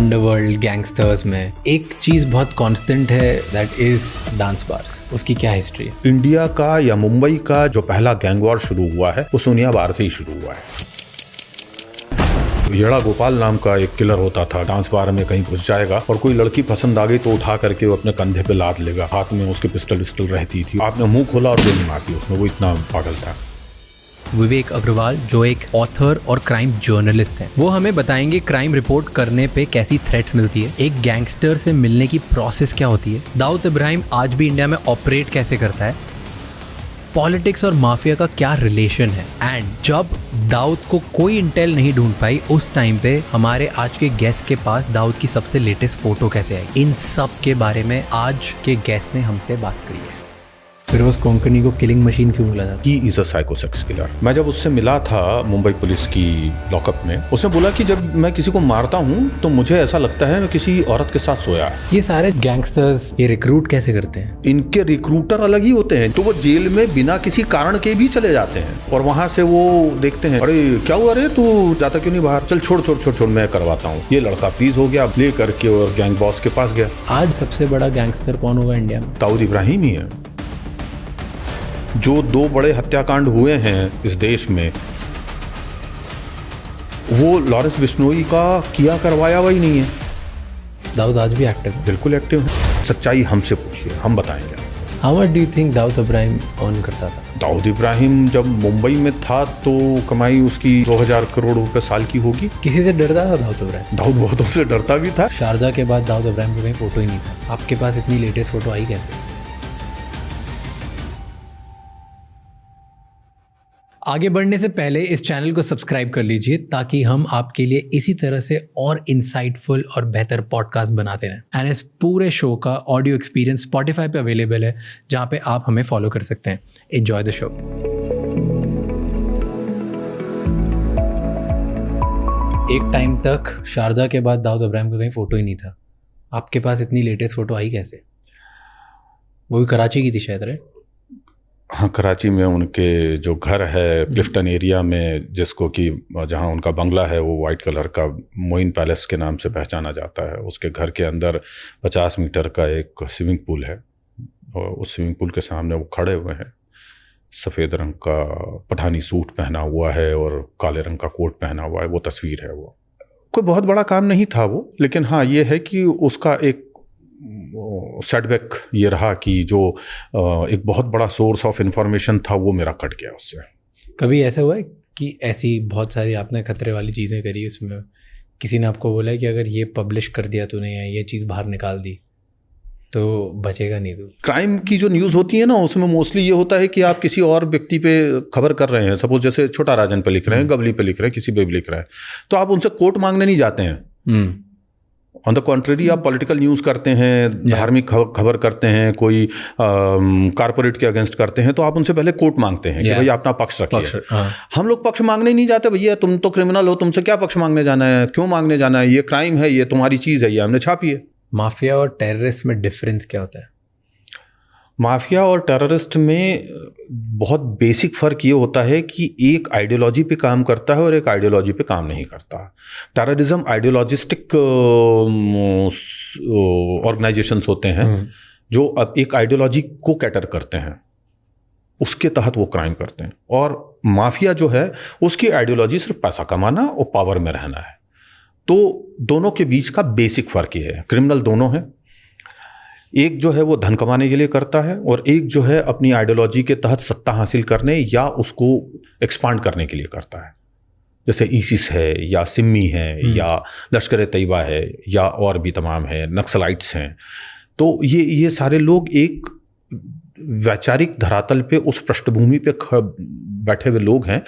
Underworld gangsters में एक चीज़ बहुत कांस्टेंट है, दैट इज डांस बार। उसकी क्या हिस्ट्री है? इंडिया का या मुंबई का जो पहला गैंग वॉर शुरू हुआ है वो सोनिया बार से ही शुरू हुआ है। येड़ा गोपाल नाम का एक किलर होता था, डांस बार में कहीं घुस जाएगा और कोई लड़की पसंद आ गई तो उठा करके वो अपने कंधे पे लाद लेगा, हाथ में उसके पिस्टल विस्टल रहती थी, आपने मुंह खोला और गोली मार दी उसमें, वो इतना पागल था। विवेक अग्रवाल जो एक ऑथर और क्राइम जर्नलिस्ट हैं, वो हमें बताएंगे क्राइम रिपोर्ट करने पे कैसी थ्रेट्स मिलती है, एक गैंगस्टर से मिलने की प्रोसेस क्या होती है, दाऊद इब्राहिम आज भी इंडिया में ऑपरेट कैसे करता है, पॉलिटिक्स और माफिया का क्या रिलेशन है, एंड जब दाऊद को कोई इंटेल नहीं ढूंढ पाई उस टाइम पे हमारे आज के गेस्ट के पास दाऊद की सबसे लेटेस्ट फोटो कैसे आई। इन सब के बारे में आज के गेस्ट ने हमसे बात करी है। फिरोज कोंकणी को किलिंग मशीन क्यों बोला जाता है? ही is a psycho sex killer. मैं जब उससे मिला था मुंबई पुलिस की लॉकअप में, उसने बोला कि जब मैं किसी को मारता हूँ तो मुझे ऐसा लगता है मैं किसी औरत के साथ सोया है। ये सारे गैंगस्टर्स ये रिक्रूट कैसे करते हैं? इनके रिक्रूटर अलग ही होते हैं, तो वो जेल में बिना किसी कारण के भी चले जाते हैं और वहां से वो देखते हैं, अरे क्या हुआ रे, तू जाता क्यों नहीं बाहर, चल छोड़ मैं करवाता हूँ। ये लड़का प्लीज हो गया, ले करके और गैंग बॉस के पास गया। आज सबसे बड़ा गैंगस्टर कौन होगा इंडिया में? दाऊद इब्राहिम ही है। जो 2 बड़े हत्याकांड हुए हैं इस देश में, वो लॉरेंस बिश्नोई का किया करवाया हुआ ही नहीं है। दाऊद आज भी एक्टिव है? बिल्कुल एक्टिव है। सच्चाई हमसे पूछिए, हम बताएंगे। How much do you think Dawood Ibrahim earn करता था? दाऊद इब्राहिम जब मुंबई में था तो कमाई उसकी 2000 करोड़ रुपए साल की होगी। किसी से डरता था दाऊद इब्राहिम? दाऊद बहुतों से डरता भी था। शारजा के बाद दाऊद इब्राहिम को कहीं फोटो ही नहीं था। आपके पास इतनी लेटेस्ट फोटो आई कैसे? आगे बढ़ने से पहले इस चैनल को सब्सक्राइब कर लीजिए ताकि हम आपके लिए इसी तरह से और इंसाइटफुल और बेहतर पॉडकास्ट बनाते रहें। एंड इस पूरे शो का ऑडियो एक्सपीरियंस स्पॉटिफाई पे अवेलेबल है, जहां पे आप हमें फॉलो कर सकते हैं। Enjoy the show. एक टाइम तक शारजा के बाद दाऊद इब्राहिम का कहीं फोटो ही नहीं था। आपके पास इतनी लेटेस्ट फोटो आई कैसे? वो भी कराची की थी शायद, राइट? हाँ, कराची में उनके जो घर है क्लिफ्टन एरिया में, जिसको कि जहाँ उनका बंगला है वो वाइट कलर का मोइन पैलेस के नाम से पहचाना जाता है, उसके घर के अंदर 50 मीटर का एक स्विमिंग पूल है और उस स्विमिंग पूल के सामने वो खड़े हुए हैं। सफ़ेद रंग का पठानी सूट पहना हुआ है और काले रंग का कोट पहना हुआ है, वो तस्वीर है। वो कोई बहुत बड़ा काम नहीं था वो, लेकिन हाँ ये है कि उसका एक सेटबैक ये रहा कि जो एक बहुत बड़ा सोर्स ऑफ इंफॉर्मेशन था वो मेरा कट गया उससे। कभी ऐसा हुआ है कि ऐसी बहुत सारी आपने खतरे वाली चीज़ें करी, उसमें किसी ने आपको बोला है कि अगर ये पब्लिश कर दिया तूने या ये चीज़ बाहर निकाल दी तो बचेगा नहीं तू? क्राइम की जो न्यूज़ होती है ना, उसमें मोस्टली ये होता है कि आप किसी और व्यक्ति पे खबर कर रहे हैं, सपोज जैसे छोटा राजन पे लिख रहे हैं, गवली पे लिख रहे हैं, किसी पे भी लिख रहे हैं, तो आप उनसे कोट मांगने नहीं जाते हैं। ऑन द कॉन्ट्रेरी आप पॉलिटिकल न्यूज़ करते हैं, धार्मिक खबर करते हैं, कोई कारपोरेट के अगेंस्ट करते हैं, तो आप उनसे पहले कोर्ट मांगते हैं कि भैया अपना पक्ष रखिए। हम लोग पक्ष मांगने ही नहीं जाते। भैया तुम तो क्रिमिनल हो, तुमसे क्या पक्ष मांगने जाना है, क्यों मांगने जाना है, ये क्राइम है, ये तुम्हारी चीज़ है, ये हमने छापी है। माफिया और टेररिस्ट में डिफरेंस क्या होता है? माफिया और टेररिस्ट में बहुत बेसिक फ़र्क ये होता है कि एक आइडियोलॉजी पे काम करता है और एक आइडियोलॉजी पे काम नहीं करता। टेररिज्म आइडियोलॉजिस्टिक ऑर्गेनाइजेशंस होते हैं जो अब एक आइडियोलॉजी को कैटर करते हैं, उसके तहत वो क्राइम करते हैं। और माफिया जो है उसकी आइडियोलॉजी सिर्फ पैसा कमाना और पावर में रहना है। तो दोनों के बीच का बेसिक फ़र्क ये है। क्रिमिनल दोनों हैं, एक जो है वो धन कमाने के लिए करता है और एक जो है अपनी आइडियोलॉजी के तहत सत्ता हासिल करने या उसको एक्सपांड करने के लिए करता है। जैसे ईसिस है या सिम्मी है या लश्कर तैयबा है या और भी तमाम है, नक्सलाइट्स हैं। तो ये सारे लोग एक वैचारिक धरातल पे उस पृष्ठभूमि पे बैठे हुए लोग हैं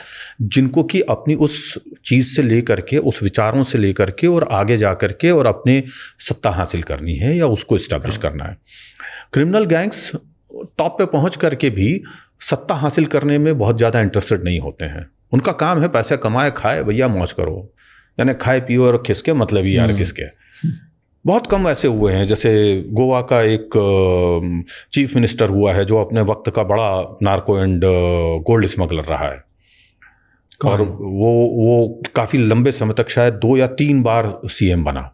जिनको कि अपनी उस चीज़ से लेकर के, उस विचारों से लेकर के और आगे जा कर के और अपने सत्ता हासिल करनी है या उसको इस्टेब्लिश करना है। क्रिमिनल गैंग्स टॉप पे पहुंच करके भी सत्ता हासिल करने में बहुत ज़्यादा इंटरेस्टेड नहीं होते हैं। उनका काम है पैसे कमाए, खाए, भैया मौज करो, यानी खाए पियो और खिसके, मतलब ही यार किसके। बहुत कम ऐसे हुए हैं, जैसे गोवा का एक चीफ मिनिस्टर हुआ है जो अपने वक्त का बड़ा नार्को एंड गोल्ड स्मगलर रहा है और वो काफ़ी लंबे समय तक शायद 2 या 3 बार सीएम बना।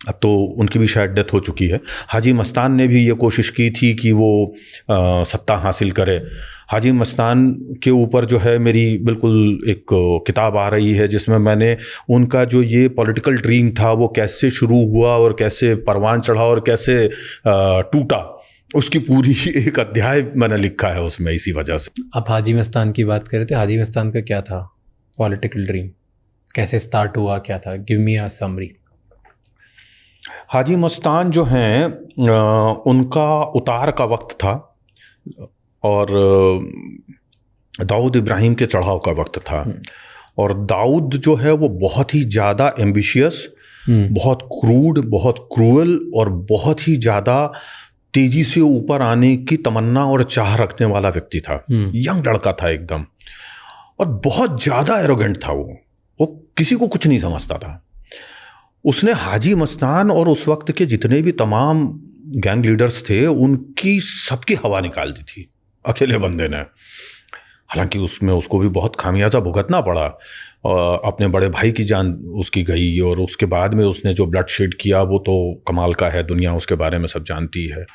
अब तो उनकी भी शायद डेथ हो चुकी है। हाजी मस्तान ने भी ये कोशिश की थी कि वो सत्ता हासिल करे। हाजी मस्तान के ऊपर जो है मेरी बिल्कुल एक किताब आ रही है जिसमें मैंने उनका जो ये पॉलिटिकल ड्रीम था वो कैसे शुरू हुआ और कैसे परवान चढ़ा और कैसे टूटा, उसकी पूरी एक अध्याय मैंने लिखा है उसमें इसी वजह से। आप हाजी मस्तान की बात कर रहे थे, हाजी मस्तान का क्या था पॉलिटिकल ड्रीम, कैसे स्टार्ट हुआ, क्या था? Give me a summary. Haji Mastan जो हैं उनका उतार का वक्त था और दाऊद इब्राहिम के चढ़ाव का वक्त था। और दाऊद जो है वो बहुत ही ज़्यादा एम्बिशियस, बहुत क्रूड, बहुत क्रूअल और बहुत ही ज़्यादा तेजी से ऊपर आने की तमन्ना और चाह रखने वाला व्यक्ति था। यंग लड़का था एकदम, और बहुत ज़्यादा एरोगेंट था। वो किसी को कुछ नहीं समझता था। उसने हाजी मस्तान और उस वक्त के जितने भी तमाम गैंग लीडर्स थे उनकी सबकी हवा निकाल दी थी अकेले बंदे ने। हालांकि उसमें उसको भी बहुत खामियाजा भुगतना पड़ा। अपने बड़े भाई की जान उसकी गई और उसके बाद में उसने जो ब्लड शेड किया वो तो कमाल का है, दुनिया उसके बारे में सब जानती है।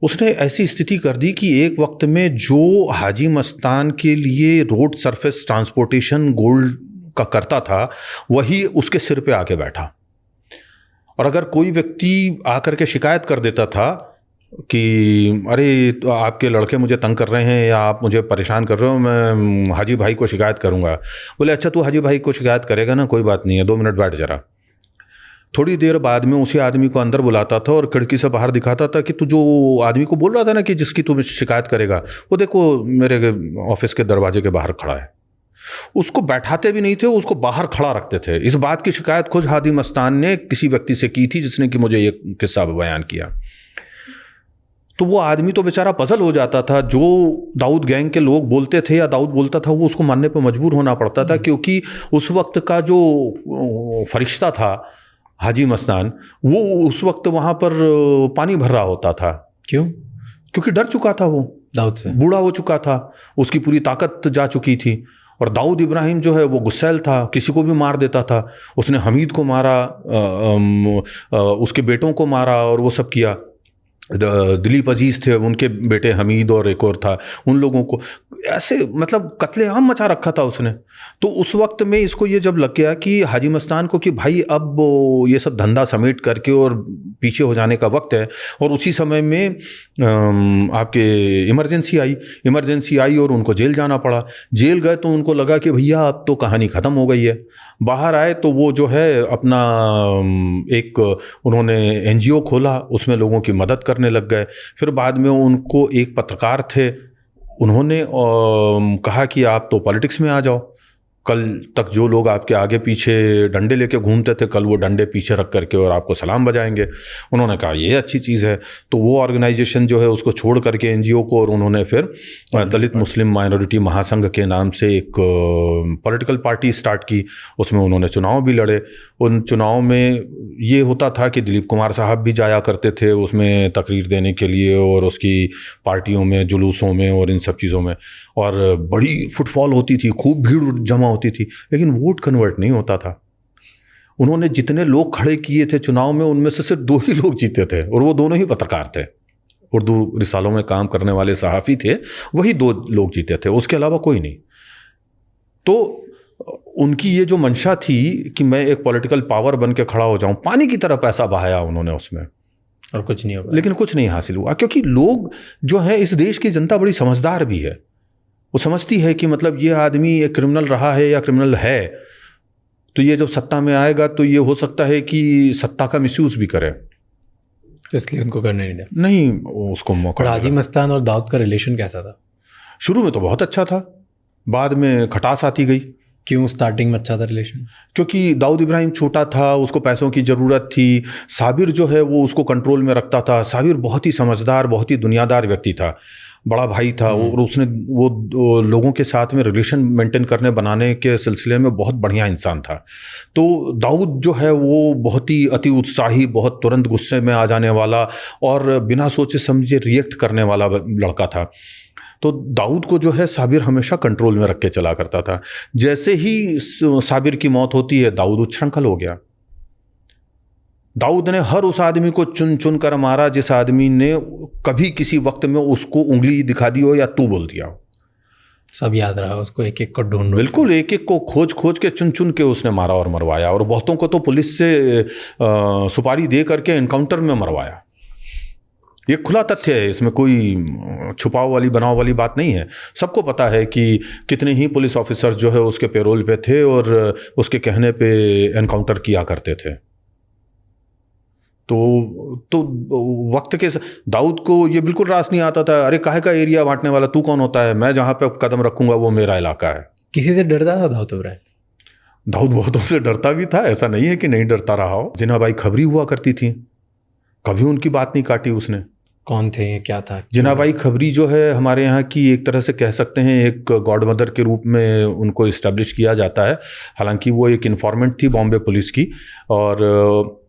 उसने ऐसी स्थिति कर दी कि एक वक्त में जो हाजी मस्तान के लिए रोड सरफेस ट्रांसपोर्टेशन गोल्ड का करता था वही उसके सिर पे आके बैठा। और अगर कोई व्यक्ति आकर के शिकायत कर देता था कि अरे तो आपके लड़के मुझे तंग कर रहे हैं या आप मुझे परेशान कर रहे हो, मैं हाजी भाई को शिकायत करूंगा। बोले अच्छा तू हाजी भाई को शिकायत करेगा ना, कोई बात नहीं है, 2 मिनट बैठ जरा। थोड़ी देर बाद में उसी आदमी को अंदर बुलाता था और खिड़की से बाहर दिखाता था कि तू जो आदमी को बोल रहा था ना कि जिसकी तू शिकायत करेगा, वो देखो मेरे ऑफिस के दरवाजे के बाहर खड़ा है। उसको बैठाते भी नहीं थे, उसको बाहर खड़ा रखते थे। इस बात की शिकायत खुद हाजी मस्तान ने किसी व्यक्ति से की थी जिसने कि मुझे ये किस्सा बयान किया। तो वो आदमी तो बेचारा पजल हो जाता था। जो दाऊद गैंग के लोग बोलते थे या दाऊद बोलता था वो उसको मानने पर मजबूर होना पड़ता था, क्योंकि उस वक्त का जो फरिश्ता था हाजी मस्तान, वो उस वक्त वहां पर पानी भर रहा होता था। क्यों? क्योंकि डर चुका था, वो दाऊद से बूढ़ा हो चुका था, उसकी पूरी ताकत जा चुकी थी। और दाऊद इब्राहिम जो है वो गुस्सैल था, किसी को भी मार देता था। उसने हमीद को मारा, उसके बेटों को मारा और वो सब किया। दिलीप अजीज थे, उनके बेटे हमीद और एक और था, उन लोगों को ऐसे मतलब कत्लेआम मचा रखा था उसने। तो उस वक्त में इसको ये जब लग गया कि हाजी मस्तान को कि भाई अब ये सब धंधा समेट करके और पीछे हो जाने का वक्त है, और उसी समय में आपके इमरजेंसी आई और उनको जेल जाना पड़ा। जेल गए तो उनको लगा कि भैया अब तो कहानी ख़त्म हो गई है। बाहर आए तो वो जो है अपना एक उन्होंने एनजीओ खोला, उसमें लोगों की मदद करने लग गए। फिर बाद में उनको एक पत्रकार थे, उन्होंने कहा कि आप तो पॉलिटिक्स में आ जाओ। कल तक जो लोग आपके आगे पीछे डंडे लेके घूमते थे, कल वो डंडे पीछे रख करके और आपको सलाम बजाएंगे। उन्होंने कहा ये अच्छी चीज़ है। तो वो ऑर्गेनाइजेशन जो है उसको छोड़ करके एनजीओ को, और उन्होंने फिर दलित मुस्लिम माइनॉरिटी महासंघ के नाम से एक पॉलिटिकल पार्टी स्टार्ट की। उसमें उन्होंने चुनाव भी लड़े। उन चुनाव में ये होता था कि दिलीप कुमार साहब भी जाया करते थे उसमें तकरीर देने के लिए, और उसकी पार्टियों में, जुलूसों में और इन सब चीज़ों में, और बड़ी फुटफॉल होती थी, खूब भीड़ जमा होती थी, लेकिन वोट कन्वर्ट नहीं होता था। उन्होंने जितने लोग खड़े किए थे चुनाव में, उनमें से सिर्फ 2 ही लोग जीते थे, और वो दोनों ही पत्रकार थे, उर्दू रिसालों में काम करने वाले सहाफ़ी थे, वही 2 लोग जीते थे, उसके अलावा कोई नहीं। तो उनकी ये जो मंशा थी कि मैं एक पॉलिटिकल पावर बन के खड़ा हो जाऊं, पानी की तरह पैसा बहाया उन्होंने उसमें, और कुछ नहीं हुआ। लेकिन कुछ नहीं हासिल हुआ, क्योंकि लोग जो है, इस देश की जनता बड़ी समझदार भी है। वो समझती है कि मतलब ये आदमी एक क्रिमिनल रहा है या क्रिमिनल है, तो ये जब सत्ता में आएगा तो ये हो सकता है कि सत्ता का मिसयूज भी करे, इसलिए उनको करने नहीं दिया। नहीं, उसको मौका। हाजी मस्तान और दाऊद का रिलेशन कैसा था? शुरू में तो बहुत अच्छा था, बाद में खटास आती गई। क्यों स्टार्टिंग में अच्छा था रिलेशन? क्योंकि दाऊद इब्राहिम छोटा था, उसको पैसों की ज़रूरत थी। साबिर जो है वो उसको कंट्रोल में रखता था। साबिर बहुत ही समझदार, बहुत ही दुनियादार व्यक्ति था, बड़ा भाई था, और उसने वो लोगों के साथ में रिलेशन मेंटेन करने बनाने के सिलसिले में बहुत बढ़िया इंसान था। तो दाऊद जो है वो बहुत ही अति उत्साही, बहुत तुरंत गुस्से में आ जाने वाला और बिना सोचे समझे रिएक्ट करने वाला लड़का था। तो दाऊद को जो है साबिर हमेशा कंट्रोल में रख के चला करता था। जैसे ही साबिर की मौत होती है, दाऊद उच्छृंखल हो गया। दाऊद ने हर उस आदमी को चुन चुन कर मारा जिस आदमी ने कभी किसी वक्त में उसको उंगली दिखा दी हो या तू बोल दिया हो। सब याद रहा उसको, एक एक को ढूंढ, बिल्कुल एक एक को खोज खोज के चुन चुन के उसने मारा और मरवाया, और बहुतों को तो पुलिस से सुपारी दे करके एनकाउंटर में मरवाया। ये खुला तथ्य है, इसमें कोई छुपाव वाली बनाव वाली बात नहीं है। सबको पता है कि कितने ही पुलिस ऑफिसर्स जो है उसके पेरोल पे थे और उसके कहने पे एनकाउंटर किया करते थे। तो वक्त के दाऊद को ये बिल्कुल रास नहीं आता था, अरे काहे का एरिया बांटने वाला, तू कौन होता है, मैं जहां पे कदम रखूंगा वो मेरा इलाका है। किसी से डरता था दाऊद इब्राहिम? दाऊद बहुतों से डरता भी था, ऐसा नहीं है कि नहीं डरता रहा हो। जिन्ना बाई खबरी हुआ करती थी, कभी उनकी बात नहीं काटी उसने। कौन थे, क्या था? जिनाबाई खबरी जो है हमारे यहाँ की एक तरह से कह सकते हैं एक गॉड मदर के रूप में उनको इस्टेब्लिश किया जाता है। हालांकि वो एक इन्फॉर्मेंट थी बॉम्बे पुलिस की, और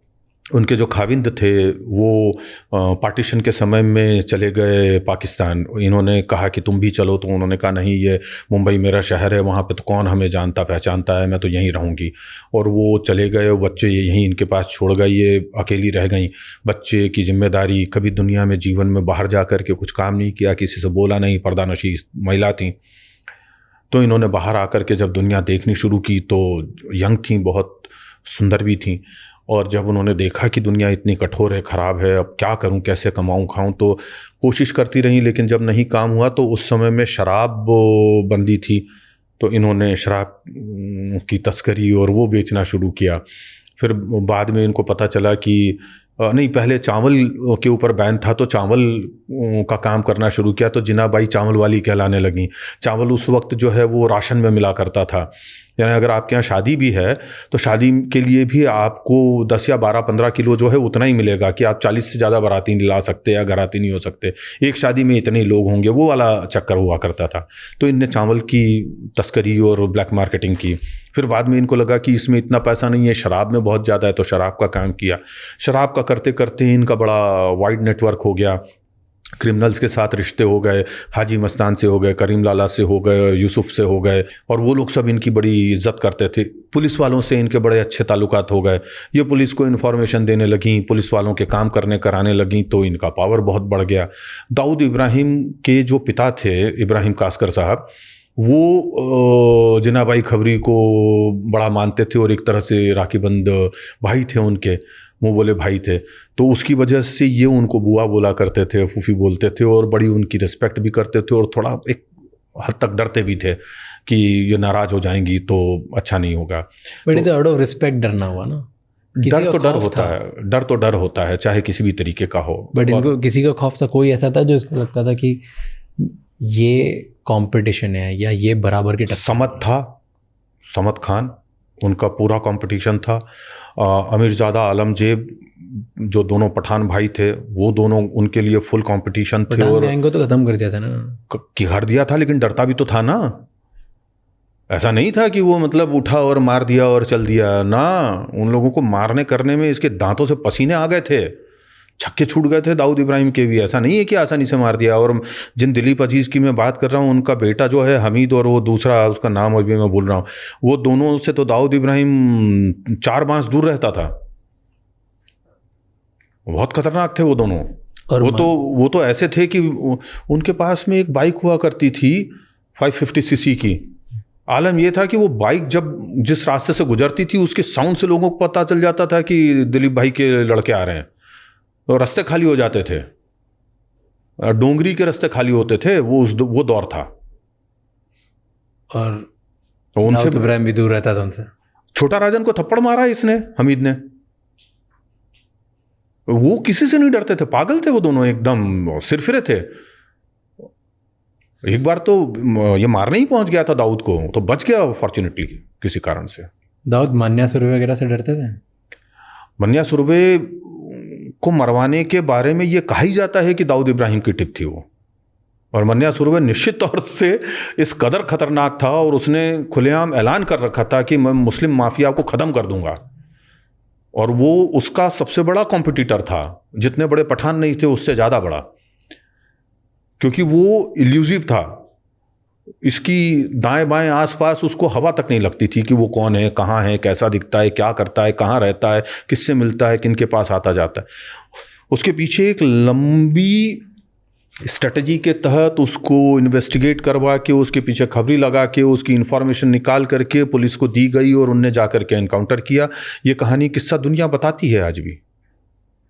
उनके जो खाविंद थे वो पार्टीशन के समय में चले गए पाकिस्तान। इन्होंने कहा कि तुम भी चलो, तो उन्होंने कहा नहीं, ये मुंबई मेरा शहर है, वहाँ पे तो कौन हमें जानता पहचानता है, मैं तो यहीं रहूँगी। और वो चले गए, बच्चे यहीं इनके पास छोड़ गई, ये अकेली रह गई। बच्चे की जिम्मेदारी, कभी दुनिया में जीवन में बाहर जा कर के कुछ काम नहीं किया, किसी से बोला नहीं, पर्दानशी महिला थी। तो इन्होंने बाहर आकर के जब दुनिया देखनी शुरू की तो यंग थी, बहुत सुंदर भी थी, और जब उन्होंने देखा कि दुनिया इतनी कठोर है, ख़राब है, अब क्या करूं, कैसे कमाऊं खाऊं, तो कोशिश करती रही। लेकिन जब नहीं काम हुआ तो उस समय में शराब बंदी थी, तो इन्होंने शराब की तस्करी और वो बेचना शुरू किया। फिर बाद में इनको पता चला कि नहीं, पहले चावल के ऊपर बैन था तो चावल का काम करना शुरू किया, तो जिनाबाई चावल वाली कहलाने लगी। चावल उस वक्त जो है वो राशन में मिला करता था, यानी अगर आपके यहाँ शादी भी है तो शादी के लिए भी आपको 10 या 12-15 किलो जो है उतना ही मिलेगा कि आप 40 से ज़्यादा बाराती नहीं ला सकते या घराती नहीं हो सकते, एक शादी में इतने लोग होंगे, वो वाला चक्कर हुआ करता था। तो इनने चावल की तस्करी और ब्लैक मार्केटिंग की। फिर बाद में इनको लगा कि इसमें इतना पैसा नहीं है, शराब में बहुत ज़्यादा है, तो शराब का काम किया। शराब का करते करते इनका बड़ा वाइड नेटवर्क हो गया, क्रिमिनल्स के साथ रिश्ते हो गए, हाजी मस्तान से हो गए, करीम लाला से हो गए, यूसुफ से हो गए, और वो लोग सब इनकी बड़ी इज्जत करते थे। पुलिस वालों से इनके बड़े अच्छे ताल्लुकात हो गए, ये पुलिस को इन्फॉर्मेशन देने लगी, पुलिस वालों के काम कराने लगी, तो इनका पावर बहुत बढ़ गया। दाऊद इब्राहिम के जो पिता थे, इब्राहिम कास्कर साहब, वो जिनाबाई खबरी को बड़ा मानते थे और एक तरह से राखीबंद भाई थे उनके, मुँह बोले भाई थे। तो उसकी वजह से ये उनको बुआ बोला करते थे, फूफी बोलते थे, और बड़ी उनकी रिस्पेक्ट भी करते थे, और थोड़ा एक हद तक डरते भी थे कि ये नाराज़ हो जाएंगी तो अच्छा नहीं होगा। But it's out of respect डरना हुआ ना, डर तो डर होता है, डर तो डर होता है, चाहे किसी भी तरीके का हो। बट इनको किसी का खौफ था? कोई ऐसा था जो इसको लगता था कि ये कंपटीशन है या ये बराबर की टक्कर? समद था, समद खान उनका पूरा कंपटीशन था। अमीरजादा आलमजेब जो दोनों पठान भाई थे, वो दोनों उनके लिए फुल कंपटीशन थे। और गैंग को तो खत्म कर दिया था ना, कर दिया था, लेकिन डरता भी तो था ना। ऐसा नहीं था कि वो मतलब उठा और मार दिया और चल दिया ना, उन लोगों को मारने करने में इसके दांतों से पसीने आ गए थे, छक्के छूट गए थे दाऊद इब्राहिम के भी। ऐसा नहीं है कि आसानी से मार दिया। और जिन दिलीप अजीज़ की मैं बात कर रहा हूँ, उनका बेटा जो है हमीद, और वो दूसरा, उसका नाम अभी मैं भूल रहा हूँ, वो दोनों से तो दाऊद इब्राहिम 4 बांस दूर रहता था। बहुत खतरनाक थे वो दोनों। और वो तो ऐसे थे कि उनके पास में एक बाइक हुआ करती थी 550 सीसी की। आलम ये था कि वो बाइक जब जिस रास्ते से गुजरती थी उसके साउंड से लोगों को पता चल जाता था कि दिलीप भाई के लड़के आ रहे हैं, तो रास्ते खाली हो जाते थे, डोंगरी के रास्ते खाली होते थे। वो दौर था। और उनसे इब्राहिम भी दूर रहता था उनसे। छोटा राजन को थप्पड़ मारा इसने, हमीद ने। वो किसी से नहीं डरते थे, पागल थे वो दोनों, एकदम सिरफिरे थे। एक बार तो ये मारने ही पहुंच गया था दाऊद को, तो बच गया फॉर्चुनेटली किसी कारण से। दाऊद मान्या सुरवे वगैरह से डरते थे? मान्या सुरवे को मरवाने के बारे में ये कहा ही जाता है कि दाऊद इब्राहिम की टिप थी वो। और मान्या सुरवे निश्चित तौर से इस कदर खतरनाक था, और उसने खुलेआम ऐलान कर रखा था कि मैं मुस्लिम माफिया को ख़त्म कर दूंगा। और वो उसका सबसे बड़ा कॉम्पिटिटर था, जितने बड़े पठान नहीं थे उससे ज़्यादा बड़ा, क्योंकि वो इल्यूसिव था। इसकी दाएं बाएं आसपास उसको हवा तक नहीं लगती थी कि वो कौन है, कहाँ है, कैसा दिखता है, क्या करता है, कहाँ रहता है, किससे मिलता है, किनके पास आता जाता है। उसके पीछे एक लंबी स्ट्रेटजी के तहत उसको इन्वेस्टिगेट करवा के, उसके पीछे खबरी लगा के, उसकी इंफॉर्मेशन निकाल करके पुलिस को दी गई और उनने जा करके एनकाउंटर किया। ये कहानी किस्सा दुनिया बताती है आज भी,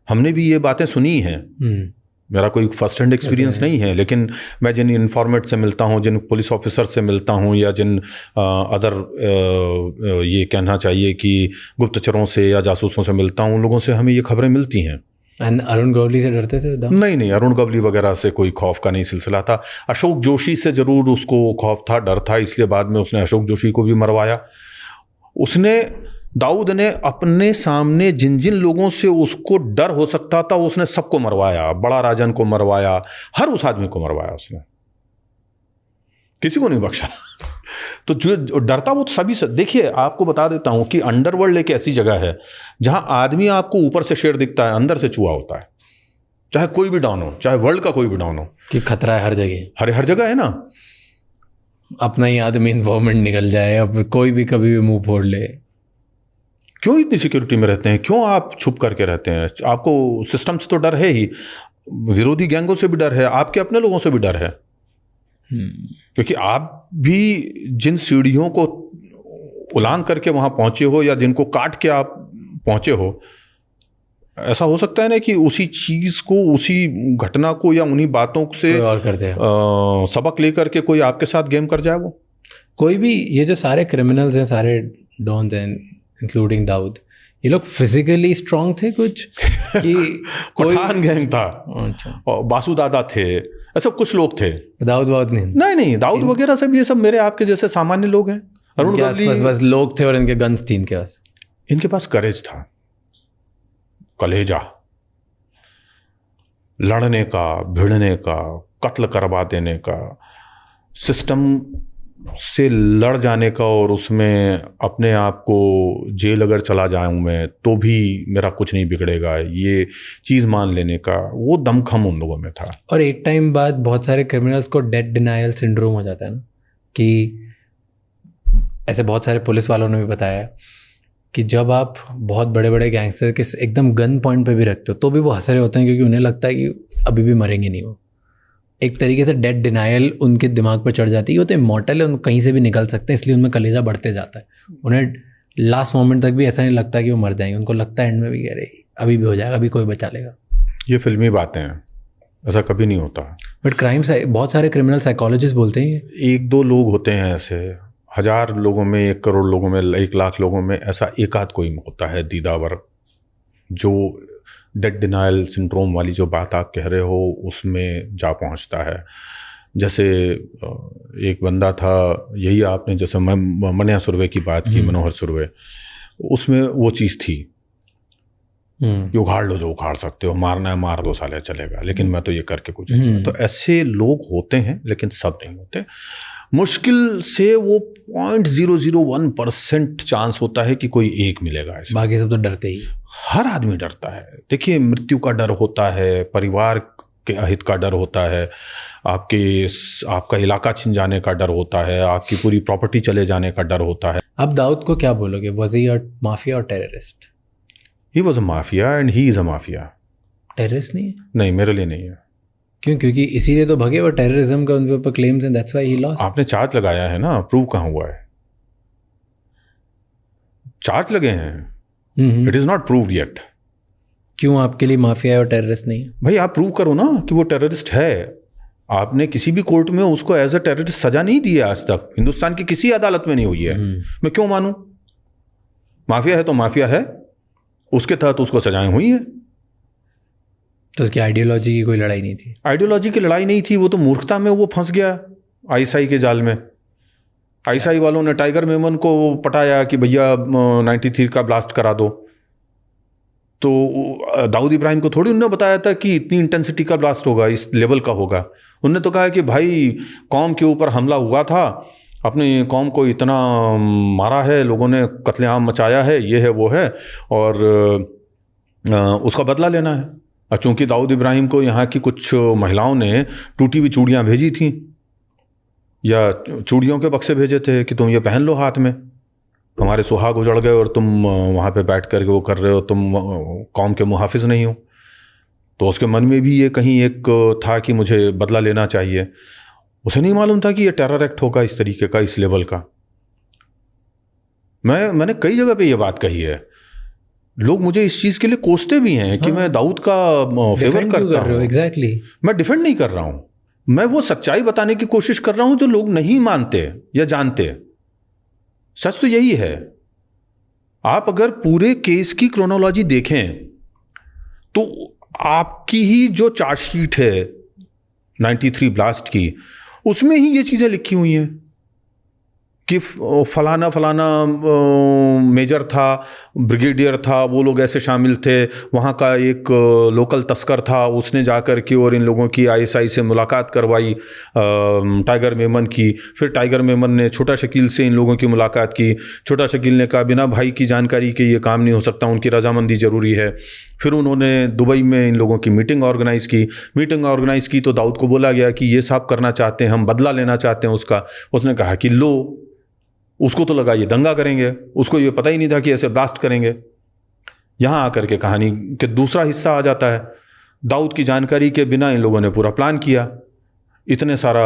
हमने भी ये बातें सुनी हैं। मेरा कोई फर्स्ट हैंड एक्सपीरियंस नहीं है, लेकिन मैं जिन इन्फॉर्मेट से मिलता हूँ, जिन पुलिस ऑफिसर से मिलता हूँ, या जिन अदर ये कहना चाहिए कि गुप्तचरों से या जासूसों से मिलता हूँ, उन लोगों से हमें ये खबरें मिलती हैं। अरुण गवली से डरते थे? नहीं, अरुण गवली वगैरह से कोई खौफ का नहीं सिलसिला था। अशोक जोशी से जरूर उसको खौफ था, डर था, इसलिए बाद में उसने अशोक जोशी को भी मरवाया। दाऊद ने अपने सामने जिन जिन लोगों से उसको डर हो सकता था उसने सबको मरवाया। बड़ा राजन को मरवाया, हर उस आदमी को मरवाया उसने, किसी को नहीं बख्शा। तो जो डरता वो तो सभी से। देखिए, आपको बता देता हूं कि अंडरवर्ल्ड एक ऐसी जगह है जहां आदमी आपको ऊपर से शेर दिखता है, अंदर से चूहा होता है। चाहे कोई भी डॉन हो, चाहे वर्ल्ड का कोई भी डॉन हो, कि खतरा है हर जगह, हर जगह है ना। अपना ही आदमी इन्फॉर्मेंट निकल जाए, अब कोई भी कभी भी मुंह फोड़ ले। क्यों इतनी सिक्योरिटी में रहते हैं? क्यों आप छुप करके रहते हैं? आपको सिस्टम से तो डर है ही, विरोधी गैंगों से भी डर है, आपके अपने लोगों से भी डर है। क्योंकि आप भी जिन सीढ़ियों को उलांग करके वहां पहुंचे हो, या जिनको काट के आप पहुंचे हो, ऐसा हो सकता है ना कि उसी चीज को, उसी घटना को, या उन्हीं बातों से और करते सबक लेकर के कोई आपके साथ गेम कर जाए। वो कोई भी, ये जो सारे क्रिमिनल्स हैं, सारे डॉन्स हैं, इंक्लूडिंग दाऊद, ये लोग फिजिकली स्ट्रांग थे कुछ कि पठान गैंग था? अच्छा। और बासु दादा थे, ऐसे कुछ लोग थे। दाऊद नहीं, दाऊद वगैरह सब ये सब मेरे आपके जैसे सामान्य लोग हैं। अरुण गवली बस लोग थे और इनके गन्स थी इनके पास। इनके पास करेज था, कलेजा, लड़ने का, भिड़ने का, कत्ल करवा देने का, सिस्टम से लड़ जाने का, और उसमें अपने आप को जेल अगर चला जाऊं मैं तो भी मेरा कुछ नहीं बिगड़ेगा, ये चीज़ मान लेने का वो दमखम उन लोगों में था। और एक टाइम बाद बहुत सारे क्रिमिनल्स को डेथ डिनायल सिंड्रोम हो जाता है ना, कि ऐसे बहुत सारे पुलिस वालों ने भी बताया कि जब आप बहुत बड़े बड़े गैंगस्टर के एकदम गन पॉइंट पे भी रखते हो तो भी वो हंस रहे होते हैं, क्योंकि उन्हें लगता है कि अभी भी मरेंगे नहीं वो। एक तरीके से डेथ डिनायल उनके दिमाग पर चढ़ जाती है। वो तो इमॉर्टल है, उन कहीं से भी निकल सकते हैं, इसलिए उनमें कलेजा बढ़ते जाता है। उन्हें लास्ट मोमेंट तक भी ऐसा नहीं लगता कि वो मर जाएंगे, उनको लगता है एंड में भी कह रहे अभी भी हो जाएगा, अभी कोई बचा लेगा। ये फिल्मी बातें हैं, ऐसा कभी नहीं होता। बट क्राइम बहुत सारे क्रिमिनल साइकोलॉजिस्ट बोलते हैं 1-2 लोग होते हैं ऐसे, 1000 लोगों में, 1 करोड़ लोगों में, 1 लाख लोगों में ऐसा एक आध कोई होता है दीदावर, जो डेथ डिनायल सिंड्रोम वाली जो बात आप कह रहे हो उसमें जा पहुंचता है। जैसे एक बंदा था, यही आपने जैसे मन्या सुरवे की बात की, मनोहर सुरवे, उसमें वो चीज़ थी कि उखाड़ लो जो उखाड़ सकते हो, मारना है मार दो साले चलेगा, लेकिन मैं तो ये करके कुछ नहीं। तो ऐसे लोग होते हैं, लेकिन सब नहीं होते। मुश्किल से वो 0.001% चांस होता है कि कोई एक मिलेगा ऐसे। बाकी सब तो डरते ही, हर आदमी डरता है। देखिए, मृत्यु का डर होता है, परिवार के अहित का डर होता है, आपका इलाका छिन जाने का डर होता है, आपकी पूरी प्रॉपर्टी चले जाने का डर होता है। अब दाऊद को क्या बोलोगे, वाज ही अ माफिया और terrorist? He was a mafia and he is a mafia. Terrorist नहीं है? नहीं, मेरे लिए नहीं है। क्यों? क्योंकि इसीलिए तो भगे वो टेररिज्म का उनके ऊपर क्लेम्स हैं, दैट्स व्हाई ही लॉस्ट। आपने चार्ज लगाया है ना, प्रूव कहाँ हुआ है? चार्ज लगे हैं, it is not proved yet. क्यों आपके लिए माफिया और टेररिस्ट नहीं है? भाई आप प्रूव करो ना कि वो टेररिस्ट है। आपने किसी भी कोर्ट में उसको एज अ टेररिस्ट सजा नहीं दी है आज तक, हिंदुस्तान की किसी अदालत में नहीं हुई है। मैं क्यों मानूं? माफिया है तो माफिया है, उसके तहत उसको सजाएं हुई है। तो उसकी आइडियोलॉजी की कोई लड़ाई नहीं थी? आइडियोलॉजी की लड़ाई नहीं थी, वो तो मूर्खता में वो फंस गया आईएसआई के जाल में। आईएसआई वालों ने टाइगर मेमन को पटाया कि भैया 93 का ब्लास्ट करा दो, तो दाऊद इब्राहिम को थोड़ी उन्होंने बताया था कि इतनी इंटेंसिटी का ब्लास्ट होगा, इस लेवल का होगा। उन्होंने तो कहा कि भाई कौम के ऊपर हमला हुआ था, अपनी कौम को इतना मारा है, लोगों ने कत्लेआम मचाया है, ये है वो है, और उसका बदला लेना है। और चूंकि दाऊद इब्राहिम को यहाँ की कुछ महिलाओं ने टूटी हुई चूड़ियाँ भेजी थी, या चूड़ियों के बक्से भेजे थे कि तुम ये पहन लो हाथ में, हमारे सुहाग उजड़ गए और तुम वहाँ पे बैठ कर के वो कर रहे हो, तुम कौम के मुहाफिज नहीं हो। तो उसके मन में भी ये कहीं एक था कि मुझे बदला लेना चाहिए। उसे नहीं मालूम था कि ये टेरर एक्ट होगा इस तरीके का, इस लेवल का। मैंने कई जगह पे ये बात कही है, लोग मुझे इस चीज के लिए कोसते भी हैं कि मैं दाऊद का फेवर करता हूं। एग्जैक्टली, मैं डिफेंड नहीं कर रहा हूं, मैं वो सच्चाई बताने की कोशिश कर रहा हूं जो लोग नहीं मानते या जानते। सच तो यही है। आप अगर पूरे केस की क्रोनोलॉजी देखें तो आपकी ही जो चार्जशीट है 93 ब्लास्ट की, उसमें ही ये चीजें लिखी हुई हैं कि फलाना फलाना मेजर था, ब्रिगेडियर था, वो लोग ऐसे शामिल थे, वहाँ का एक लोकल तस्कर था, उसने जाकर के और इन लोगों की आईएसआई से मुलाकात करवाई टाइगर मेमन की। फिर टाइगर मेमन ने छोटा शकील से इन लोगों की मुलाकात की। छोटा शकील ने कहा बिना भाई की जानकारी के ये काम नहीं हो सकता, उनकी रजामंदी ज़रूरी है। फिर उन्होंने दुबई में इन लोगों की मीटिंग ऑर्गेनाइज़ की। मीटिंग ऑर्गेनाइज़ की तो दाऊद को बोला गया कि ये सब करना चाहते हैं, हम बदला लेना चाहते हैं उसका। उसने कहा कि लो, उसको तो लगा ये दंगा करेंगे, उसको ये पता ही नहीं था कि ऐसे ब्लास्ट करेंगे। यहां आकर के कहानी के दूसरा हिस्सा आ जाता है। दाऊद की जानकारी के बिना इन लोगों ने पूरा प्लान किया। इतने सारा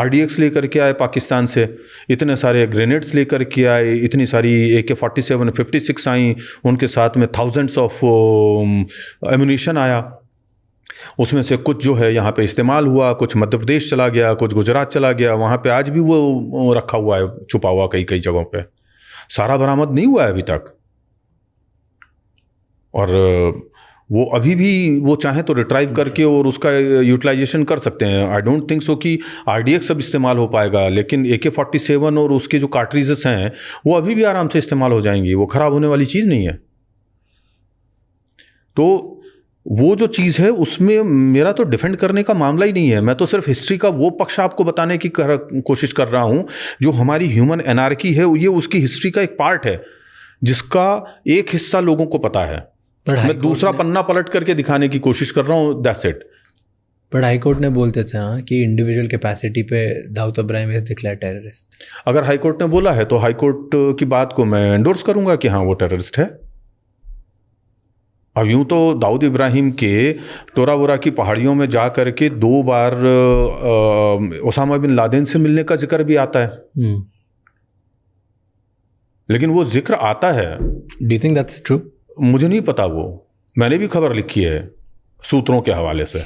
RDX लेकर के आए पाकिस्तान से, इतने सारे ग्रेनेड्स लेकर के आए, इतनी सारी AK-47 56 आई, उनके साथ में थाउजेंड्स ऑफ एम्यूनिशन आया। उसमें से कुछ जो है यहाँ पे इस्तेमाल हुआ, कुछ मध्य प्रदेश चला गया, कुछ गुजरात चला गया। वहाँ पे आज भी वो रखा हुआ है, छुपा हुआ कई कई जगहों पे। सारा बरामद नहीं हुआ है अभी तक। और वो अभी भी वो चाहे तो रिट्राइव करके और उसका यूटिलाइजेशन कर सकते हैं। आई डोंट थिंक सो कि RDX अब इस्तेमाल हो पाएगा, लेकिन AK-47 और उसके जो कार्ट्रिजेस हैं वो अभी भी आराम से इस्तेमाल हो जाएंगी। वो खराब होने वाली चीज़ नहीं है। तो वो जो चीज़ है उसमें मेरा तो डिफेंड करने का मामला ही नहीं है। मैं तो सिर्फ हिस्ट्री का वो पक्ष आपको बताने की कोशिश कर रहा हूं जो हमारी ह्यूमन एनार्की है। ये उसकी हिस्ट्री का एक पार्ट है जिसका एक हिस्सा लोगों को पता है। मैं दूसरा पन्ना पलट करके दिखाने की कोशिश कर रहा हूं, दैट्स इट। बट हाईकोर्ट ने बोलते थे ना कि इंडिविजुअल कैपेसिटी पे Dawood Ibrahim is declare terrorist. अगर हाईकोर्ट ने बोला है तो हाईकोर्ट की बात को मैं एंडोर्स करूंगा कि हाँ वो टेररिस्ट है। अब यूं तो दाऊद इब्राहिम के टोरा वोरा की पहाड़ियों में जा करके 2 बार ओसामा बिन लादेन से मिलने का जिक्र भी आता है। लेकिन वो जिक्र आता है। Do you think that's true? मुझे नहीं पता, वो मैंने भी खबर लिखी है सूत्रों के हवाले से।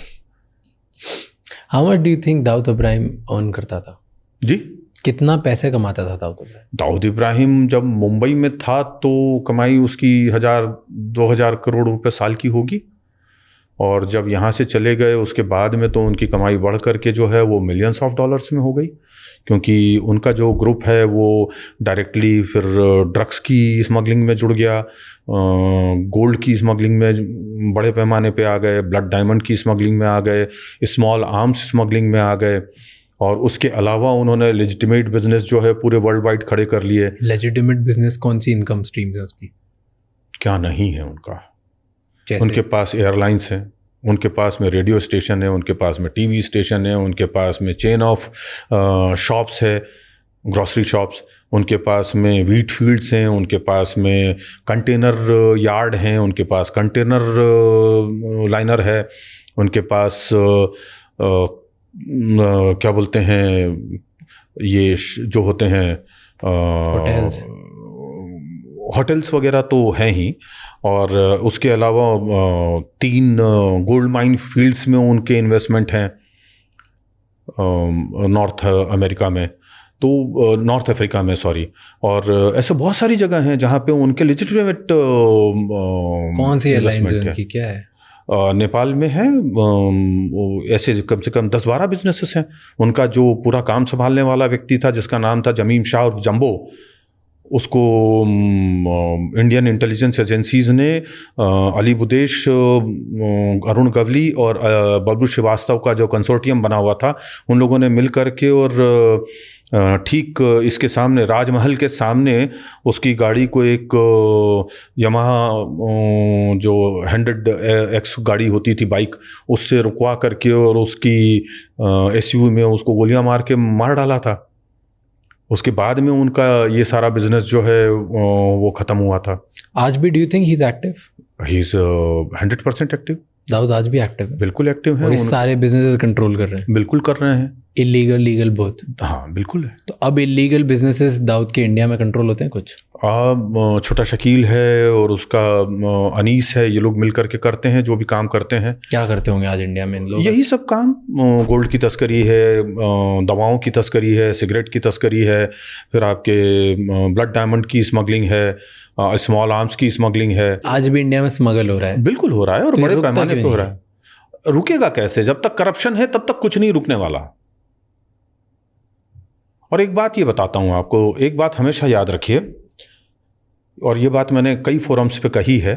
How much do you think Dawood Ibrahim earn करता था? जी, कितना पैसे कमाता था दाऊद इब्राहिम? दाऊद इब्राहिम जब मुंबई में था तो कमाई उसकी 1000-2000 करोड़ रुपए साल की होगी। और जब यहाँ से चले गए उसके बाद में तो उनकी कमाई बढ़ करके जो है वो मिलियंस ऑफ डॉलर्स में हो गई, क्योंकि उनका जो ग्रुप है वो डायरेक्टली फिर ड्रग्स की स्मगलिंग में जुड़ गया, गोल्ड की स्मगलिंग में बड़े पैमाने पे आ गए, ब्लड डायमंड की स्मगलिंग में आ गए, स्मॉल आर्म्स स्मगलिंग में आ गए। और उसके अलावा उन्होंने लेजिटिमेट बिजनेस जो है पूरे वर्ल्ड वाइड खड़े कर लिए। लेजिटिमेट बिजनेस कौन सी इनकम स्ट्रीम्स है उसकी? क्या नहीं है उनका? उनके पास एयरलाइंस हैं, उनके पास में रेडियो स्टेशन है, उनके पास में टीवी स्टेशन है, उनके पास में चेन ऑफ शॉप्स है, ग्रॉसरी शॉप्स, उनके पास में व्हीट फील्ड्स हैं, उनके पास में कंटेनर यार्ड हैं, उनके पास कंटेनर लाइनर है, उनके पास क्या बोलते हैं ये जो होते हैं होटल्स वगैरह तो हैं ही। और उसके अलावा 3 गोल्ड माइन फील्ड्स में उनके इन्वेस्टमेंट हैं नॉर्थ अमेरिका में, तो नॉर्थ अफ्रीका में सॉरी। और ऐसे बहुत सारी जगह हैं जहाँ पे उनके लेजिटिमेट कौन सी एयरलाइंस है उनकी, क्या है? नेपाल में है, ऐसे कम से कम 10-12 बिजनेसेस हैं। उनका जो पूरा काम संभालने वाला व्यक्ति था जिसका नाम था जमीम शाह और जंबो, उसको इंडियन इंटेलिजेंस एजेंसीज ने अली बुदेश, अरुण गवली और बबलू श्रीवास्तव का जो कंसोर्टियम बना हुआ था, उन लोगों ने मिल करके और ठीक इसके सामने, राजमहल के सामने उसकी गाड़ी को एक यामाहा जो 100X गाड़ी होती थी बाइक, उससे रुकवा करके और उसकी SUV में उसको गोलियां मार के मार डाला था। उसके बाद में उनका ये सारा बिजनेस जो है वो ख़त्म हुआ था। आज भी do you think he is active? He is 100% active. Dawood आज भी एक्टिव है? बिल्कुल एक्टिव है। और इस सारे बिजनेसेस कंट्रोल कर रहे हैं? बिल्कुल कर रहे हैं। Illegal legal both? हाँ बिल्कुल है। तो अब इलीगल बिजनेसेस दाऊद के इंडिया में कंट्रोल होते हैं कुछ? छोटा शकील है और उसका अनीस है, ये लोग मिल करके करते हैं जो भी काम करते हैं। क्या करते होंगे आज इंडिया में इन लोग? यही सब काम, गोल्ड की तस्करी है, दवाओं की तस्करी है, सिगरेट की तस्करी है, फिर आपके ब्लड डायमंड की स्मगलिंग है, स्मॉल आर्म्स की स्मगलिंग है। आज भी इंडिया में स्मगल हो रहा है? बिल्कुल हो रहा है, और तो बड़े पैमाने पे हो रहा है। रुकेगा कैसे? जब तक करप्शन है तब तक कुछ नहीं रुकने वाला। और एक बात ये बताता हूं आपको, एक बात हमेशा याद रखिए, और ये बात मैंने कई फोरम्स पे कही है,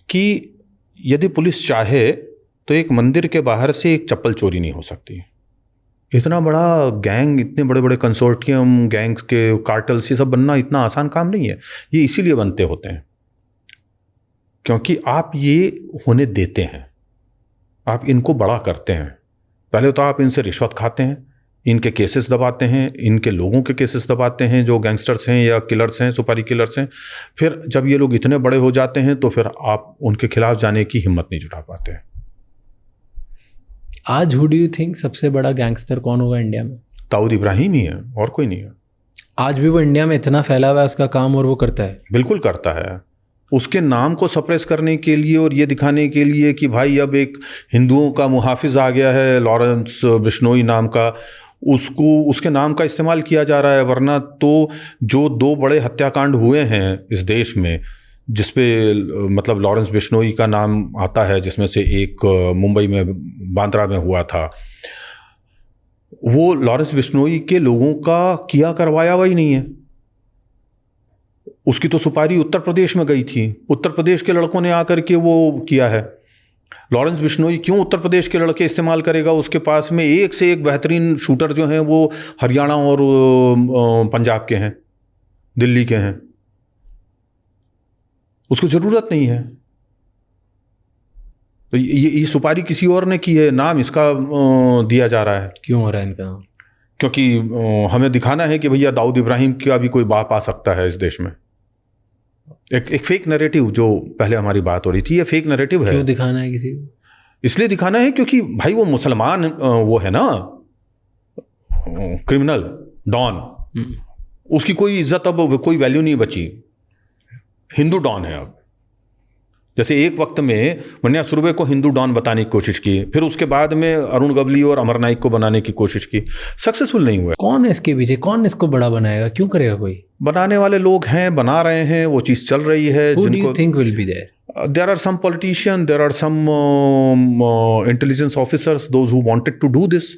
कि यदि पुलिस चाहे तो एक मंदिर के बाहर से एक चप्पल चोरी नहीं हो सकती। इतना बड़ा गैंग, इतने बड़े बड़े कंसोर्टियम गैंग्स के कार्टल्स, ये सब बनना इतना आसान काम नहीं है। ये इसीलिए बनते होते हैं क्योंकि आप ये होने देते हैं, आप इनको बड़ा करते हैं। पहले तो आप इनसे रिश्वत खाते हैं, इनके केसेस दबाते हैं, इनके लोगों के केसेस दबाते हैं जो गैंगस्टर्स हैं या किलर्स हैं, सुपारी किलर्स हैं। फिर जब ये लोग इतने बड़े हो जाते हैं तो फिर आप उनके खिलाफ जाने की हिम्मत नहीं जुटा पाते हैं। आज हु डू यू थिंक सबसे बड़ा गैंगस्टर कौन होगा इंडिया में? दाऊद इब्राहिम ही है, और कोई नहीं है। आज भी वो इंडिया में इतना फैला हुआ है उसका काम, और वो करता है? बिल्कुल करता है। उसके नाम को सप्रेस करने के लिए और ये दिखाने के लिए कि भाई अब एक हिंदुओं का मुहाफिज आ गया है लॉरेंस बिश्नोई नाम का, उसको उसके नाम का इस्तेमाल किया जा रहा है। वरना तो जो 2 बड़े हत्याकांड हुए हैं इस देश में, जिसपे मतलब लॉरेंस बिश्नोई का नाम आता है, जिसमें से एक मुंबई में बांद्रा में हुआ था, वो लॉरेंस बिश्नोई के लोगों का किया करवाया हुआ ही नहीं है। उसकी तो सुपारी उत्तर प्रदेश में गई थी, उत्तर प्रदेश के लड़कों ने आकर के वो किया है। लॉरेंस बिश्नोई क्यों उत्तर प्रदेश के लड़के इस्तेमाल करेगा? उसके पास में एक से एक बेहतरीन शूटर जो हैं वो हरियाणा और पंजाब के हैं, दिल्ली के हैं। उसको जरूरत नहीं है। तो ये सुपारी किसी और ने की है, नाम इसका दिया जा रहा है। क्यों हो रहा है इनका? क्योंकि हमें दिखाना है कि भैया दाऊद इब्राहिम का भी कोई बाप आ सकता है इस देश में। एक फेक नैरेटिव, जो पहले हमारी बात हो रही थी, ये फेक नैरेटिव है। क्यों दिखाना है किसी को? इसलिए दिखाना है क्योंकि भाई वो मुसलमान वो है ना, क्रिमिनल डॉन, उसकी कोई इज्जत अब कोई वैल्यू नहीं बची। हिंदू डॉन है अब। जैसे एक वक्त में मन्या सुरवे को हिंदू डॉन बताने की कोशिश की, फिर उसके बाद में अरुण गवली और अमर नाइक को बनाने की कोशिश की, सक्सेसफुल नहीं हुआ। कौन है इसके पीछे? कौन इसको बड़ा बनाएगा? क्यों करेगा कोई? बनाने वाले लोग हैं, बना रहे हैं, वो चीज चल रही है। Who do you think will be there? There are some politicians, there are some intelligence officers, those who wanted to do this.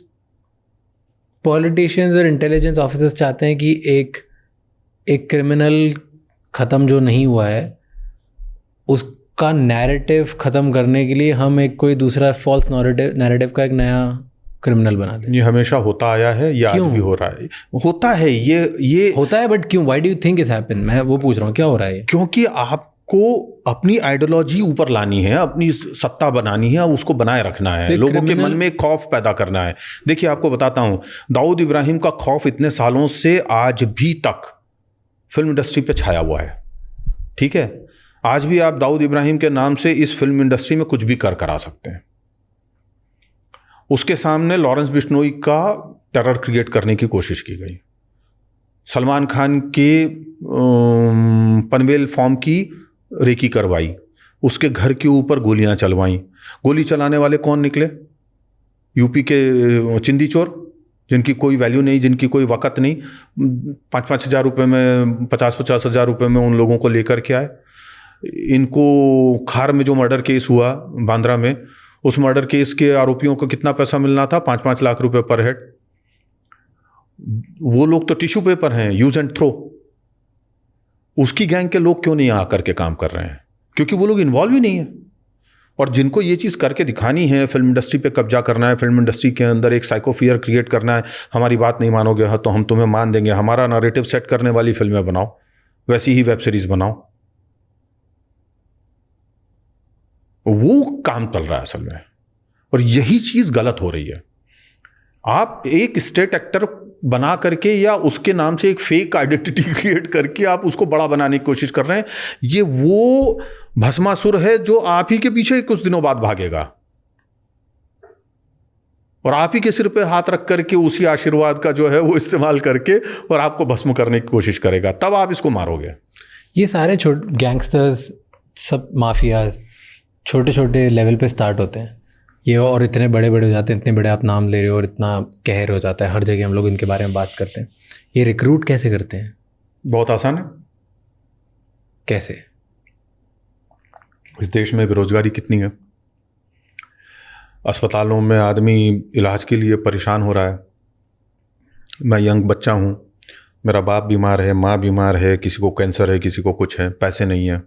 Politicians और intelligence officers चाहते हैं कि एक क्रिमिनल खत्म जो नहीं हुआ है उसका नैरेटिव खत्म करने के लिए हम एक कोई दूसरा फॉल्स नैरेटिव का एक नया क्रिमिनल बना दें। ये हमेशा होता आया है, ये आज भी हो रहा है। होता है, ये होता है, बट क्यों? Why do you think it's happen? मैं वो पूछ रहा हूँ, क्या हो रहा है? क्योंकि आपको अपनी आइडियोलॉजी ऊपर लानी है, अपनी सत्ता बनानी है, उसको बनाए रखना है, तो लोगों के मन में खौफ पैदा करना है। देखिए आपको बताता हूं, दाऊद इब्राहिम का खौफ इतने सालों से आज भी तक फिल्म इंडस्ट्री पे छाया हुआ है। ठीक है, आज भी आप दाऊद इब्राहिम के नाम से इस फिल्म इंडस्ट्री में कुछ भी करा सकते हैं। उसके सामने लॉरेंस बिश्नोई का टेरर क्रिएट करने की कोशिश की गई, सलमान खान के पनवेल फॉर्म की रेकी करवाई, उसके घर के ऊपर गोलियां चलवाई। गोली चलाने वाले कौन निकले? यूपी के चिंदी चोर, जिनकी कोई वैल्यू नहीं, जिनकी कोई वक़्त नहीं। 5-5 हज़ार रुपये में, 50-50 हज़ार रुपये में उन लोगों को लेकर के आए। इनको खार में जो मर्डर केस हुआ बांद्रा में, उस मर्डर केस के आरोपियों को कितना पैसा मिलना था? 5-5 लाख रुपए पर हेड। वो लोग तो टिश्यू पेपर हैं, यूज एंड थ्रो। उसकी गैंग के लोग क्यों नहीं आकर के काम कर रहे हैं? क्योंकि वो लोग इन्वॉल्व ही नहीं है। और जिनको ये चीज़ करके दिखानी है, फिल्म इंडस्ट्री पे कब्जा करना है, फिल्म इंडस्ट्री के अंदर एक साइकोफियर क्रिएट करना है, हमारी बात नहीं मानोगे हाँ तो हम तुम्हें मान देंगे, हमारा नैरेटिव सेट करने वाली फिल्में बनाओ, वैसी ही वेब सीरीज बनाओ, वो काम चल रहा है असल में। और यही चीज गलत हो रही है। आप एक स्टेट एक्टर बना करके या उसके नाम से एक फेक आइडेंटिटी क्रिएट करके आप उसको बड़ा बनाने की कोशिश कर रहे हैं। ये वो भस्मासुर है जो आप ही के पीछे कुछ दिनों बाद भागेगा और आप ही के सिर पे हाथ रख करके उसी आशीर्वाद का जो है वो इस्तेमाल करके और आपको भस्म करने की कोशिश करेगा, तब आप इसको मारोगे। ये सारे गैंगस्टर्स सब माफिया छोटे छोटे लेवल पे स्टार्ट होते हैं ये, और इतने बड़े बड़े हो जाते हैं, इतने बड़े आप नाम ले रहे हो और इतना कहर हो जाता है, हर जगह हम लोग इनके बारे में बात करते हैं। ये रिक्रूट कैसे करते हैं? बहुत आसान है। कैसे? इस देश में बेरोजगारी कितनी है, अस्पतालों में आदमी इलाज के लिए परेशान हो रहा है। मैं यंग बच्चा हूँ, मेरा बाप बीमार है, माँ बीमार है, किसी को कैंसर है, किसी को कुछ है, पैसे नहीं है।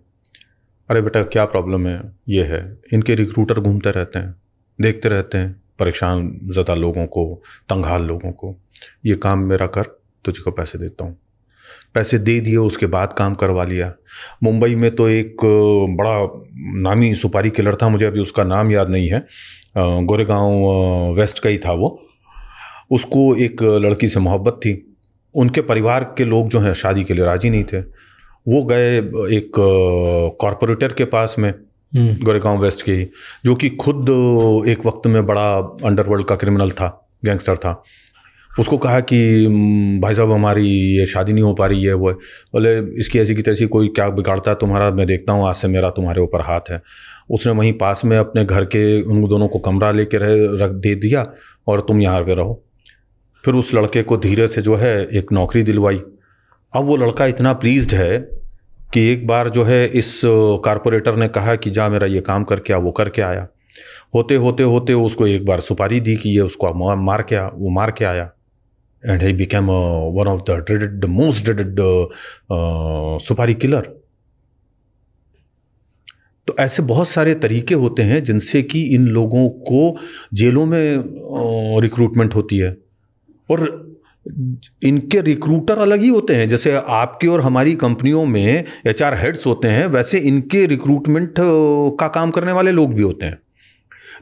अरे बेटा क्या प्रॉब्लम है? ये है। इनके रिक्रूटर घूमते रहते हैं, देखते रहते हैं परेशान ज़्यादा लोगों को, तंगहाल लोगों को, ये काम मेरा कर, तुझको पैसे देता हूँ। पैसे दे दिए, उसके बाद काम करवा लिया। मुंबई में तो एक बड़ा नामी सुपारी किलर था, मुझे अभी उसका नाम याद नहीं है, गोरेगांव वेस्ट का ही था वो। उसको एक लड़की से मोहब्बत थी, उनके परिवार के लोग जो हैं शादी के लिए राजी नहीं थे। वो गए एक कॉरपोरेटर के पास में, गोरेगांव वेस्ट के ही, जो कि खुद एक वक्त में बड़ा अंडरवर्ल्ड का क्रिमिनल था, गैंगस्टर था। उसको कहा कि भाई साहब हमारी ये शादी नहीं हो पा रही है। वो बोले इसकी ऐसी की तैसी, कोई क्या बिगाड़ता है तुम्हारा, मैं देखता हूँ, आज से मेरा तुम्हारे ऊपर हाथ है। उसने वहीं पास में अपने घर के उन दोनों को कमरा लेके रख दे दिया और तुम यहाँ पे रहो। फिर उस लड़के को धीरे से जो है एक नौकरी दिलवाई। अब वो लड़का इतना प्लीज्ड है कि एक बार जो है इस कारपोरेटर ने कहा कि जा मेरा ये काम करके आ, वो करके आया। होते होते होते उसको एक बार सुपारी दी कि ये उसको मार के आ, वो मार के आया। And he became one of the dreaded, most dreaded सुपारी किलर। तो ऐसे बहुत सारे तरीके होते हैं जिनसे कि इन लोगों को जेलों में रिक्रूटमेंट होती है। और इनके रिक्रूटर अलग ही होते हैं, जैसे आपकी और हमारी कंपनियों में HR हेड्स होते हैं, वैसे इनके रिक्रूटमेंट का काम करने वाले लोग भी होते हैं।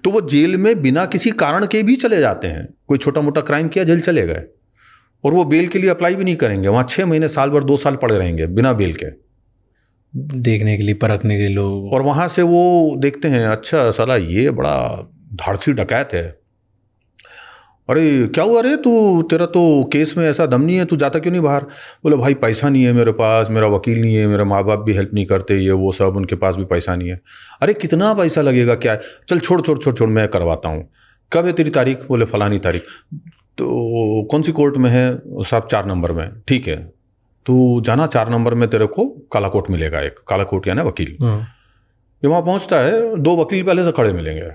तो वो जेल में बिना किसी कारण के भी चले जाते हैं। कोई छोटा मोटा क्राइम किया, जेल चले गए, और वो बेल के लिए अप्लाई भी नहीं करेंगे। वहाँ 6 महीने, साल भर, 2 साल पड़े रहेंगे बिना बेल के, देखने के लिए, परखने के लिए लोग। और वहाँ से वो देखते हैं, अच्छा साला ये बड़ा धाड़सी डकैत है, अरे क्या हुआ रे तू, तेरा तो केस में ऐसा दम नहीं है, तू जाता क्यों नहीं बाहर? बोले भाई पैसा नहीं है मेरे पास, मेरा वकील नहीं है, मेरे माँ बाप भी हेल्प नहीं करते, ये वो सब, उनके पास भी पैसा नहीं है। अरे कितना पैसा लगेगा, क्या है, चल छोड़ छोड़ छोड़ छोड़, मैं करवाता हूँ। कब है तेरी तारीख? बोले फलानी तारीख। तो कौन सी कोर्ट में है? साहब 4 नंबर में। ठीक है, तू जाना 4 नंबर में, तेरे को काला कोट मिलेगा, एक काला कोट यानी वकील। ये वहाँ पहुँचता है, 2 वकील पहले से खड़े मिलेंगे।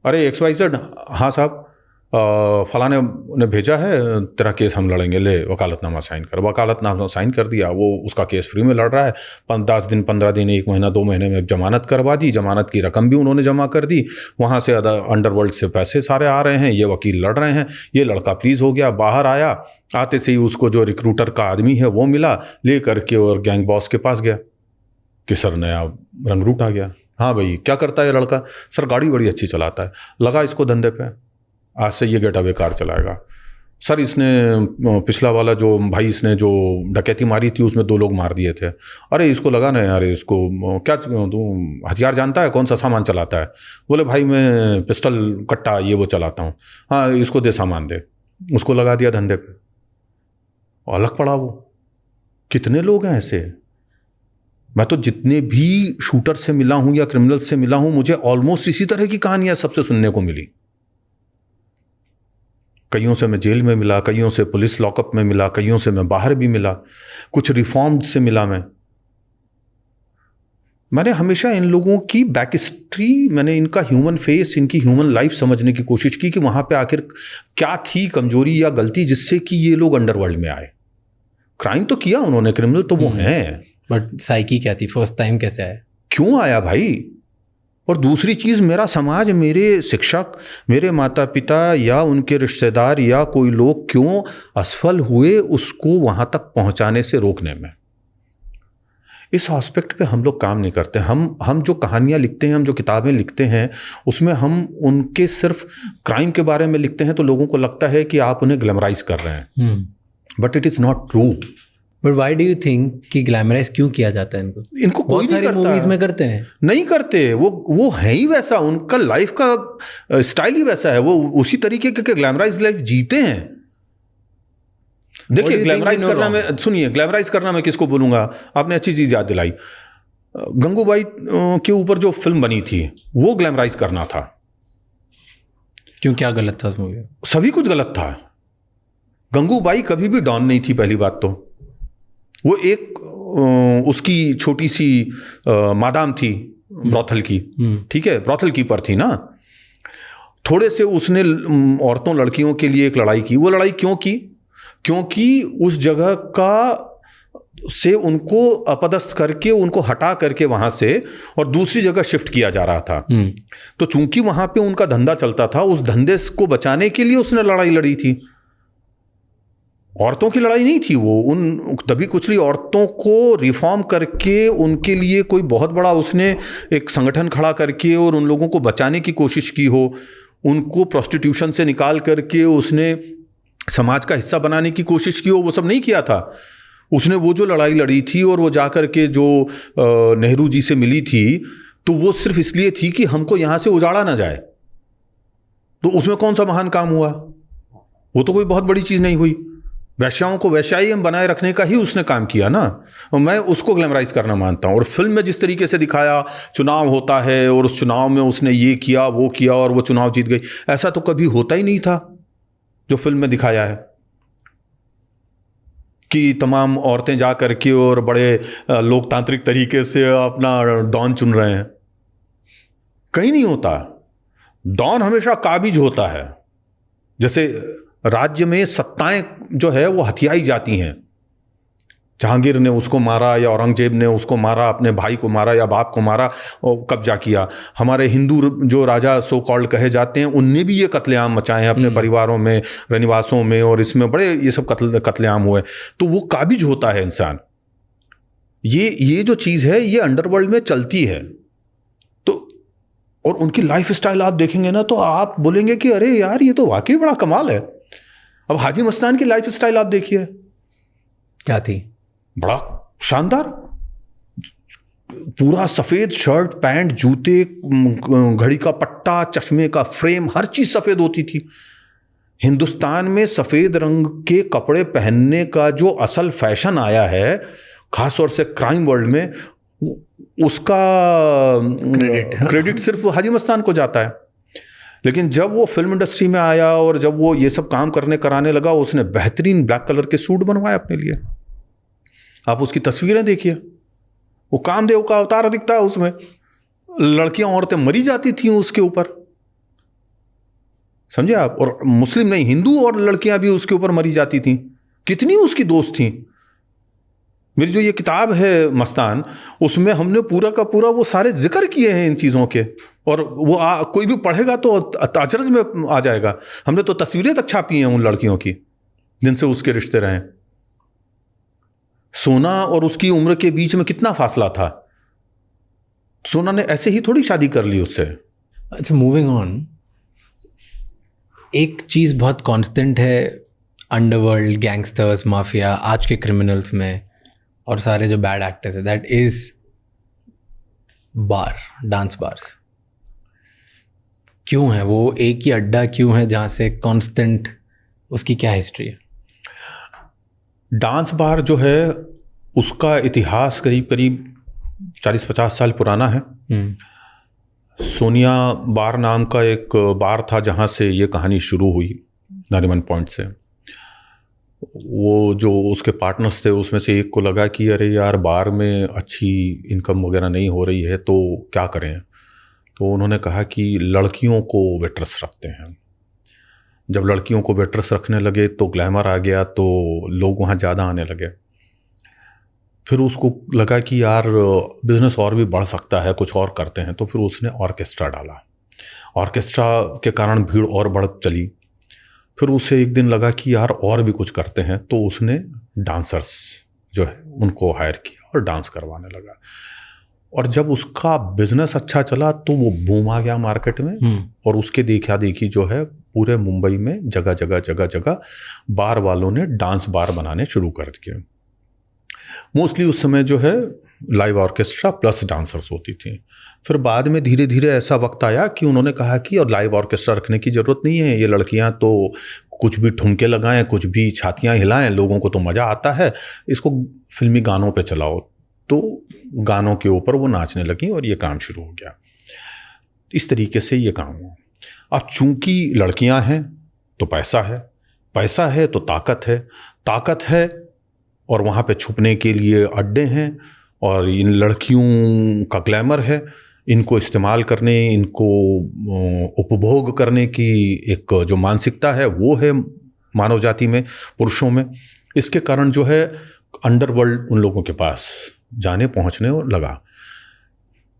अरे XYZ, हाँ साहब फलाने ने भेजा है, तेरा केस हम लड़ेंगे, ले वकालतनामा साइन कर। वकालतनामा साइन कर दिया, वो उसका केस फ्री में लड़ रहा है। 10 दिन, 15 दिन, 1 महीना, 2 महीने में जमानत करवा दी, जमानत की रकम भी उन्होंने जमा कर दी। वहाँ से अंडरवर्ल्ड से पैसे सारे आ रहे हैं, ये वकील लड़ रहे हैं। ये लड़का प्लीज हो गया, बाहर आया, आते से ही उसको जो रिक्रूटर का आदमी है वो मिला, ले करके और गैंग बॉस के पास गया कि सर नया रंग रूट आ गया। हाँ भाई क्या करता है ये लड़का? सर गाड़ी बड़ी अच्छी चलाता है, लगा इसको धंधे पे, आज से ये गेटअवे कार चलाएगा। सर इसने पिछला वाला जो भाई, इसने जो डकैती मारी थी उसमें 2 लोग मार दिए थे। अरे इसको लगा ना यार, इसको क्या, तू हथियार जानता है, कौन सा सामान चलाता है? बोले भाई मैं पिस्टल, कट्टा, ये वो चलाता हूँ। हाँ इसको दे सामान दे, उसको लगा दिया धंधे पे, अलग पड़ा वो। कितने लोग हैं ऐसे? मैं तो जितने भी शूटर से मिला हूं या क्रिमिनल से मिला हूं, मुझे ऑलमोस्ट इसी तरह की कहानियां सबसे सुनने को मिली। कईयों से मैं जेल में मिला, कईयों से पुलिस लॉकअप में मिला, कईयों से मैं बाहर भी मिला, कुछ रिफॉर्म्ड से मिला। मैंने हमेशा इन लोगों की बैक हिस्ट्री, मैंने इनका ह्यूमन फेस, इनकी ह्यूमन लाइफ समझने की कोशिश की कि वहां पे आखिर क्या थी कमजोरी या गलती जिससे कि ये लोग अंडरवर्ल्ड में आए। क्राइम तो किया उन्होंने, क्रिमिनल तो वो हैं, बट साइकी क्या थी, फर्स्ट टाइम कैसे आया, क्यों आया भाई? और दूसरी चीज़, मेरा समाज, मेरे शिक्षक, मेरे माता पिता या उनके रिश्तेदार या कोई लोग क्यों असफल हुए उसको वहाँ तक पहुँचाने से रोकने में। इस एस्पेक्ट पे हम लोग काम नहीं करते। हम जो कहानियाँ लिखते हैं, हम जो किताबें लिखते हैं, उसमें हम उनके सिर्फ क्राइम के बारे में लिखते हैं तो लोगों को लगता है कि आप उन्हें ग्लैमराइज कर रहे हैं, but it is not true. But why do you think कि ग्लैमराइज क्यों किया जाता है इनको? इनको कोई नहीं करता। मूवीज में करते हैं, नहीं करते। वो है ही वैसा, उनका लाइफ का स्टाइल ही वैसा है, वो उसी तरीके के ग्लैमराइज लाइफ जीते हैं। देखिए, ग्लैमराइज करना में, सुनिए, ग्लैमराइज करना मैं किसको बोलूंगा, आपने अच्छी चीज याद दिलाई। गंगूबाई के ऊपर जो फिल्म बनी थी वो ग्लैमराइज करना था। क्यों, क्या गलत था उस मूवी में? सभी कुछ गलत था। गंगूबाई कभी भी डॉन नहीं थी, पहली बात तो। वो एक उसकी छोटी सी मादाम थी ब्रॉथल की, ठीक है, ब्रॉथल कीपर थी ना। थोड़े से उसने औरतों लड़कियों के लिए एक लड़ाई की। वो लड़ाई क्यों की? क्योंकि उस जगह का से उनको अपदस्थ करके, उनको हटा करके वहां से और दूसरी जगह शिफ्ट किया जा रहा था। तो चूंकि वहां पे उनका धंधा चलता था, उस धंधे को बचाने के लिए उसने लड़ाई लड़ी थी। औरतों की लड़ाई नहीं थी वो। उन दबी कुचली औरतों को रिफॉर्म करके उनके लिए कोई बहुत बड़ा उसने एक संगठन खड़ा करके और उन लोगों को बचाने की कोशिश की हो, उनको प्रोस्टिट्यूशन से निकाल करके उसने समाज का हिस्सा बनाने की कोशिश की हो, वो सब नहीं किया था उसने। वो जो लड़ाई लड़ी थी और वो जाकर के जो नेहरू जी से मिली थी, तो वो सिर्फ इसलिए थी कि हमको यहां से उजाड़ा ना जाए। तो उसमें कौन सा महान काम हुआ? वो तो कोई बहुत बड़ी चीज नहीं हुई। वैश्याओं को वैश्याई बनाए रखने का ही उसने काम किया ना। और मैं उसको ग्लैमराइज करना मानता हूं। और फिल्म में जिस तरीके से दिखाया, चुनाव होता है और उस चुनाव में उसने ये किया वो किया और वो चुनाव जीत गई, ऐसा तो कभी होता ही नहीं था जो फिल्म में दिखाया है कि तमाम औरतें जा करके और बड़े लोकतांत्रिक तरीके से अपना डॉन चुन रहे हैं। कहीं नहीं होता। डॉन हमेशा काबिज होता है। जैसे राज्य में सत्ताएं जो है वो हथियाई जाती हैं। जहांगीर ने उसको मारा या औरंगजेब ने उसको मारा, अपने भाई को मारा या बाप को मारा और कब्जा किया। हमारे हिंदू जो राजा सो कॉल्ड कहे जाते हैं, उनने भी ये कत्लेआम मचाए हैं अपने परिवारों में, रनिवासों में, और इसमें बड़े ये सब कत्लेआम हुए। तो वो काबिज होता है इंसान। ये जो चीज़ है ये अंडरवर्ल्ड में चलती है। तो और उनकी लाइफ स्टाइल आप देखेंगे ना तो आप बोलेंगे कि अरे यार ये तो वाकई बड़ा कमाल है। अब हाजी मस्तान की लाइफ स्टाइल आप देखिए, क्या थी? बड़ा शानदार। पूरा सफेद शर्ट पैंट, जूते, घड़ी का पट्टा, चश्मे का फ्रेम, हर चीज सफेद होती थी। हिंदुस्तान में सफेद रंग के कपड़े पहनने का जो असल फैशन आया है, खासतौर से क्राइम वर्ल्ड में, उसका क्रेडिट सिर्फ हाजी मस्तान को जाता है। लेकिन जब वो फिल्म इंडस्ट्री में आया और जब वो ये सब काम कराने लगा, उसने बेहतरीन ब्लैक कलर के सूट बनवाए अपने लिए। आप उसकी तस्वीरें देखिए, वो कामदेव का अवतार दिखता है उसमें। लड़कियां औरतें मरी जाती थी उसके ऊपर, समझे आप। और मुस्लिम नहीं, हिंदू और लड़कियां भी उसके ऊपर मरी जाती थी। कितनी उसकी दोस्त थी। मेरी जो ये किताब है मस्तान, उसमें हमने पूरा का पूरा वो सारे जिक्र किए हैं इन चीज़ों के। और वो कोई भी पढ़ेगा तो अचरज में आ जाएगा। हमने तो तस्वीरें तक छापी हैं उन लड़कियों की जिनसे उसके रिश्ते रहे। सोना और उसकी उम्र के बीच में कितना फासला था। सोना ने ऐसे ही थोड़ी शादी कर ली उससे। अच्छा, मूविंग ऑन, एक चीज़ बहुत कांस्टेंट है अंडरवर्ल्ड, गैंगस्टर्स, माफिया, आज के क्रिमिनल्स में और सारे जो बैड एक्टर्स है, that is bar, dance bars. क्यों है वो एक ही अड्डा, क्यों है जहाँ से कांस्टेंट, उसकी क्या हिस्ट्री है? डांस बार जो है उसका इतिहास करीब करीब 40-50 साल पुराना है। सोनिया बार नाम का एक बार था जहाँ से ये कहानी शुरू हुई, नारीमन पॉइंट से। वो जो उसके पार्टनर्स थे उसमें से एक को लगा कि अरे यार बार में अच्छी इनकम वगैरह नहीं हो रही है तो क्या करें। तो उन्होंने कहा कि लड़कियों को वेट्रेस रखते हैं। जब लड़कियों को वेट्रेस रखने लगे तो ग्लैमर आ गया, तो लोग वहाँ ज़्यादा आने लगे। फिर उसको लगा कि यार बिजनेस और भी बढ़ सकता है, कुछ और करते हैं, तो फिर उसने ऑर्केस्ट्रा डाला। ऑर्केस्ट्रा के कारण भीड़ और बढ़ चली। फिर उसे एक दिन लगा कि यार और भी कुछ करते हैं, तो उसने डांसर्स जो है उनको हायर किया और डांस करवाने लगा। और जब उसका बिजनेस अच्छा चला तो वो बूम आ गया मार्केट में, और उसके देखा देखी जो है पूरे मुंबई में जगह जगह बार वालों ने डांस बार बनाने शुरू कर दिए। मोस्टली उस समय जो है लाइव ऑर्केस्ट्रा प्लस डांसर्स होती थी। फिर बाद में धीरे धीरे ऐसा वक्त आया कि उन्होंने कहा कि और लाइव ऑर्केस्ट्रा रखने की ज़रूरत नहीं है, ये लड़कियां तो कुछ भी ठुमके लगाएं, कुछ भी छातियां हिलाएं, लोगों को तो मज़ा आता है, इसको फिल्मी गानों पे चलाओ। तो गानों के ऊपर वो नाचने लगी और ये काम शुरू हो गया। इस तरीके से ये काम हुआ। अब चूंकि लड़कियां हैं तो पैसा है तो ताकत है और वहाँ पे छुपने के लिए अड्डे हैं, और इन लड़कियों का ग्लैमर है, इनको इस्तेमाल करने, इनको उपभोग करने की एक जो मानसिकता है वो है मानव जाति में, पुरुषों में। इसके कारण जो है अंडरवर्ल्ड उन लोगों के पास जाने पहुंचने लगा।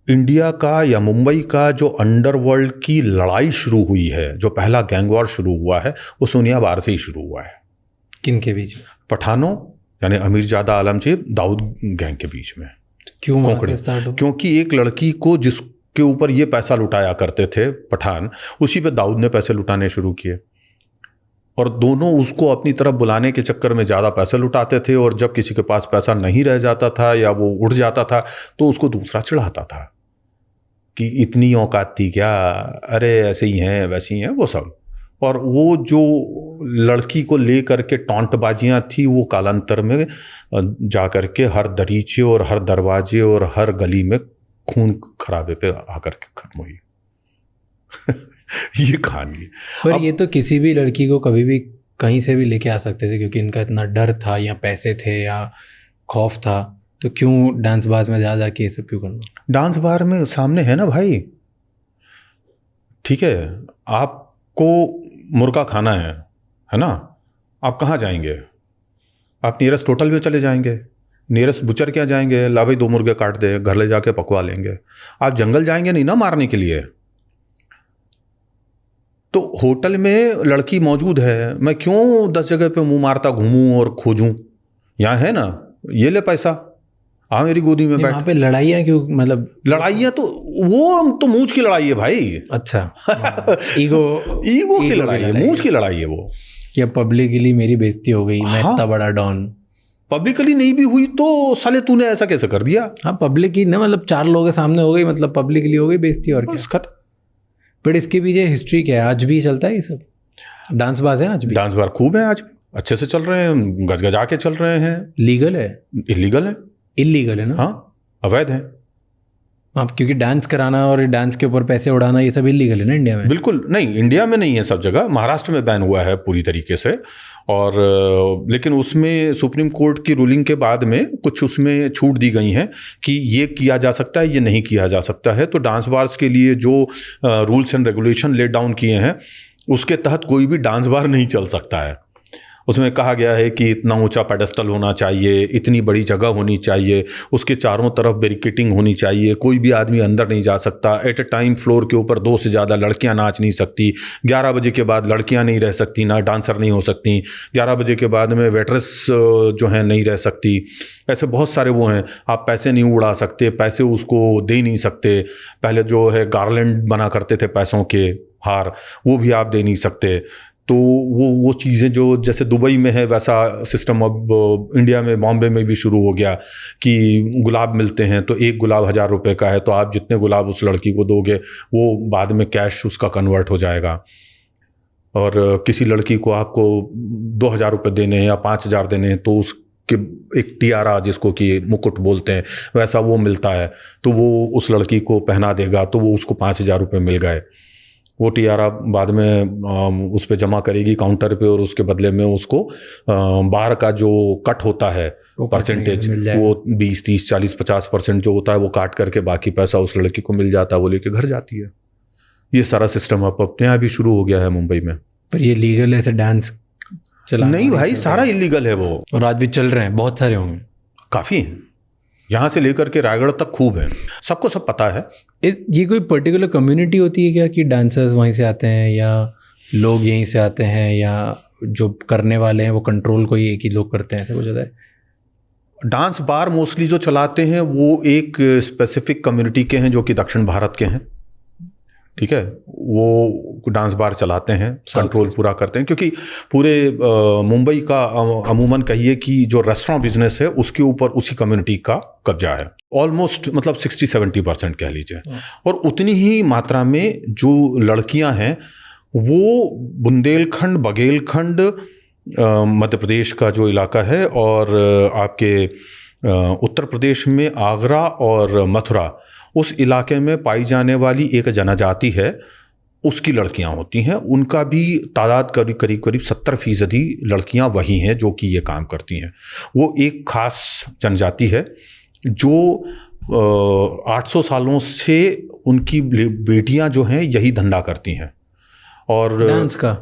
इंडिया का या मुंबई का जो अंडरवर्ल्ड की लड़ाई शुरू हुई है, जो पहला गैंग वॉर शुरू हुआ है, वो सोनिया बार से ही शुरू हुआ है। किन के बीच? पठानों यानी अमीरजादा आलमगीर दाऊद गैंग के बीच में। क्यों वहाँ से स्टार्ट हुआ? क्योंकि एक लड़की को जिसके ऊपर ये पैसा लुटाया करते थे पठान, उसी पे दाऊद ने पैसे लुटाने शुरू किए, और दोनों उसको अपनी तरफ बुलाने के चक्कर में ज़्यादा पैसे लुटाते थे। और जब किसी के पास पैसा नहीं रह जाता था या वो उड़ जाता था तो उसको दूसरा चिढ़ाता था कि इतनी औकात थी क्या, अरे ऐसे ही हैं वैसे ही हैं, वो सब। और वो जो लड़की को ले करके टॉन्टबाजियाँ थी, वो कालांतर में जा करके हर दरीचे और हर दरवाजे और हर गली में खून खराबे पे आकर के खत्म हुई। ये कहानी। पर ये तो किसी भी लड़की को कभी भी कहीं से भी लेके आ सकते थे, क्योंकि इनका इतना डर था या पैसे थे या खौफ था, तो क्यों डांस बार में जा जाके ये सब क्यों करना? डांस बार में सामने है ना भाई, ठीक है, आपको मुर्गा खाना है ना, आप कहाँ जाएंगे? आप नियरेस्ट होटल में चले जाएंगे, नियरेस्ट बुचर क्या जाएंगे, ला भाई 2 मुर्गे काट दे, घर ले जाके पकवा लेंगे। आप जंगल जाएंगे नहीं ना मारने के लिए। तो होटल में लड़की मौजूद है, मैं क्यों 10 जगह पे मुंह मारता घूमूं और खोजूं? यहाँ है ना, ये ले पैसा, आ मेरी गोदी में बैठ। वहाँ पे लड़ाइयाँ क्यों? मतलब लड़ाइयाँ तो वो तो मूंछ की लड़ाई है भाई। अच्छा। ईगो की लड़ाई है, मूंछ की लड़ाई है वो। कि अब पब्लिकली मेरी बेइज्जती हो गई, मैं इतना बड़ा डॉन। पब्लिकली नहीं भी हुई तो साले तूने ऐसा कैसे कर दिया? हाँ, पब्लिक ही ना, मतलब 4 लोगों के सामने हो गई, मतलब पब्लिकली हो गई बेइज्जती, और क्या। बट इसके पीछे हिस्ट्री क्या है? आज भी चलता है ये सब? डांस बाज है आज भी? डांस बार खूब है, आज अच्छे से चल रहे हैं, गजगजा के चल रहे हैं। लीगल है? इलीगल है। इलीगल है ना? हाँ, अवैध है। आप क्योंकि डांस कराना और डांस के ऊपर पैसे उड़ाना ये सब इलीगल है ना इंडिया में? बिल्कुल नहीं, इंडिया में नहीं है, सब जगह। महाराष्ट्र में बैन हुआ है पूरी तरीके से, और लेकिन उसमें सुप्रीम कोर्ट की रूलिंग के बाद में कुछ उसमें छूट दी गई हैं कि ये किया जा सकता है, ये नहीं किया जा सकता है। तो डांस बार्स के लिए जो rules and regulation let down किए हैं, उसके तहत कोई भी डांस बार नहीं चल सकता है। उसमें कहा गया है कि इतना ऊंचा पेडेस्टल होना चाहिए, इतनी बड़ी जगह होनी चाहिए, उसके चारों तरफ बैरिकेटिंग होनी चाहिए, कोई भी आदमी अंदर नहीं जा सकता, एट ए टाइम फ्लोर के ऊपर 2 से ज़्यादा लड़कियां नाच नहीं सकती, 11 बजे के बाद लड़कियां नहीं रह सकती, ना डांसर नहीं हो सकती, 11 बजे के बाद में वेट्रेस जो है नहीं रह सकती। ऐसे बहुत सारे वो हैं। आप पैसे नहीं उड़ा सकते, पैसे उसको दे नहीं सकते। पहले जो है गार्लैंड बना करते थे पैसों के हार, वो भी आप दे नहीं सकते। तो वो चीज़ें जो जैसे दुबई में है वैसा सिस्टम अब इंडिया में, बॉम्बे में भी शुरू हो गया कि गुलाब मिलते हैं, तो एक गुलाब 1000 रुपये का है, तो आप जितने गुलाब उस लड़की को दोगे वो बाद में कैश उसका कन्वर्ट हो जाएगा। और किसी लड़की को आपको 2000 रुपये देने हैं या 5000 देने हैं, तो उसके एक टियारा, जिसको कि मुकुट बोलते हैं, वैसा वो मिलता है, तो वो उस लड़की को पहना देगा, तो वो उसको 5000 रुपये मिल गए। वो टियारा बाद में उस पर जमा करेगी काउंटर पे, और उसके बदले में उसको बाहर का जो कट होता है परसेंटेज, वो 20, 30, 40, 50% जो होता है वो काट करके बाकी पैसा उस लड़की को मिल जाता है, वो लेके घर जाती है। ये सारा सिस्टम अब अपने यहाँ भी शुरू हो गया है मुंबई में। पर ये लीगल है ऐसे डांस चला? नहीं भाई, सारा इलीगल है वो, और आज भी चल रहे हैं, बहुत सारे होंगे। काफ़ी यहाँ से लेकर के रायगढ़ तक खूब है, सबको सब पता है। ये कोई पर्टिकुलर कम्युनिटी होती है क्या कि डांसर्स वहीं से आते हैं या लोग यहीं से आते हैं, या जो करने वाले हैं वो कंट्रोल कोई एक ही लोग करते हैं, ऐसा कुछ होता है? डांस बार मोस्टली जो चलाते हैं वो एक स्पेसिफिक कम्युनिटी के हैं जो कि दक्षिण भारत के हैं, ठीक है। वो डांस बार चलाते हैं, कंट्रोल पूरा करते हैं, क्योंकि पूरे मुंबई का अमूमन कहिए कि जो रेस्टोरेंट बिजनेस है उसके ऊपर उसी कम्युनिटी का कब्जा है, ऑलमोस्ट मतलब 60-70% कह लीजिए। और उतनी ही मात्रा में जो लड़कियां हैं वो बुंदेलखंड, बघेलखंड, मध्य प्रदेश का जो इलाका है, और आपके उत्तर प्रदेश में आगरा और मथुरा, उस इलाके में पाई जाने वाली एक जनजाति है, उसकी लड़कियां होती हैं। उनका भी तादाद करीब 70% लड़कियां वही हैं जो कि ये काम करती हैं। वो एक खास जनजाति है जो 800 सालों से उनकी बेटियां जो हैं यही धंधा करती हैं, और डांस का,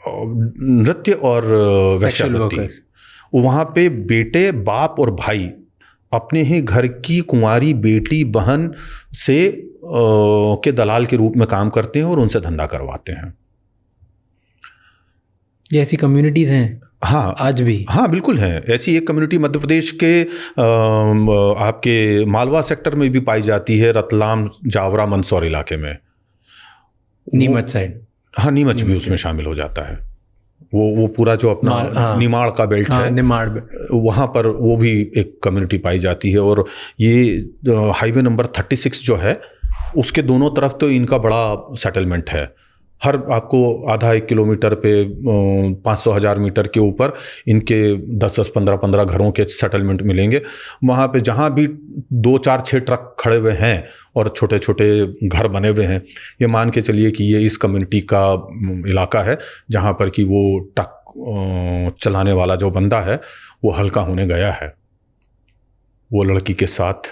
नृत्य और वेश्यावृत्ति। वहाँ पे बेटे, बाप और भाई अपने ही घर की कुंवारी बेटी बहन से के दलाल के रूप में काम करते हैं और उनसे धंधा करवाते हैं। ये ऐसी कम्युनिटीज हैं? हाँ, आज भी? हाँ बिल्कुल है। ऐसी एक कम्युनिटी मध्य प्रदेश के आपके मालवा सेक्टर में भी पाई जाती है, रतलाम, जावरा, मंदसौर इलाके में, नीमच साइड। हाँ, नीमच भी उसमें शामिल हो जाता है। वो पूरा जो अपना निमाड़ का बेल्ट है, निमाड़, वहाँ पर वो भी एक कम्युनिटी पाई जाती है। और ये हाईवे नंबर 36 जो है उसके दोनों तरफ तो इनका बड़ा सेटलमेंट है। हर आपको आधा 1 किलोमीटर पे 500-1000 मीटर के ऊपर इनके 10-10, 15-15 घरों के सेटलमेंट मिलेंगे। वहाँ पे जहाँ भी 2, 4, 6 ट्रक खड़े हुए हैं और छोटे छोटे घर बने हुए हैं, ये मान के चलिए कि ये इस कम्युनिटी का इलाका है जहाँ पर कि वो ट्रक चलाने वाला जो बंदा है वो हल्का होने गया है, वो लड़की के साथ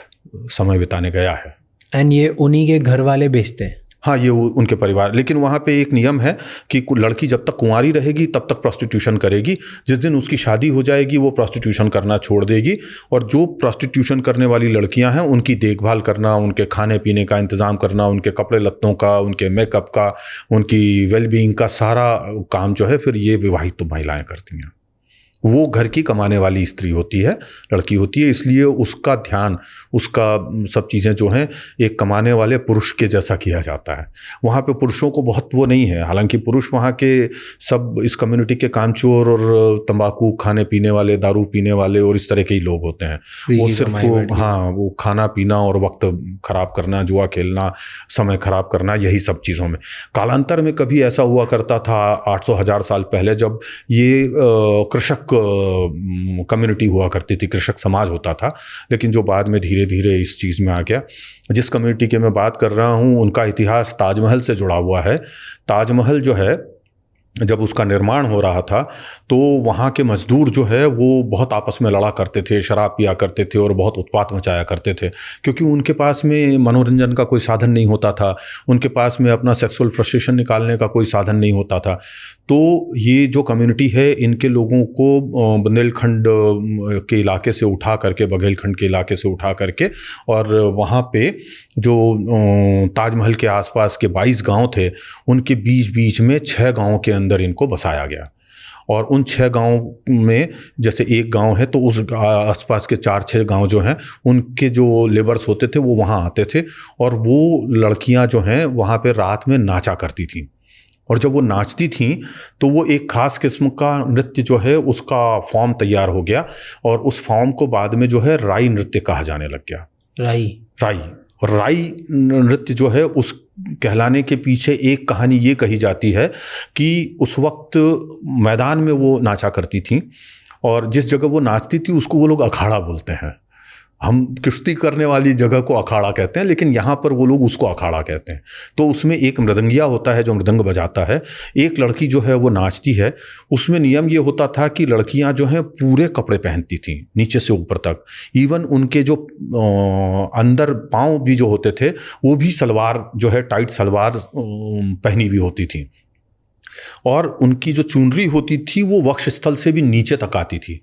समय बिताने गया है। एंड ये उन्हीं के घर वाले बेचते हैं? हाँ, ये उनके परिवार। लेकिन वहाँ पे एक नियम है कि लड़की जब तक कुंवारी रहेगी तब तक प्रोस्टिट्यूशन करेगी। जिस दिन उसकी शादी हो जाएगी वो प्रोस्टिट्यूशन करना छोड़ देगी, और जो प्रोस्टिट्यूशन करने वाली लड़कियां हैं उनकी देखभाल करना, उनके खाने पीने का इंतज़ाम करना, उनके कपड़े लत्तों का, उनके मेकअप का, उनकी वेलबींग का सारा काम जो है फिर ये विवाहित तो महिलाएँ करती हैं। वो घर की कमाने वाली स्त्री होती है, लड़की होती है, इसलिए उसका ध्यान, उसका सब चीज़ें जो हैं एक कमाने वाले पुरुष के जैसा किया जाता है। वहाँ पे पुरुषों को बहुत वो नहीं है, हालांकि पुरुष वहाँ के सब इस कम्युनिटी के कामचोर और तंबाकू खाने पीने वाले, दारू पीने वाले और इस तरह के ही लोग होते हैं। वो सिर्फ वो खाना पीना और वक्त खराब करना, जुआ खेलना, समय खराब करना, यही सब चीज़ों में। कालांतर में कभी ऐसा हुआ करता था 800-1000 साल पहले, जब ये कृषक कम्युनिटी हुआ करती थी, कृषक समाज होता था, लेकिन जो बाद में धीरे धीरे इस चीज़ में आ गया। जिस कम्युनिटी के मैं बात कर रहा हूँ उनका इतिहास ताजमहल से जुड़ा हुआ है। ताजमहल जो है जब उसका निर्माण हो रहा था तो वहाँ के मजदूर जो है वो बहुत आपस में लड़ा करते थे, शराब पिया करते थे और बहुत उत्पात मचाया करते थे, क्योंकि उनके पास में मनोरंजन का कोई साधन नहीं होता था, उनके पास में अपना सेक्सुअल फ्रस्ट्रेशन निकालने का कोई साधन नहीं होता था। तो ये जो कम्युनिटी है इनके लोगों को बुंदेलखंड के इलाके से उठा करके, बघेलखंड के इलाके से उठा करके, और वहाँ पे जो ताजमहल के आसपास के 22 गांव थे उनके बीच बीच में 6 गांवों के अंदर इनको बसाया गया। और उन 6 गांव में जैसे एक गांव है तो उस आसपास के 4-6 गांव जो हैं उनके जो लेबर्स होते थे वो वहाँ आते थे, और वो लड़कियाँ जो हैं वहाँ पे रात में नाचा करती थीं। और जब वो नाचती थीं तो वो एक ख़ास किस्म का नृत्य जो है उसका फॉर्म तैयार हो गया, और उस फॉर्म को बाद में जो है राई नृत्य कहा जाने लग गया। राई और राई नृत्य जो है उस कहलाने के पीछे एक कहानी ये कही जाती है कि उस वक्त मैदान में वो नाचा करती थी, और जिस जगह वो नाचती थी उसको वो लोग अखाड़ा बोलते हैं। हम कुश्ती करने वाली जगह को अखाड़ा कहते हैं, लेकिन यहाँ पर वो लोग उसको अखाड़ा कहते हैं। तो उसमें एक मृदंगिया होता है जो मृदंग बजाता है, एक लड़की जो है वो नाचती है। उसमें नियम ये होता था कि लड़कियाँ जो हैं पूरे कपड़े पहनती थीं नीचे से ऊपर तक, इवन उनके जो अंदर पाँव भी जो होते थे वो भी सलवार जो है टाइट सलवार पहनी हुई होती थी, और उनकी जो चुनरी होती थी वो वक्षस्थल से भी नीचे तक आती थी।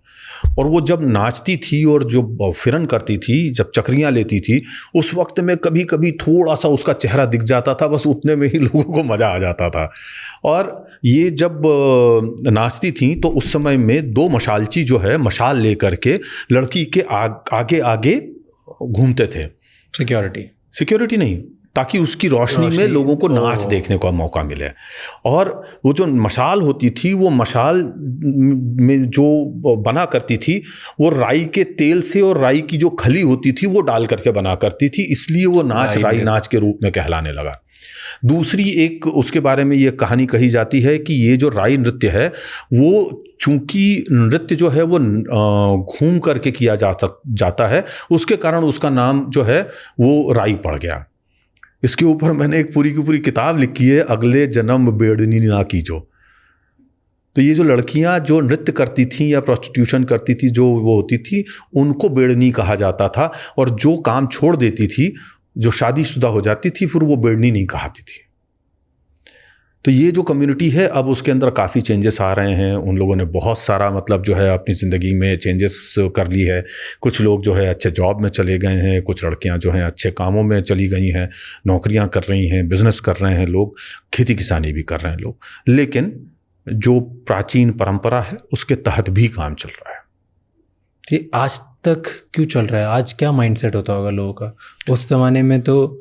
और वो जब नाचती थी और जो फिरन करती थी, जब चक्रियाँ लेती थी, उस वक्त में कभी कभी थोड़ा सा उसका चेहरा दिख जाता था, बस उतने में ही लोगों को मज़ा आ जाता था। और ये जब नाचती थी तो उस समय में 2 मशालची जो है मशाल लेकर के लड़की के आगे आगे घूमते थे। सिक्योरिटी नहीं, ताकि उसकी रोशनी में लोगों को नाच देखने का मौका मिले। और वो जो मशाल होती थी, वो मशाल में जो बना करती थी वो राई के तेल से और राई की जो खली होती थी वो डाल करके बना करती थी, इसलिए वो नाच राई नाच के रूप में कहलाने लगा। दूसरी एक उसके बारे में ये कहानी कही जाती है कि ये जो राई नृत्य है वो चूंकि नृत्य जो है वो घूम करके किया जाता है, उसके कारण उसका नाम जो है वो राई पड़ गया। इसके ऊपर मैंने एक पूरी की पूरी किताब लिखी है, अगले जन्म बेड़नी ना कीजो। तो ये जो लड़कियां जो नृत्य करती थीं या प्रोस्टिट्यूशन करती थी, जो वो होती थी, उनको बेड़नी कहा जाता था। और जो काम छोड़ देती थी, जो शादीशुदा हो जाती थी, फिर वो बेड़नी नहीं कहती थी। तो ये जो कम्युनिटी है अब उसके अंदर काफ़ी चेंजेस आ रहे हैं। उन लोगों ने बहुत सारा मतलब जो है अपनी ज़िंदगी में चेंजेस कर ली है। कुछ लोग जो है अच्छे जॉब में चले गए हैं, कुछ लड़कियां जो हैं अच्छे कामों में चली गई हैं, नौकरियां कर रही हैं, बिजनेस कर रहे हैं लोग, खेती किसानी भी कर रहे हैं लोग। लेकिन जो प्राचीन परंपरा है उसके तहत भी काम चल रहा है। कि आज तक क्यों चल रहा है? आज क्या माइंडसेट होता होगा लोगों का? उस ज़माने में तो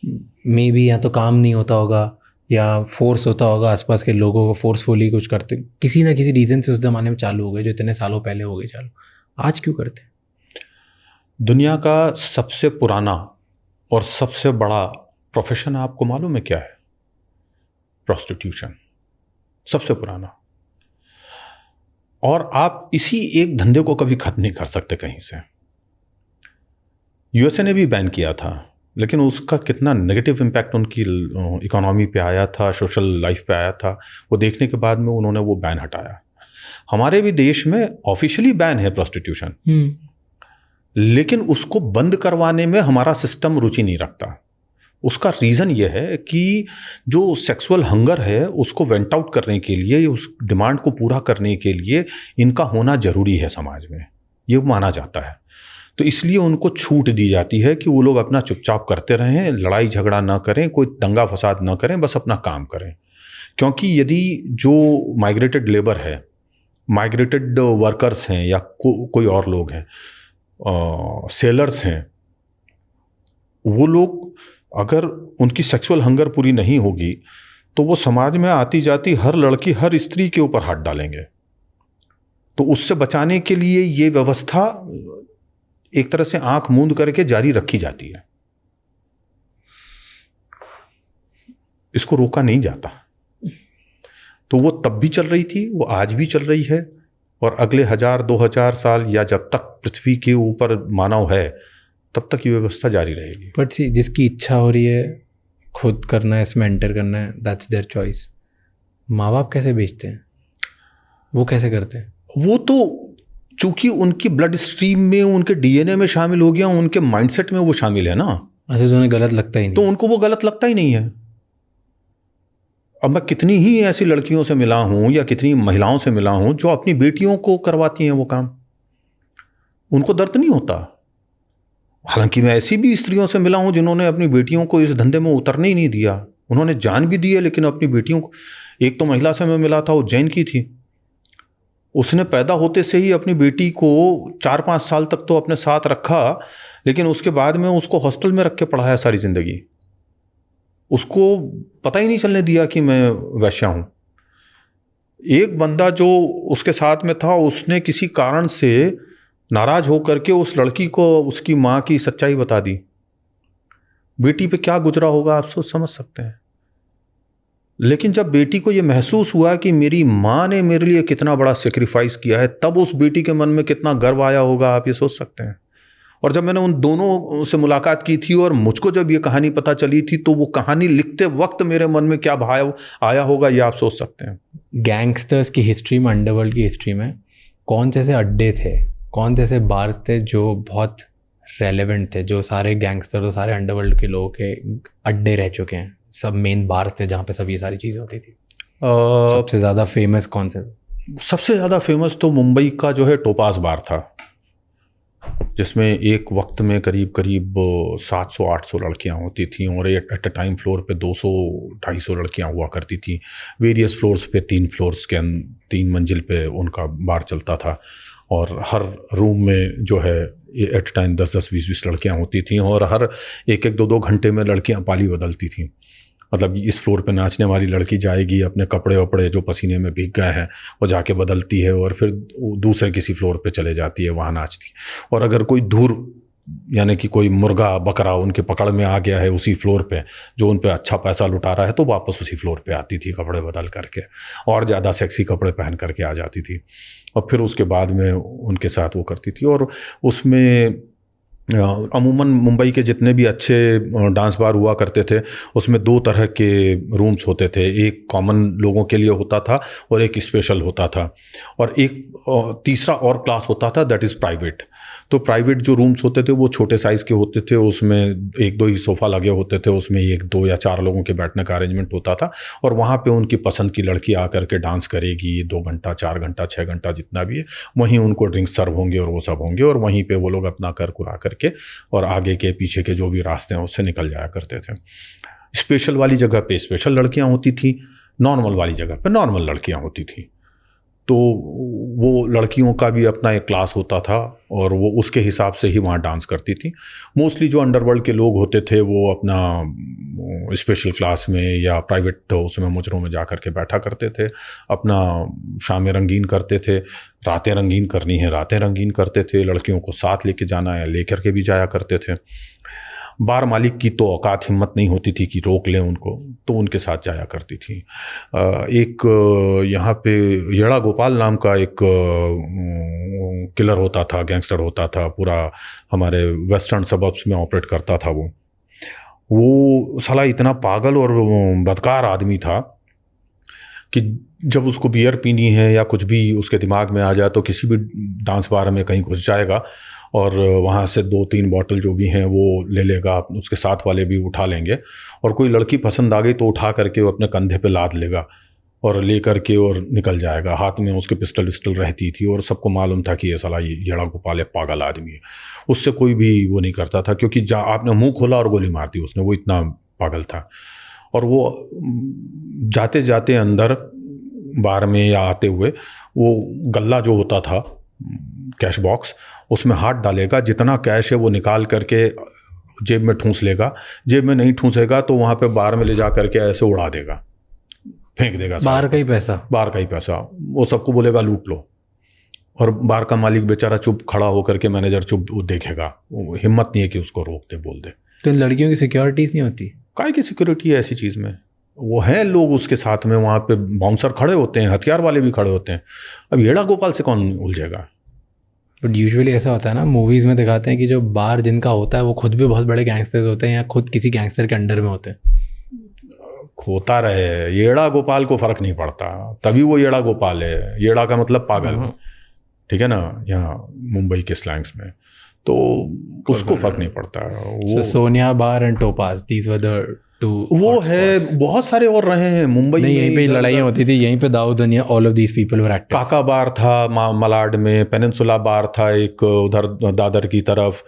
मे बी या तो काम नहीं होता होगा या फोर्स होता होगा, आसपास के लोगों को फोर्सफुली कुछ करते, किसी ना किसी रीज़न से उस ज़माने में चालू हो गए, जो इतने सालों पहले हो गए चालू। आज क्यों करते? दुनिया का सबसे पुराना और सबसे बड़ा प्रोफेशन आपको मालूम है क्या है? प्रोस्टिट्यूशन, सबसे पुराना। और आप इसी एक धंधे को कभी खत्म नहीं कर सकते कहीं से। यूएसए ने भी बैन किया था, लेकिन उसका कितना नेगेटिव इम्पैक्ट उनकी इकोनॉमी पे आया था, सोशल लाइफ पे आया था, वो देखने के बाद में उन्होंने वो बैन हटाया। हमारे भी देश में ऑफिशियली बैन है प्रोस्टिट्यूशन, लेकिन उसको बंद करवाने में हमारा सिस्टम रुचि नहीं रखता। उसका रीज़न ये है कि जो सेक्सुअल हंगर है उसको वेंट आउट करने के लिए, उस डिमांड को पूरा करने के लिए इनका होना जरूरी है समाज में, ये माना जाता है। तो इसलिए उनको छूट दी जाती है कि वो लोग अपना चुपचाप करते रहें, लड़ाई झगड़ा ना करें, कोई दंगा फसाद ना करें, बस अपना काम करें। क्योंकि यदि जो माइग्रेटेड लेबर है, माइग्रेटेड वर्कर्स हैं या कोई और लोग हैं, सेलर्स हैं, वो लोग अगर उनकी सेक्सुअल हंगर पूरी नहीं होगी तो वो समाज में आती जाती हर लड़की, हर स्त्री के ऊपर हाथ डालेंगे। तो उससे बचाने के लिए ये व्यवस्था एक तरह से आंख मूंद करके जारी रखी जाती है, इसको रोका नहीं जाता। तो वो तब भी चल रही थी, वो आज भी चल रही है, और अगले 1000-2000 साल या जब तक पृथ्वी के ऊपर मानव है तब तक ये व्यवस्था जारी रहेगी। बट सी, जिसकी इच्छा हो रही है खुद करना है, इसमें एंटर करना है, दैट्स देयर चॉइस। माँ बाप कैसे बेचते हैं? वो कैसे करते हैं? वो तो चूंकि उनकी ब्लड स्ट्रीम में, उनके डीएनए में शामिल हो गया, उनके माइंडसेट में वो शामिल है ना। अच्छा, तो उन्हें गलत लगता ही नहीं, तो उनको वो गलत लगता ही नहीं है। अब मैं कितनी ही ऐसी लड़कियों से मिला हूं या कितनी महिलाओं से मिला हूं जो अपनी बेटियों को करवाती हैं वो काम, उनको दर्द नहीं होता। हालांकि मैं ऐसी भी स्त्रियों से मिला हूं जिन्होंने अपनी बेटियों को इस धंधे में उतरने ही नहीं दिया, उन्होंने जान भी दी है, लेकिन अपनी बेटियों को। एक तो महिला से मैं मिला था, वो जैन की थी, उसने पैदा होते से ही अपनी बेटी को 4-5 साल तक तो अपने साथ रखा, लेकिन उसके बाद में उसको हॉस्टल में रख के पढ़ाया सारी जिंदगी। उसको पता ही नहीं चलने दिया कि मैं वैश्या हूं। एक बंदा जो उसके साथ में था, उसने किसी कारण से नाराज होकर के उस लड़की को उसकी माँ की सच्चाई बता दी। बेटी पे क्या गुजरा होगा आप सोच समझ सकते हैं। लेकिन जब बेटी को यह महसूस हुआ कि मेरी माँ ने मेरे लिए कितना बड़ा सेक्रीफाइस किया है, तब उस बेटी के मन में कितना गर्व आया होगा, आप ये सोच सकते हैं। और जब मैंने उन दोनों से मुलाकात की थी और मुझको जब ये कहानी पता चली थी, तो वो कहानी लिखते वक्त मेरे मन में क्या भाव आया होगा, ये आप सोच सकते हैं। गैंगस्टर्स की हिस्ट्री में, अंडरवर्ल्ड की हिस्ट्री में कौन से ऐसे अड्डे थे, कौन से ऐसे बार्स थे जो बहुत रेलेवेंट थे, जो सारे गैंगस्टर, तो सारे अंडरवर्ल्ड के लोगों के अड्डे रह चुके हैं? सब मेन बार्स थे जहाँ पे सब ये सारी चीज़ें होती थी। सबसे ज़्यादा फेमस कौन से? सबसे ज़्यादा फेमस तो मुंबई का जो है टोपाज बार था, जिसमें एक वक्त में करीब करीब 700-800 लड़कियां होती थी और एट अ टाइम फ्लोर पे 200-250 लड़कियां हुआ करती थी। वेरियस फ्लोर्स पे 3 फ्लोर्स के 3 मंजिल पे उनका बार चलता था और हर रूम में जो है एट टाइम 10-10, 20-20 लड़कियां होती थी और हर 1-1, 2-2 घंटे में लड़कियां पाली बदलती थी। मतलब इस फ्लोर पे नाचने वाली लड़की जाएगी, अपने कपड़े वपड़े जो पसीने में भीग गए हैं वो जाके बदलती है और फिर दूसरे किसी फ्लोर पे चले जाती है, वहाँ नाचती है। और अगर कोई दूर यानी कि कोई मुर्गा बकरा उनके पकड़ में आ गया है उसी फ्लोर पे जो उन पे अच्छा पैसा लुटा रहा है, तो वापस उसी फ्लोर पे आती थी कपड़े बदल करके और ज़्यादा सेक्सी कपड़े पहन करके आ जाती थी और फिर उसके बाद में उनके साथ वो करती थी। और उसमें अमूमन मुंबई के जितने भी अच्छे डांस बार हुआ करते थे उसमें 2 तरह के रूम्स होते थे, एक कॉमन लोगों के लिए होता था और एक स्पेशल होता था और एक तीसरा और क्लास होता था, दैट इज़ प्राइवेट। तो प्राइवेट जो रूम्स होते थे वो छोटे साइज़ के होते थे, उसमें 1-2 ही सोफ़ा लगे होते थे, उसमें 1, 2 या 4 लोगों के बैठने का अरेंजमेंट होता था और वहाँ पे उनकी पसंद की लड़की आकर के डांस करेगी 2 घंटा, 4 घंटा, 6 घंटा जितना भी है, वहीं उनको ड्रिंक सर्व होंगे और वो सब होंगे और वहीं पे वो लोग अपना कर कुरा करके और आगे के पीछे के जो भी रास्ते हैं उससे निकल जाया करते थे। स्पेशल वाली जगह पे स्पेशल लड़कियां होती थी, नॉर्मल वाली जगह पे नॉर्मल लड़कियां होती थी। तो वो लड़कियों का भी अपना एक क्लास होता था और वो उसके हिसाब से ही वहाँ डांस करती थी। मोस्टली जो अंडरवर्ल्ड के लोग होते थे वो अपना स्पेशल क्लास में या प्राइवेट उसमें मुजरों में जा कर के बैठा करते थे, अपना शामें रंगीन करते थे, रातें रंगीन करनी है रातें रंगीन करते थे, लड़कियों को साथ लेके जाना है लेकर के भी जाया करते थे। बार मालिक की तो औकात हिम्मत नहीं होती थी कि रोक लें उनको, तो उनके साथ जाया करती थी। एक यहाँ पे येड़ा गोपाल नाम का एक किलर होता था, गैंगस्टर होता था, पूरा हमारे वेस्टर्न सबब्स में ऑपरेट करता था। वो साला इतना पागल और बदकार आदमी था कि जब उसको बियर पीनी है या कुछ भी उसके दिमाग में आ जाए तो किसी भी डांस बार में कहीं घुस जाएगा और वहाँ से 2-3 बॉटल जो भी हैं वो ले लेगा, उसके साथ वाले भी उठा लेंगे और कोई लड़की पसंद आ गई तो उठा करके वो अपने कंधे पे लाद लेगा और ले करके और निकल जाएगा। हाथ में उसके पिस्टल विस्टल रहती थी और सबको मालूम था कि ये साला येड़ा गोपाल एक पागल आदमी है। उससे कोई भी वो नहीं करता था क्योंकि आपने मुंह खोला और गोली मार दी उसने, वो इतना पागल था। और वो जाते जाते अंदर बार में या आते हुए वो गल्ला जो होता था कैश बॉक्स, उसमें हाथ डालेगा, जितना कैश है वो निकाल करके जेब में ठूंस लेगा, जेब में नहीं ठूंसेगा तो वहाँ पे बार में ले जा करके ऐसे उड़ा देगा, फेंक देगा बार का ही पैसा, बार का ही पैसा। वो सबको बोलेगा लूट लो और बार का मालिक बेचारा चुप खड़ा होकर के, मैनेजर चुप देखेगा, हिम्मत नहीं है कि उसको रोक दे, बोल दे। तो इन लड़कियों की सिक्योरिटीज नहीं होती? काहे की सिक्योरिटी है ऐसी चीज़ में? वो हैं लोग उसके साथ में, वहाँ पे बाउंसर खड़े होते हैं, हथियार वाले भी खड़े होते हैं। अब येड़ा गोपाल से कौन उलझेगा? बट यूजुअली ऐसा होता है ना, मूवीज़ में दिखाते हैं कि जो बार जिनका होता है वो खुद भी बहुत बड़े गैंगस्टर्स होते हैं या खुद किसी गैंगस्टर के अंडर में होते हैं। होता रहे, येड़ा गोपाल को फर्क नहीं पड़ता, तभी वो येड़ा गोपाल है। येड़ा का मतलब पागल, ठीक है ना, यहाँ मुंबई के स्लैंग्स में, तो उसको फर्क नहीं पड़ता। वो Sonia bar and Topaz, these were the two. वो है, बहुत सारे और रहे हैं मुंबई में। यहीं पे लड़ाइयाँ होती थी, यहीं पे दाऊद दुनिया, all of these people were active. काका बार था मलाड में, पेनिनसुला बार था एक उधर दादर की तरफ।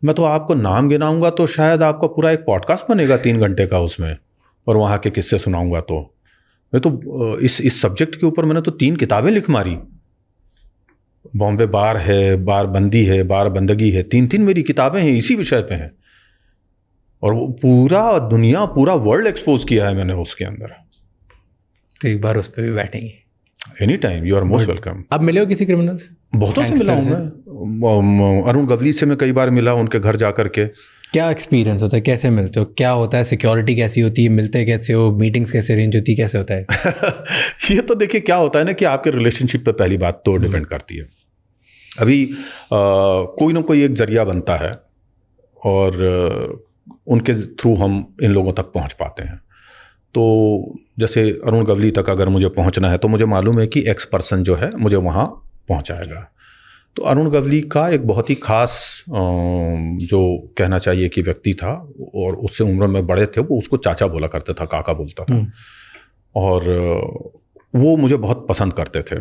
मैं तो आपको नाम गिनाऊंगा तो शायद आपका पूरा एक पॉडकास्ट बनेगा 3 घंटे का उसमें, और वहाँ के किस्से सुनाऊंगा तो मैं तो इस सब्जेक्ट के ऊपर मैंने तो 3 किताबें लिख मारी। बॉम्बे बार है, बार बंदी है, बार बंदगी है, 3 मेरी किताबें हैं इसी विषय पे हैं। और वो पूरा दुनिया, पूरा वर्ल्ड एक्सपोज किया है मैंने उसके अंदर। तो एक बार उस पर भी बैठेंगे। Any time, you are most welcome. अब मिले हो किसी क्रिमिनल से? बहुतों से मिला हूँ मैं। अरुण गवली से मैं कई बार मिला, उनके घर जा करके। क्या एक्सपीरियंस होता है, कैसे मिलते हो, क्या होता है, सिक्योरिटी कैसी होती है, मिलते कैसे हो, मीटिंग्स कैसे अरेंज होती है, कैसे होता है? ये तो देखिए क्या होता है ना कि आपके रिलेशनशिप पे पहली बात तो डिपेंड करती है। अभी कोई ना कोई एक जरिया बनता है और उनके थ्रू हम इन लोगों तक पहुंच पाते हैं। तो जैसे अरुण गवली तक अगर मुझे पहुंचना है तो मुझे मालूम है कि एक्स पर्सन जो है मुझे वहाँ पहुंचाएगा। तो अरुण गवली का एक बहुत ही खास जो कहना चाहिए कि व्यक्ति था, और उससे उम्र में बड़े थे, वो उसको चाचा बोला करते था, काका बोलता था, और वो मुझे बहुत पसंद करते थे।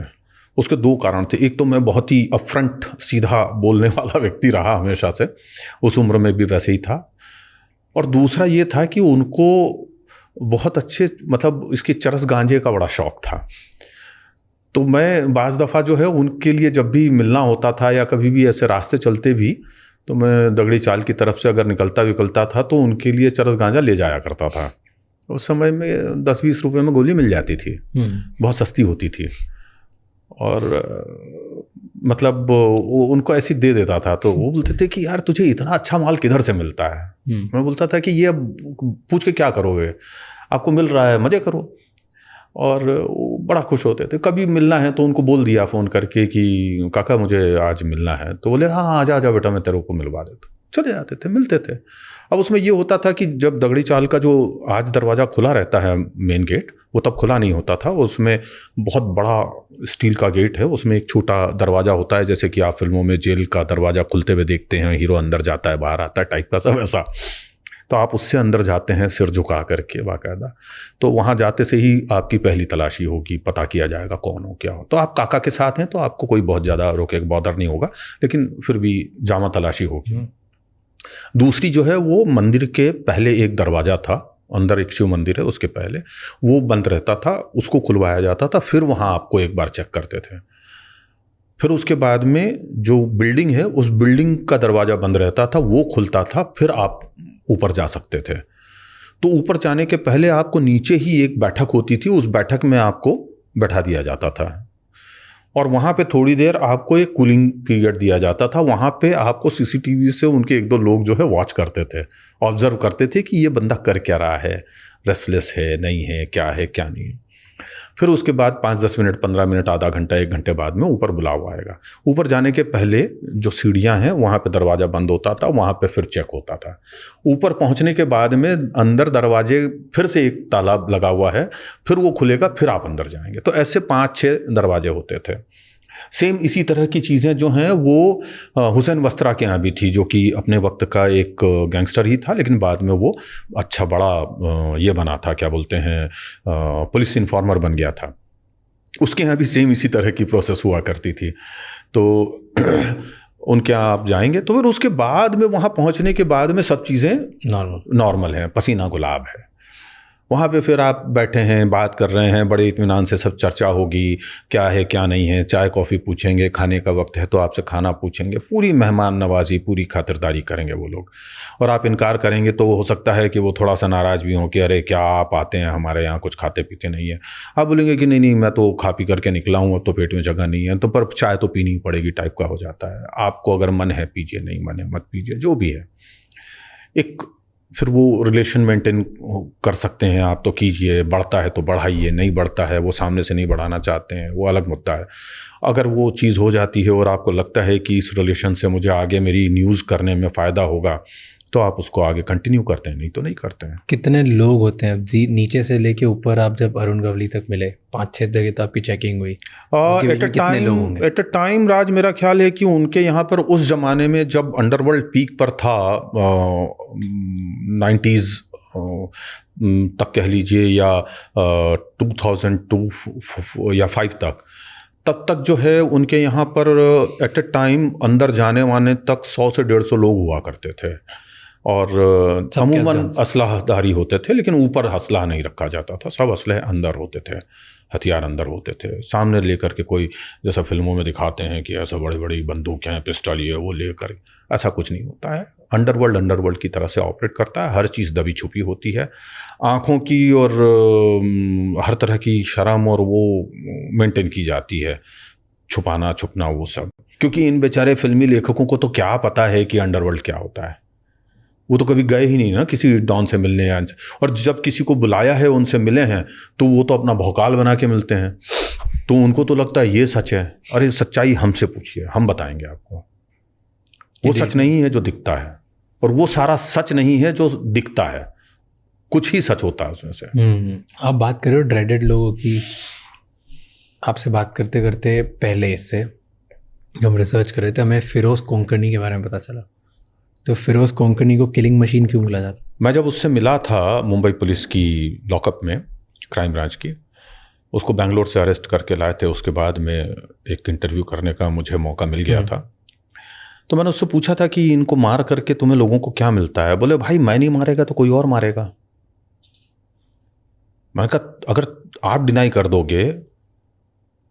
उसके दो कारण थे। एक तो मैं बहुत ही अपफ्रंट सीधा बोलने वाला व्यक्ति रहा हमेशा से, उस उम्र में भी वैसे ही था। और दूसरा ये था कि उनको बहुत अच्छे मतलब इसके चरस गांजे का बड़ा शौक था। तो मैं बाज़ दफ़ा जो है उनके लिए जब भी मिलना होता था या कभी भी ऐसे रास्ते चलते भी, तो मैं दगड़ी चाल की तरफ से अगर निकलता विकलता था तो उनके लिए चरस गांजा ले जाया करता था। उस समय में 10-20 रुपए में गोली मिल जाती थी, बहुत सस्ती होती थी। और मतलब वो उनको ऐसी दे देता था, तो वो बोलते थे कि यार तुझे इतना अच्छा माल किधर से मिलता है। मैं बोलता था कि ये अब पूछ के क्या करोगे, आपको मिल रहा है मज़े करो। और वो बड़ा खुश होते थे। कभी मिलना है तो उनको बोल दिया फ़ोन करके कि काका मुझे आज मिलना है, तो बोले हाँ आजा आजा बेटा मैं तेरे को मिलवा देता। चले जाते थे, मिलते थे। अब उसमें ये होता था कि जब दगड़ी चाल का जो आज दरवाज़ा खुला रहता है मेन गेट, वो तब खुला नहीं होता था। उसमें बहुत बड़ा स्टील का गेट है, उसमें एक छोटा दरवाज़ा होता है, जैसे कि आप फिल्मों में जेल का दरवाज़ा खुलते हुए देखते हैं, हीरो अंदर जाता है बाहर आता है टाइप का सब ऐसा। तो आप उससे अंदर जाते हैं सिर झुका करके बाकायदा। तो वहाँ जाते से ही आपकी पहली तलाशी होगी, पता किया जाएगा कौन हो क्या हो। तो आप काका के साथ हैं तो आपको कोई बहुत ज़्यादा रोके बॉदर नहीं होगा, लेकिन फिर भी जामा तलाशी होगी। दूसरी जो है वो मंदिर के पहले एक दरवाज़ा था, अंदर एक शिव मंदिर है उसके पहले, वो बंद रहता था, उसको खुलवाया जाता था। फिर वहाँ आपको एक बार चेक करते थे। फिर उसके बाद में जो बिल्डिंग है उस बिल्डिंग का दरवाज़ा बंद रहता था, वो खुलता था, फिर आप ऊपर जा सकते थे। तो ऊपर जाने के पहले आपको नीचे ही एक बैठक होती थी, उस बैठक में आपको बैठा दिया जाता था और वहाँ पे थोड़ी देर आपको एक कूलिंग पीरियड दिया जाता था। वहाँ पे आपको सीसीटीवी से उनके एक दो लोग जो है वॉच करते थे, ऑब्जर्व करते थे कि ये बंदा कर क्या रहा है, रेस्टलेस है नहीं है, क्या है क्या नहीं। फिर उसके बाद 5-10 मिनट 15 मिनट आधा घंटा 1 घंटे बाद में ऊपर बुलावा आएगा। ऊपर जाने के पहले जो सीढ़ियाँ हैं वहाँ पे दरवाज़ा बंद होता था, वहाँ पे फिर चेक होता था। ऊपर पहुँचने के बाद में अंदर दरवाजे फिर से एक ताला लगा हुआ है, फिर वो खुलेगा, फिर आप अंदर जाएंगे। तो ऐसे 5-6 दरवाजे होते थे। सेम इसी तरह की चीज़ें जो हैं वो हुसैन वस्त्रा के यहाँ भी थी, जो कि अपने वक्त का एक गैंगस्टर ही था, लेकिन बाद में वो अच्छा बड़ा ये बना था, क्या बोलते हैं, पुलिस इन्फॉर्मर बन गया था। उसके यहाँ भी सेम इसी तरह की प्रोसेस हुआ करती थी। तो उनके यहाँ आप जाएंगे तो फिर उसके बाद में वहाँ पहुँचने के बाद में सब चीज़ें नॉर्मल हैं, पसीना गुलाब है। वहाँ पे फिर आप बैठे हैं, बात कर रहे हैं, बड़े इत्मीनान से सब चर्चा होगी, क्या है क्या नहीं है, चाय कॉफ़ी पूछेंगे, खाने का वक्त है तो आपसे खाना पूछेंगे, पूरी मेहमान नवाजी, पूरी खातिरदारी करेंगे वो लोग। और आप इनकार करेंगे तो हो सकता है कि वो थोड़ा सा नाराज़ भी हों कि अरे क्या आप आते हैं हमारे यहाँ कुछ खाते पीते नहीं है। आप बोलेंगे कि नहीं नहीं मैं तो खा पी करके निकला हूँ, अब तो पेट में जगह नहीं है, तो पर चाय तो पीनी पड़ेगी टाइप का हो जाता है। आपको अगर मन है पीजिए, नहीं मन है मत पीजिए, जो भी है। एक फिर वो रिलेशन मेंटेन कर सकते हैं आप तो कीजिए, बढ़ता है तो बढ़ाइए, नहीं बढ़ता है वो सामने से नहीं बढ़ाना चाहते हैं, वो अलग मुद्दा है। अगर वो चीज़ हो जाती है और आपको लगता है कि इस रिलेशन से मुझे आगे मेरी न्यूज़ करने में फ़ायदा होगा तो आप उसको आगे कंटिन्यू करते हैं, नहीं तो नहीं करते हैं। कितने लोग होते हैं नीचे से लेके ऊपर? आप जब अरुण गवली तक मिले 5-6 जगह तो आपकी चेकिंग हुई, एट अ टाइम राज मेरा ख्याल है कि उनके यहाँ पर उस ज़माने में जब अंडरवर्ल्ड पीक पर था 90s तक कह लीजिए या 2002 या 5 तक, तब तक जो है उनके यहाँ पर एट अ टाइम अंदर जाने वाने तक 100 से 150 लोग हुआ करते थे और अमूमन असलाहधारी होते थे, लेकिन ऊपर असलाह नहीं रखा जाता था, सब असलहे अंदर होते थे, हथियार अंदर होते थे, सामने लेकर के कोई जैसा फिल्मों में दिखाते हैं कि ऐसा बड़ी बड़ी बंदूकें हैं, पिस्टल ये वो लेकर, ऐसा कुछ नहीं होता है। अंडरवर्ल्ड की तरह से ऑपरेट करता है, हर चीज़ दबी छुपी होती है, आँखों की और हर तरह की शर्म और वो मेंटेन की जाती है, छुपाना छुपना वो सब, क्योंकि इन बेचारे फिल्मी लेखकों को तो क्या पता है कि अंडरवर्ल्ड क्या होता है। वो तो कभी गए ही नहीं ना किसी डॉन से मिलने, और जब किसी को बुलाया है उनसे मिले हैं तो वो तो अपना भौकाल बना के मिलते हैं, तो उनको तो लगता है ये सच है। अरे सच्चाई हमसे पूछिए, हम बताएंगे आपको। वो सच नहीं है जो दिखता है, और वो सारा सच नहीं है जो दिखता है, कुछ ही सच होता है उसमें से। आप बात कर रहे हो ड्रेडेड लोगों की। आपसे बात करते करते पहले इससे हम रिसर्च कर रहे थे, हमें फिरोज कोंकणी के बारे में पता चला। तो फिरोज कोंकणी को किलिंग मशीन क्यों मिला जाता? मैं जब उससे मिला था मुंबई पुलिस की लॉकअप में, क्राइम ब्रांच की, उसको बेंगलोर से अरेस्ट करके लाए थे। उसके बाद में एक इंटरव्यू करने का मुझे मौका मिल गया था। तो मैंने उससे पूछा था कि इनको मार करके तुम्हें लोगों को क्या मिलता है? बोले भाई मैं नहीं मारेगा तो कोई और मारेगा। मैंने कहा अगर आप डिनाई कर दोगे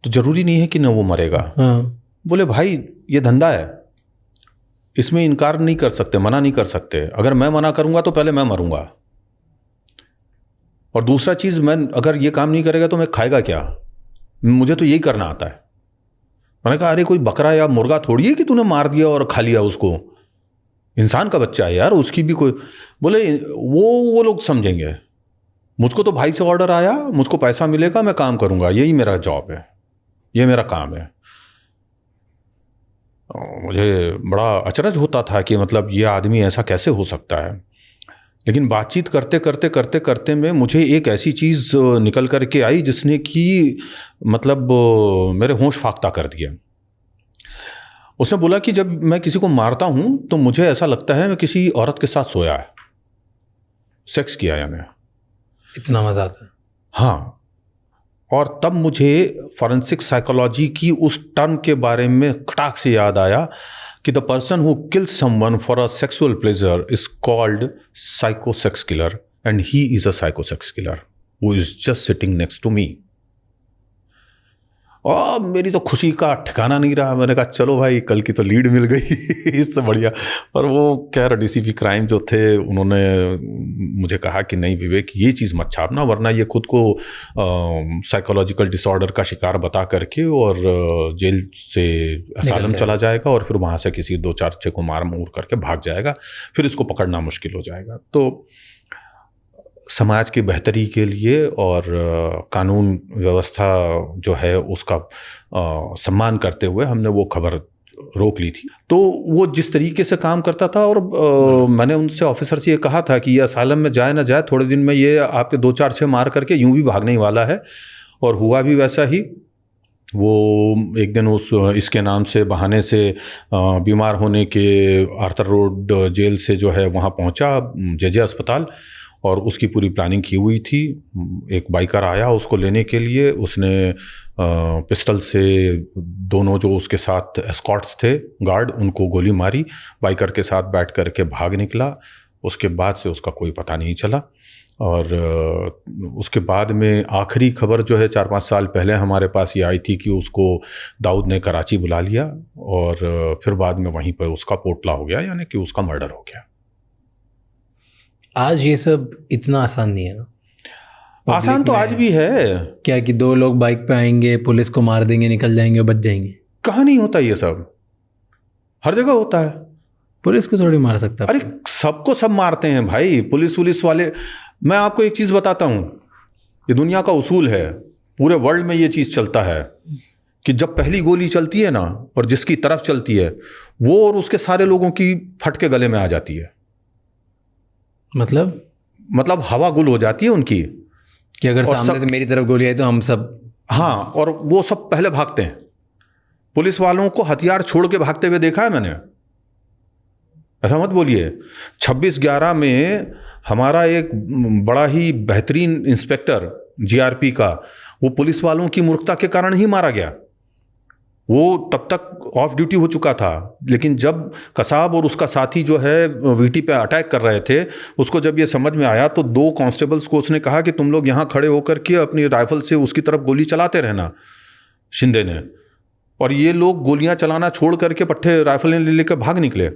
तो जरूरी नहीं है कि न वो मरेगा। बोले भाई ये धंधा है, इसमें इनकार नहीं कर सकते, मना नहीं कर सकते। अगर मैं मना करूंगा तो पहले मैं मरूंगा, और दूसरा चीज मैं अगर ये काम नहीं करेगा तो मैं खाएगा क्या? मुझे तो यही करना आता है। मैंने कहा अरे कोई बकरा या मुर्गा थोड़ी है कि तूने मार दिया और खा लिया उसको, इंसान का बच्चा है यार, उसकी भी कोई। बोले वो लोग समझेंगे, मुझको तो भाई से ऑर्डर आया, मुझको पैसा मिलेगा, मैं काम करूंगा, यही मेरा जॉब है, ये मेरा काम है। मुझे बड़ा अचरज होता था कि मतलब ये आदमी ऐसा कैसे हो सकता है। लेकिन बातचीत करते करते करते करते में मुझे एक ऐसी चीज़ निकल कर के आई जिसने कि मतलब मेरे होश फाख्ता कर दिया। उसने बोला कि जब मैं किसी को मारता हूं तो मुझे ऐसा लगता है मैं किसी औरत के साथ सोया है, सेक्स किया यानी, इतना मजा आता है। हाँ, और तब मुझे फॉरेंसिक साइकोलॉजी की उस टर्म के बारे में खटाक से याद आया कि the person who kills someone for a sexual pleasure is called psychosex killer and he is a psychosex killer who is just sitting next to me. और मेरी तो खुशी का ठिकाना नहीं रहा। मैंने कहा चलो भाई कल की तो लीड मिल गई इससे बढ़िया। पर वो खैर डीसीपी क्राइम जो थे उन्होंने मुझे कहा कि नहीं विवेक ये चीज़ मत छापना, वरना ये खुद को साइकोलॉजिकल डिसऑर्डर का शिकार बता करके और जेल से असालम चला जाएगा और फिर वहाँ से किसी 2-4 अच्छे को मार मूर करके भाग जाएगा, फिर इसको पकड़ना मुश्किल हो जाएगा। तो समाज की बेहतरी के लिए और कानून व्यवस्था जो है उसका सम्मान करते हुए हमने वो खबर रोक ली थी। तो वो जिस तरीके से काम करता था, और मैंने उनसे ऑफिसर से ये कहा था कि ये असालम में जाए ना जाए, थोड़े दिन में ये आपके 2-4 मार करके यूं भी भागने ही वाला है। और हुआ भी वैसा ही। वो एक दिन इसके नाम से बहाने से बीमार होने के आर्थर रोड जेल से जो है वहाँ पहुँचा जेजे अस्पताल, और उसकी पूरी प्लानिंग की हुई थी। एक बाइकर आया उसको लेने के लिए, उसने पिस्टल से दोनों जो उसके साथ एस्कॉर्ट्स थे गार्ड उनको गोली मारी, बाइकर के साथ बैठ करके भाग निकला। उसके बाद से उसका कोई पता नहीं चला। और उसके बाद में आखिरी खबर जो है 4-5 साल पहले हमारे पास ये आई थी कि उसको दाऊद ने कराची बुला लिया और फिर बाद में वहीं पर उसका पोटला हो गया, यानी कि उसका मर्डर हो गया। आज ये सब इतना आसान नहीं है ना? आसान तो आज भी है क्या कि 2 लोग बाइक पे आएंगे, पुलिस को मार देंगे, निकल जाएंगे, बच जाएंगे। कहाँ नहीं होता ये सब, हर जगह होता है। पुलिस को थोड़ी मार सकता। अरे सबको सब मारते हैं भाई, पुलिस वाले। मैं आपको एक चीज बताता हूं, ये दुनिया का उसूल है, पूरे वर्ल्ड में ये चीज चलता है कि जब पहली गोली चलती है ना और जिसकी तरफ चलती है वो और उसके सारे लोगों की फट के गले में आ जाती है। मतलब हवा गुल हो जाती है उनकी कि अगर सामने से मेरी तरफ गोली आई तो हम सब। हाँ, और वो सब पहले भागते हैं। पुलिस वालों को हथियार छोड़ के भागते हुए देखा है मैंने। ऐसा मत बोलिए। 26/11 में हमारा एक बड़ा ही बेहतरीन इंस्पेक्टर जीआरपी का, वो पुलिस वालों की मूर्खता के कारण ही मारा गया। वो तब तक ऑफ ड्यूटी हो चुका था, लेकिन जब कसाब और उसका साथी जो है वीटी पे अटैक कर रहे थे, उसको जब ये समझ में आया तो 2 कांस्टेबल्स को उसने कहा कि तुम लोग यहाँ खड़े होकर के अपनी राइफल से उसकी तरफ गोली चलाते रहना, शिंदे ने। और ये लोग गोलियां चलाना छोड़ करके पट्टे राइफलें ले लेकर भाग निकले।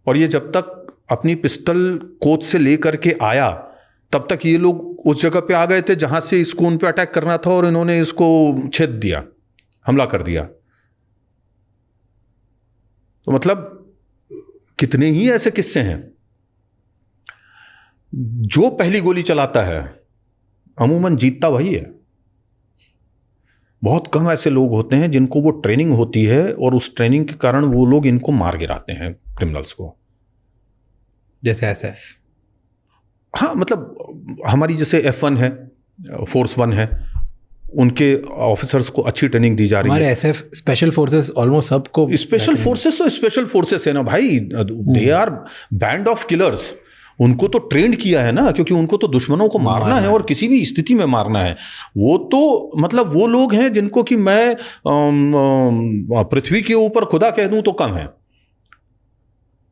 और ये जब तक अपनी पिस्टल कोच से ले करके आया तब तक ये लोग उस जगह पे आ गए थे जहां से इसको उन पे अटैक करना था, और इन्होंने इसको छेद दिया, हमला कर दिया। तो मतलब कितने ही ऐसे किस्से हैं। जो पहली गोली चलाता है अमूमन जीतता वही है। बहुत कम ऐसे लोग होते हैं जिनको वो ट्रेनिंग होती है और उस ट्रेनिंग के कारण वो लोग इनको मार गिराते हैं, क्रिमिनल्स को। जैसे एसएफ। हाँ, मतलब हमारी जैसे F1 है, फोर्स 1 है, उनके ऑफिसर्स को अच्छी ट्रेनिंग दी जा रही है। हमारे एसएफ स्पेशल फोर्सेस ऑलमोस्ट सबको। स्पेशल फोर्सेस तो स्पेशल फोर्सेस है ना भाई, they are band of killers. उनको तो ट्रेंड किया है ना, क्योंकि उनको तो दुश्मनों को मारना है और किसी भी स्थिति में मारना है। वो तो मतलब वो लोग हैं जिनको कि मैं पृथ्वी के ऊपर खुदा कह दूं तो कम है।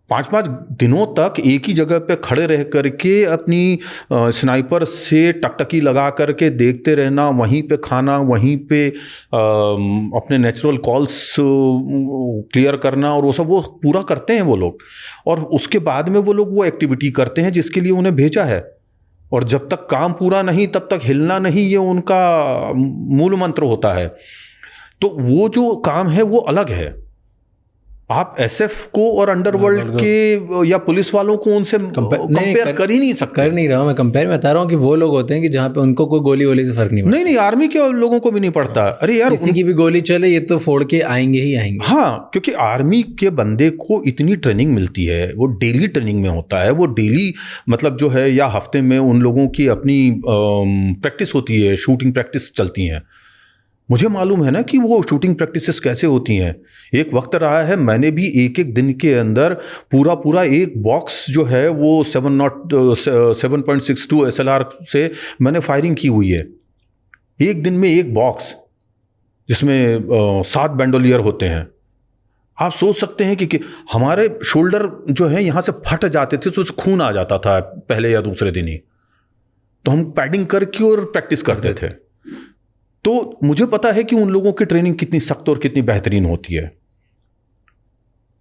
5-5 दिनों तक एक ही जगह पे खड़े रह करके अपनी स्नाइपर से टकटकी लगा करके देखते रहना, वहीं पे खाना, वहीं पे अपने नेचुरल कॉल्स क्लियर करना, और वो सब वो पूरा करते हैं वो लोग। और उसके बाद में वो लोग वो एक्टिविटी करते हैं जिसके लिए उन्हें भेजा है। और जब तक काम पूरा नहीं तब तक हिलना नहीं, ये उनका मूल मंत्र होता है। तो वो जो काम है वो अलग है। आप एसएफ को और अंडरवर्ल्ड के या पुलिस वालों को उनसे कंपेयर कर ही नहीं सकते। कर नहीं रहा हूं मैं कंपेयर, मैं बता रहा हूं कि वो लोग होते हैं कि जहां पे उनको कोई गोली वोली से फर्क नहीं पड़ता। नहीं, आर्मी के लोगों को भी नहीं पड़ता। अरे यार, किसी की भी गोली चले ये तो फोड़ के आएंगे ही आएंगे। हाँ, क्योंकि आर्मी के बंदे को इतनी ट्रेनिंग मिलती है, वो डेली ट्रेनिंग में होता है, वो डेली मतलब जो है, या हफ्ते में उन लोगों की अपनी प्रैक्टिस होती है, शूटिंग प्रैक्टिस चलती हैं। मुझे मालूम है ना कि वो शूटिंग प्रैक्टिसेस कैसे होती हैं। एक वक्त रहा है, मैंने भी एक दिन के अंदर पूरा एक बॉक्स जो है वो 7.62 SLR से मैंने फायरिंग की हुई है। एक दिन में एक बॉक्स, जिसमें 7 बैंडोलियर होते हैं। आप सोच सकते हैं कि हमारे शोल्डर जो है यहाँ से फट जाते थे, तो खून आ जाता था पहले या दूसरे दिन ही। तो हम पैडिंग करके और प्रैक्टिस करते थे। तो मुझे पता है कि उन लोगों की ट्रेनिंग कितनी सख्त और कितनी बेहतरीन होती है।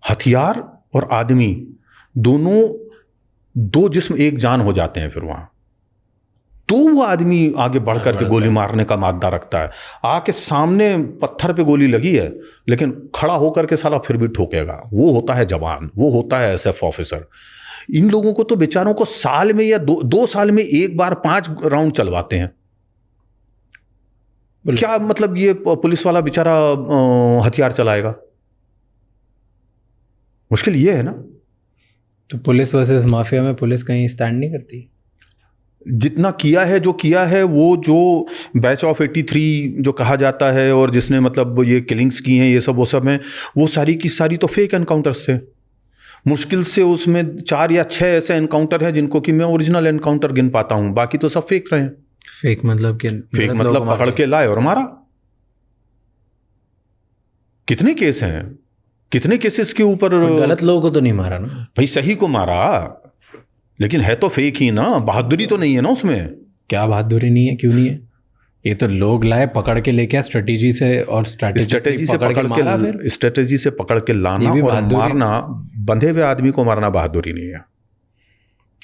हथियार और आदमी दोनों, दो जिस्म एक जान हो जाते हैं फिर वहां। तो वो आदमी आगे बढ़ करके गोली मारने का मादा रखता है। आके सामने पत्थर पे गोली लगी है, लेकिन खड़ा होकर के साला फिर भी ठोकेगा। वो होता है जवान, वो होता है एसएफ ऑफिसर। इन लोगों को तो बेचारों को साल में या 2 साल में एक बार 5 राउंड चलवाते हैं। क्या मतलब ये पुलिस वाला बेचारा हथियार चलाएगा? मुश्किल ये है ना। तो पुलिस वर्सेस माफिया में पुलिस कहीं स्टैंड नहीं करती। जितना किया है, जो किया है, वो जो बैच ऑफ 83 जो कहा जाता है, और जिसने मतलब ये किलिंग्स की हैं, ये सब वो सब हैं, वो सारी की सारी तो फेक एनकाउंटर्स थे। मुश्किल से उसमें 4 या 6 ऐसे एनकाउंटर हैं जिनको कि मैं ओरिजिनल एनकाउंटर गिन पाता हूं, बाकी तो सब फेक रहे हैं। फेक मतलब क्या? फेक मतलब पकड़ के लाए और मारा। कितने केस हैं, कितने केसेस के ऊपर। गलत लोगों को तो नहीं मारा ना भाई, सही को मारा, लेकिन है तो फेक ही ना। बहादुरी तो नहीं है ना उसमें। क्या बहादुरी नहीं है? क्यों नहीं है? ये तो लोग लाए, पकड़ के लेके स्ट्रेटेजी से, और स्ट्रेटेजी से पकड़ के लाना और मारना। बंधे हुए आदमी को मारना बहादुरी नहीं है।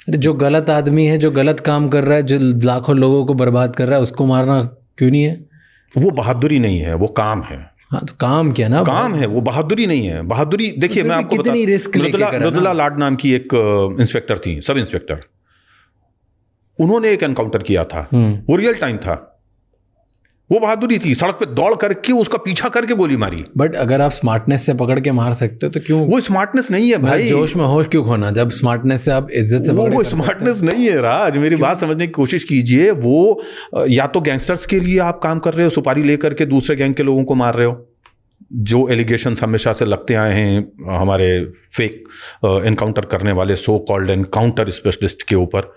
जो गलत आदमी है, जो गलत काम कर रहा है, जो लाखों लोगों को बर्बाद कर रहा है, उसको मारना क्यों नहीं है? वो बहादुरी नहीं है, वो काम है। हाँ, तो काम क्या ना, काम है, वो बहादुरी नहीं है। बहादुरी देखिए, मैं आपको कितनी रिस्क लेके करा ना। मृदुला लाड नाम की एक इंस्पेक्टर थी, सब इंस्पेक्टर। उन्होंने एक एनकाउंटर किया था, वो रियल टाइम था। वो बहादुरी थी, सड़क पे दौड़ करके उसका पीछा करके गोली मारी। बट अगर आप स्मार्टनेस से पकड़ के मार सकते हो तो क्यों? वो स्मार्टनेस नहीं है भाई। जोश में होश क्यों खोना, जब स्मार्टनेस से आप इज्जत से वो स्मार्टनेस नहीं है राज। मेरी बात समझने की कोशिश कीजिए। वो या तो गैंगस्टर्स के लिए आप काम कर रहे हो, सुपारी लेकर के दूसरे गैंग के लोगों को मार रहे हो, जो एलिगेशंस हमेशा से लगते आए हैं हमारे फेक एनकाउंटर करने वाले सो कॉल्ड एनकाउंटर स्पेशलिस्ट के ऊपर,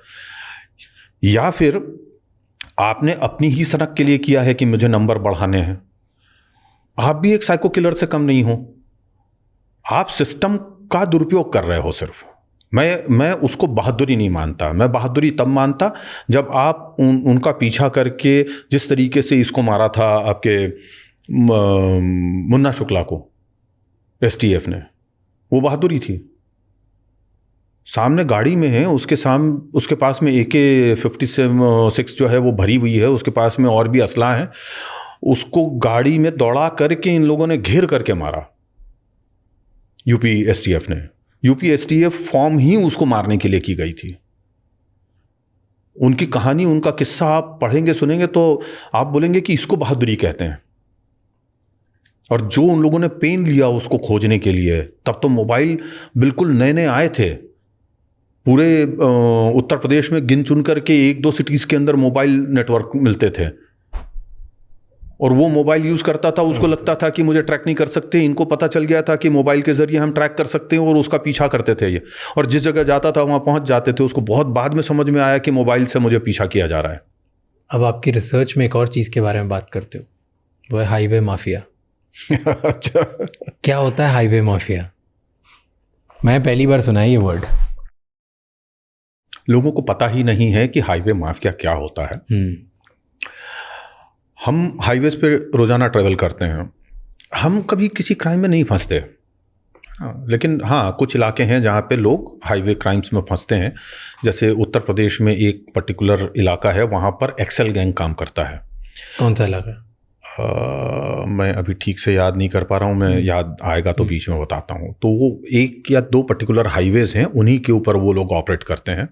या फिर आपने अपनी ही सनक के लिए किया है कि मुझे नंबर बढ़ाने हैं। आप भी एक साइको किलर से कम नहीं हो। आप सिस्टम का दुरुपयोग कर रहे हो सिर्फ। मैं उसको बहादुरी नहीं मानता। मैं बहादुरी तब मानता जब आप उनका पीछा करके जिस तरीके से इसको मारा था, आपके मुन्ना शुक्ला को एसटीएफ ने, वो बहादुरी थी। सामने गाड़ी में है, उसके पास में AK-56 जो है वो भरी हुई है, उसके पास में और भी असला है। उसको गाड़ी में दौड़ा करके इन लोगों ने घेर करके मारा, यूपी एसटीएफ ने। यूपी एसटीएफ फॉर्म ही उसको मारने के लिए की गई थी। उनकी कहानी, उनका किस्सा आप पढ़ेंगे, सुनेंगे तो आप बोलेंगे कि इसको बहादुरी कहते हैं। और जो उन लोगों ने पेन लिया उसको खोजने के लिए, तब तो मोबाइल बिल्कुल नए नए आए थे। पूरे उत्तर प्रदेश में गिन चुन करके 1-2 सिटीज के अंदर मोबाइल नेटवर्क मिलते थे। और वो मोबाइल यूज़ करता था, उसको लगता था कि मुझे ट्रैक नहीं कर सकते, इनको पता चल गया था कि मोबाइल के ज़रिए हम ट्रैक कर सकते हैं, और उसका पीछा करते थे ये, और जिस जगह जाता था वहाँ पहुँच जाते थे। उसको बहुत बाद में समझ में आया कि मोबाइल से मुझे पीछा किया जा रहा है। अब आपकी रिसर्च में एक और चीज़ के बारे में बात करते हो, वो है हाईवे माफिया। अच्छा, क्या होता है हाईवे माफिया? मैं पहली बार सुना है ये वर्ड। लोगों को पता ही नहीं है कि हाईवे माफिया क्या होता है। हम हाईवेज पे रोज़ाना ट्रैवल करते हैं, हम कभी किसी क्राइम में नहीं फंसते, लेकिन हाँ कुछ इलाके हैं जहाँ पे लोग हाईवे क्राइम्स में फंसते हैं। जैसे उत्तर प्रदेश में एक पर्टिकुलर इलाका है, वहाँ पर एक्सेल गैंग काम करता है। कौन सा इलाका? मैं अभी ठीक से याद नहीं कर पा रहा हूँ, मैं याद आएगा तो बीच में बताता हूँ। तो वो 1 या 2 पर्टिकुलर हाईवेज हैं, उन्हीं के ऊपर वो लोग ऑपरेट करते हैं।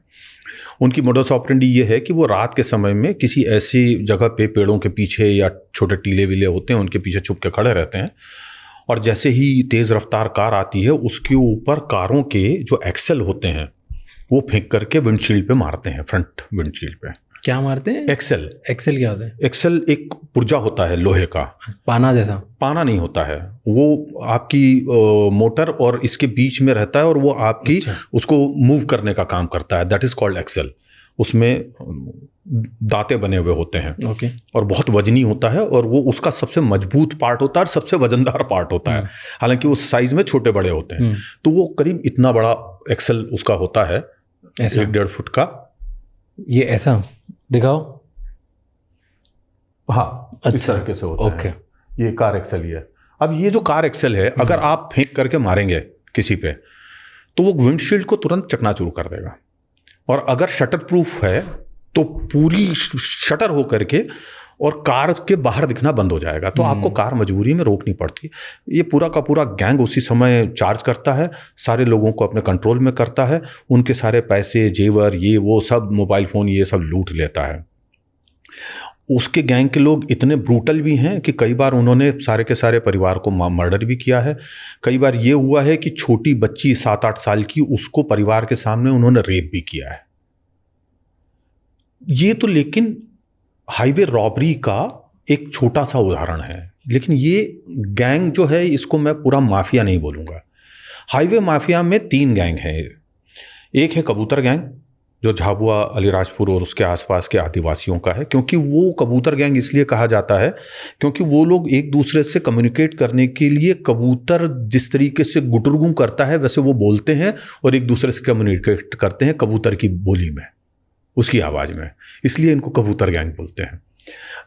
उनकी मोडस ऑपरेंडी ये है कि वो रात के समय में किसी ऐसी जगह पे पेड़ों के पीछे या छोटे टीले वीले होते हैं, उनके पीछे छुप के खड़े रहते हैं, और जैसे ही तेज़ रफ्तार कार आती है उसके ऊपर कारों के जो एक्सेल होते हैं वो फेंक करके विंडशील्ड पे मारते हैं, फ्रंट विंडशील्ड पे। क्या मारते हैं? एक्सेल। एक्सेल क्या होता है? एक्सेल एक पुर्जा होता है लोहे का, पाना जैसा। पाना नहीं होता है वो, आपकी मोटर और इसके बीच में रहता है, और वो आपकी उसको मूव करने का काम करता है। That is called Excel. उसमें दांते बने हुए होते हैं, ओके, और बहुत वजनी होता है, और वो उसका सबसे मजबूत पार्ट होता है और सबसे वजनदार पार्ट होता है। हालांकि उस साइज में छोटे बड़े होते हैं। तो वो करीब इतना बड़ा एक्सेल उसका होता है, 1-1.5 फुट का। ये ऐसा दिखाओ। हाँ, अच्छा, इस तरीके से होता ओके। है। ये कार एक्सेल ही है। अब ये जो कार एक्सेल है, अगर आप फेंक करके मारेंगे किसी पे, तो वो विंडशील्ड को तुरंत चकनाचूर कर देगा, और अगर शटर प्रूफ है तो पूरी शटर हो करके और कार के बाहर दिखना बंद हो जाएगा। तो आपको कार मजबूरी में रोकनी पड़ती। ये पूरा का पूरा गैंग उसी समय चार्ज करता है, सारे लोगों को अपने कंट्रोल में करता है, उनके सारे पैसे, जेवर, ये वो सब, मोबाइल फ़ोन, ये सब लूट लेता है। उसके गैंग के लोग इतने ब्रूटल भी हैं कि कई बार उन्होंने सारे के सारे परिवार को मर्डर भी किया है। कई बार ये हुआ है कि छोटी बच्ची 7-8 साल की, उसको परिवार के सामने उन्होंने रेप भी किया है। ये तो लेकिन हाईवे रॉबरी का एक छोटा सा उदाहरण है, लेकिन ये गैंग जो है, इसको मैं पूरा माफिया नहीं बोलूँगा। हाईवे माफिया में 3 गैंग हैं। एक है कबूतर गैंग, जो झाबुआ, अलीराजपुर और उसके आसपास के आदिवासियों का है। क्योंकि वो कबूतर गैंग इसलिए कहा जाता है क्योंकि वो लोग एक दूसरे से कम्युनिकेट करने के लिए, कबूतर जिस तरीके से गुटरगू करता है वैसे वो बोलते हैं, और एक दूसरे से कम्युनिकेट करते हैं कबूतर की बोली में, उसकी आवाज़ में, इसलिए इनको कबूतर गैंग बोलते हैं।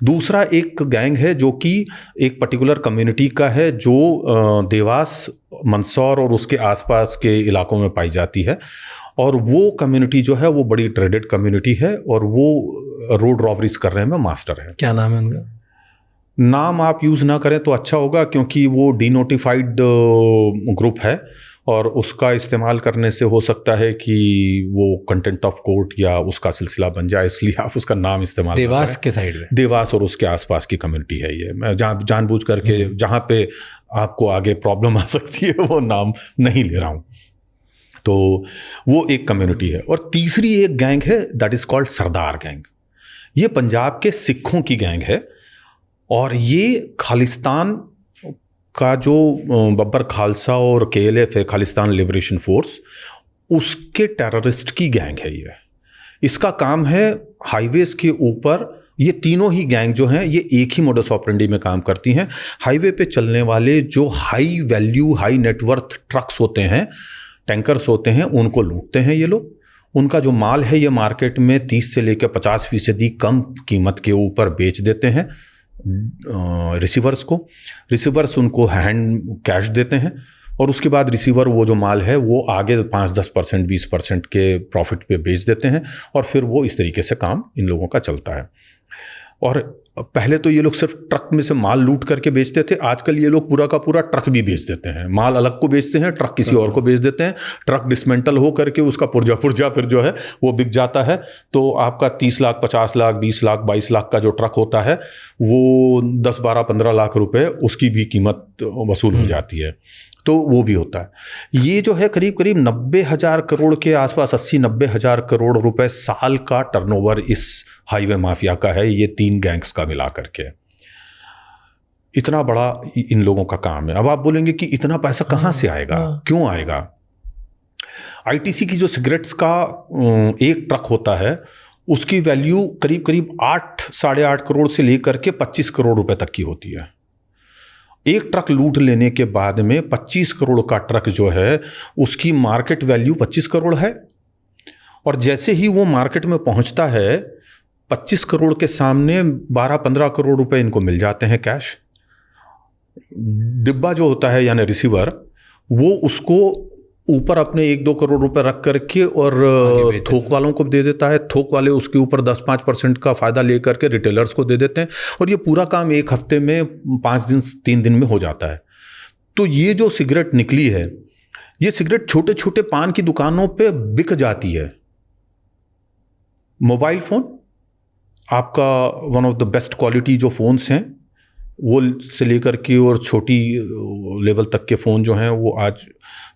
दूसरा एक गैंग है जो कि एक पर्टिकुलर कम्युनिटी का है, जो देवास, मंदसौर और उसके आसपास के इलाकों में पाई जाती है, और वो कम्युनिटी जो है वो बड़ी ट्रेडेड कम्युनिटी है, और वो रोड रॉबरीज करने में मास्टर है। क्या नाम है उनका? नाम आप यूज़ ना करें तो अच्छा होगा, क्योंकि वो डीनोटिफाइड ग्रुप है, और उसका इस्तेमाल करने से हो सकता है कि वो कंटेंट ऑफ कोर्ट या उसका सिलसिला बन जाए, इसलिए आप उसका नाम इस्तेमाल ना करें। देवास के साइड में, देवास और उसके आसपास की कम्युनिटी है ये। मैं जानबूझ करके जहाँ पे आपको आगे प्रॉब्लम आ सकती है वो नाम नहीं ले रहा हूँ। तो वो एक कम्युनिटी है। और तीसरी एक गैंग है, that is called Sardar gang. ये पंजाब के सिखों की गैंग है, और ये खालिस्तान का जो बब्बर खालसा और KLF है, खालिस्तान लिबरेशन फोर्स, उसके टेररिस्ट की गैंग है ये। इसका काम है हाईवेज के ऊपर, ये तीनों ही गैंग जो हैं ये एक ही मोडस ऑपरेंडी में काम करती हैं। हाईवे पे चलने वाले जो high value, high net worth trucks होते हैं, टैंकर्स होते हैं, उनको लूटते हैं ये लोग। उनका जो माल है ये मार्केट में 30 से लेकर 50% कम कीमत के ऊपर बेच देते हैं रिसीवर्स को। रिसीवर्स उनको हैंड कैश देते हैं, और उसके बाद रिसीवर वो जो माल है वो आगे 5-10%, 20% के प्रॉफिट पे बेच देते हैं, और फिर वो इस तरीके से काम इन लोगों का चलता है। और पहले तो ये लोग सिर्फ ट्रक में से माल लूट करके बेचते थे, आजकल ये लोग पूरा का पूरा ट्रक भी बेच देते हैं। माल अलग को बेचते हैं, ट्रक किसी और को बेच देते हैं। ट्रक डिसमेंटल हो करके उसका पुर्जा फिर जो है वो बिक जाता है। तो आपका 30 लाख, 50 लाख, 20 लाख, 22 लाख का जो ट्रक होता है वो 10, 12, 15 लाख रुपए उसकी भी कीमत वसूल हो जाती है। तो वो भी होता है। ये जो है करीब करीब 90,000 करोड़ के आसपास, 80-90,000 करोड़ रुपए साल का टर्नओवर इस हाईवे माफिया का है, ये 3 गैंग्स का मिला करके। इतना बड़ा इन लोगों का काम है। अब आप बोलेंगे कि इतना पैसा कहाँ से आएगा, क्यों आएगा? आईटीसी की जो सिगरेट्स का एक ट्रक होता है उसकी वैल्यू करीब करीब 8-8.5 करोड़ से लेकर के 25 करोड़ रुपए तक की होती है। एक ट्रक लूट लेने के बाद में 25 करोड़ का ट्रक जो है उसकी मार्केट वैल्यू 25 करोड़ है, और जैसे ही वो मार्केट में पहुंचता है 25 करोड़ के सामने 12-15 करोड़ रुपए इनको मिल जाते हैं कैश। डिब्बा जो होता है यानी रिसीवर, वो उसको ऊपर अपने 1-2 करोड़ रुपए रख करके और थोक वालों को दे देता है। थोक वाले उसके ऊपर 10-5% का फायदा लेकर के रिटेलर्स को दे देते हैं, और ये पूरा काम एक हफ्ते में 5 दिन 3 दिन में हो जाता है। तो ये जो सिगरेट निकली है, ये सिगरेट छोटे छोटे पान की दुकानों पे बिक जाती है। मोबाइल फोन आपका one of the best quality जो फोन्स हैं वो से लेकर के और छोटी लेवल तक के फ़ोन जो हैं वो आज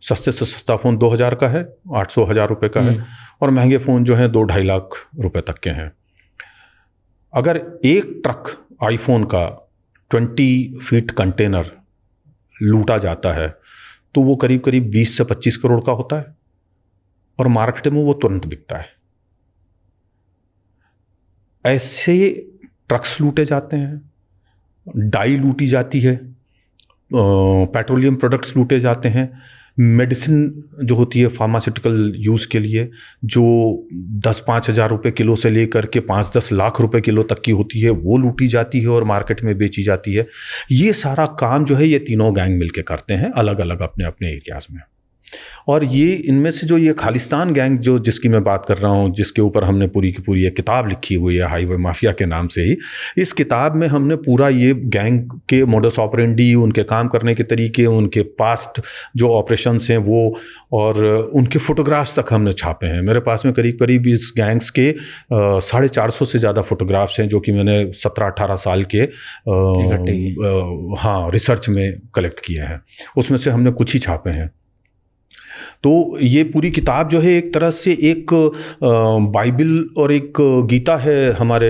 सस्ते से सस्ता फ़ोन 2000 का है, 800-1000 रुपये का है, और महंगे फ़ोन जो हैं 2-2.5 लाख रुपए तक के हैं। अगर एक ट्रक आईफोन का 20 फीट कंटेनर लूटा जाता है तो वो करीब करीब 20 से 25 करोड़ का होता है, और मार्केट में वो तुरंत बिकता है। ऐसे ट्रक्स लूटे जाते हैं, डाई लूटी जाती है, पेट्रोलियम प्रोडक्ट्स लूटे जाते हैं, मेडिसिन जो होती है फार्मास्यूटिकल यूज़ के लिए जो 10-5 हज़ार रुपये किलो से लेकर के 5-10 लाख रुपए किलो तक की होती है वो लूटी जाती है और मार्केट में बेची जाती है। ये सारा काम जो है ये तीनों गैंग मिलके करते हैं अलग अलग अपने अपने एरियाज़ में। और ये इनमें से जो ये खालिस्तान गैंग जो जिसकी मैं बात कर रहा हूँ, जिसके ऊपर हमने पूरी की पूरी एक किताब लिखी हुई है हाईवे माफिया के नाम से ही, इस किताब में हमने पूरा ये गैंग के मोडस ऑपरेंडी, उनके काम करने के तरीके, उनके पास्ट जो ऑपरेशंस हैं वो, और उनके फोटोग्राफ्स तक हमने छापे हैं। मेरे पास में करीब करीब इस गैंग्स के 450 से ज़्यादा फोटोग्राफ्स हैं जो कि मैंने 17-18 साल के रिसर्च में कलेक्ट किए हैं। उसमें से हमने कुछ ही छापे हैं। तो ये पूरी किताब जो है एक तरह से एक बाइबल और एक गीता है हमारे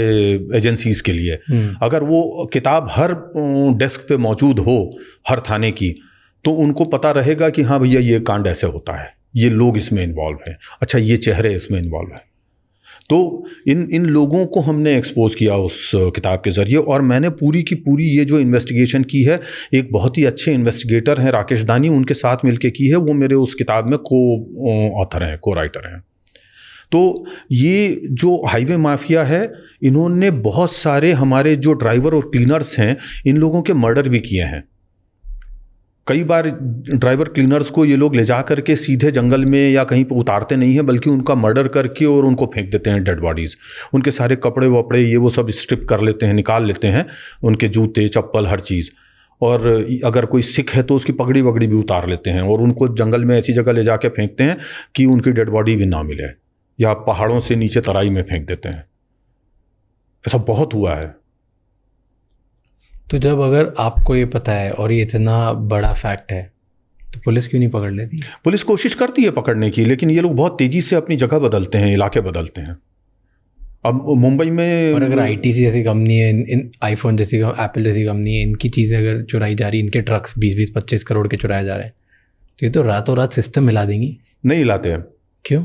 एजेंसीज के लिए। अगर वो किताब हर डेस्क पे मौजूद हो हर थाने की, तो उनको पता रहेगा कि हाँ भैया ये कांड ऐसे होता है, ये लोग इसमें इन्वॉल्व हैं, अच्छा ये चेहरे इसमें इन्वॉल्व हैं। तो इन लोगों को हमने एक्सपोज किया उस किताब के ज़रिए, और मैंने पूरी की पूरी ये जो इन्वेस्टिगेशन की है, एक बहुत ही अच्छे इन्वेस्टिगेटर हैं राकेश दानी, उनके साथ मिलके की है। वो मेरे उस किताब में को ऑथर हैं, को राइटर हैं। तो ये जो हाईवे माफिया है, इन्होंने बहुत सारे हमारे जो ड्राइवर और क्लीनर्स हैं, इन लोगों के मर्डर भी किए हैं। कई बार ड्राइवर क्लीनर्स को ये लोग ले जा करके सीधे जंगल में या कहीं पर उतारते नहीं हैं, बल्कि उनका मर्डर करके और उनको फेंक देते हैं डेड बॉडीज़। उनके सारे कपड़े वपड़े ये वो सब स्ट्रिप कर लेते हैं, निकाल लेते हैं, उनके जूते चप्पल हर चीज़। और अगर कोई सिख है तो उसकी पगड़ी वगड़ी भी उतार लेते हैं और उनको जंगल में ऐसी जगह ले जाके फेंकते हैं कि उनकी डेड बॉडी भी ना मिले, या पहाड़ों से नीचे तराई में फेंक देते हैं। ऐसा बहुत हुआ है। तो जब अगर आपको ये पता है और ये इतना बड़ा फैक्ट है, तो पुलिस क्यों नहीं पकड़ लेती? पुलिस कोशिश करती है पकड़ने की, लेकिन ये लोग बहुत तेजी से अपनी जगह बदलते हैं, इलाके बदलते हैं। अब मुंबई में, और अगर आईटीसी जैसी कंपनी है, इन आईफोन जैसी, एप्पल जैसी कंपनी है, इनकी चीज़ें अगर चुराई जा रही, इनके ट्रक्स 20-25 करोड़ के चुराए जा रहे हैं, तो ये तो रातों रात सिस्टम हिला देंगी। नहीं हिलाते हैं। क्यों?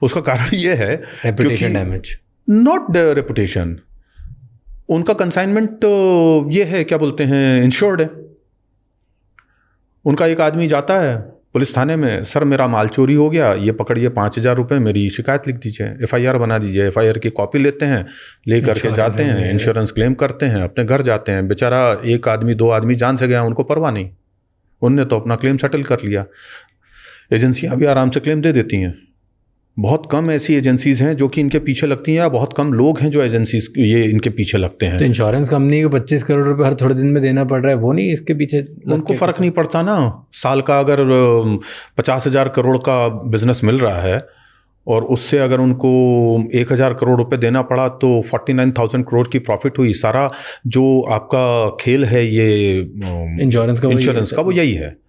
उसका कारण ये है, रेपुटेशन डैमेज। नॉट रेपुटेशन, उनका कंसाइनमेंट ये है, क्या बोलते हैं, इंश्योर्ड है। उनका एक आदमी जाता है पुलिस थाने में, सर मेरा माल चोरी हो गया, ये पकड़िए 5000 रुपये, मेरी शिकायत लिख दीजिए, FIR बना दीजिए। FIR की कॉपी लेते हैं, ले करके जाते हैं, इंश्योरेंस क्लेम करते हैं, अपने घर जाते हैं। बेचारा एक आदमी 2 आदमी जान से गया, उनको परवाह नहीं, उनने तो अपना क्लेम सेटल कर लिया। एजेंसियाँ भी आराम से क्लेम दे देती हैं। बहुत कम ऐसी एजेंसीज हैं जो कि इनके पीछे लगती हैं, या बहुत कम लोग हैं जो एजेंसीज ये इनके पीछे लगते हैं। तो इंश्योरेंस कंपनी को 25 करोड़ रुपए हर थोड़े दिन में देना पड़ रहा है, वो नहीं इसके पीछे उनको फर्क नहीं पड़ता ना। साल का अगर 50,000 करोड़ का बिजनेस मिल रहा है और उससे अगर उनको 1,000 करोड़ रुपए देना पड़ा तो 49,000 करोड़ की प्रॉफिट हुई। सारा जो आपका खेल है ये इंश्योरेंस का वो यही है।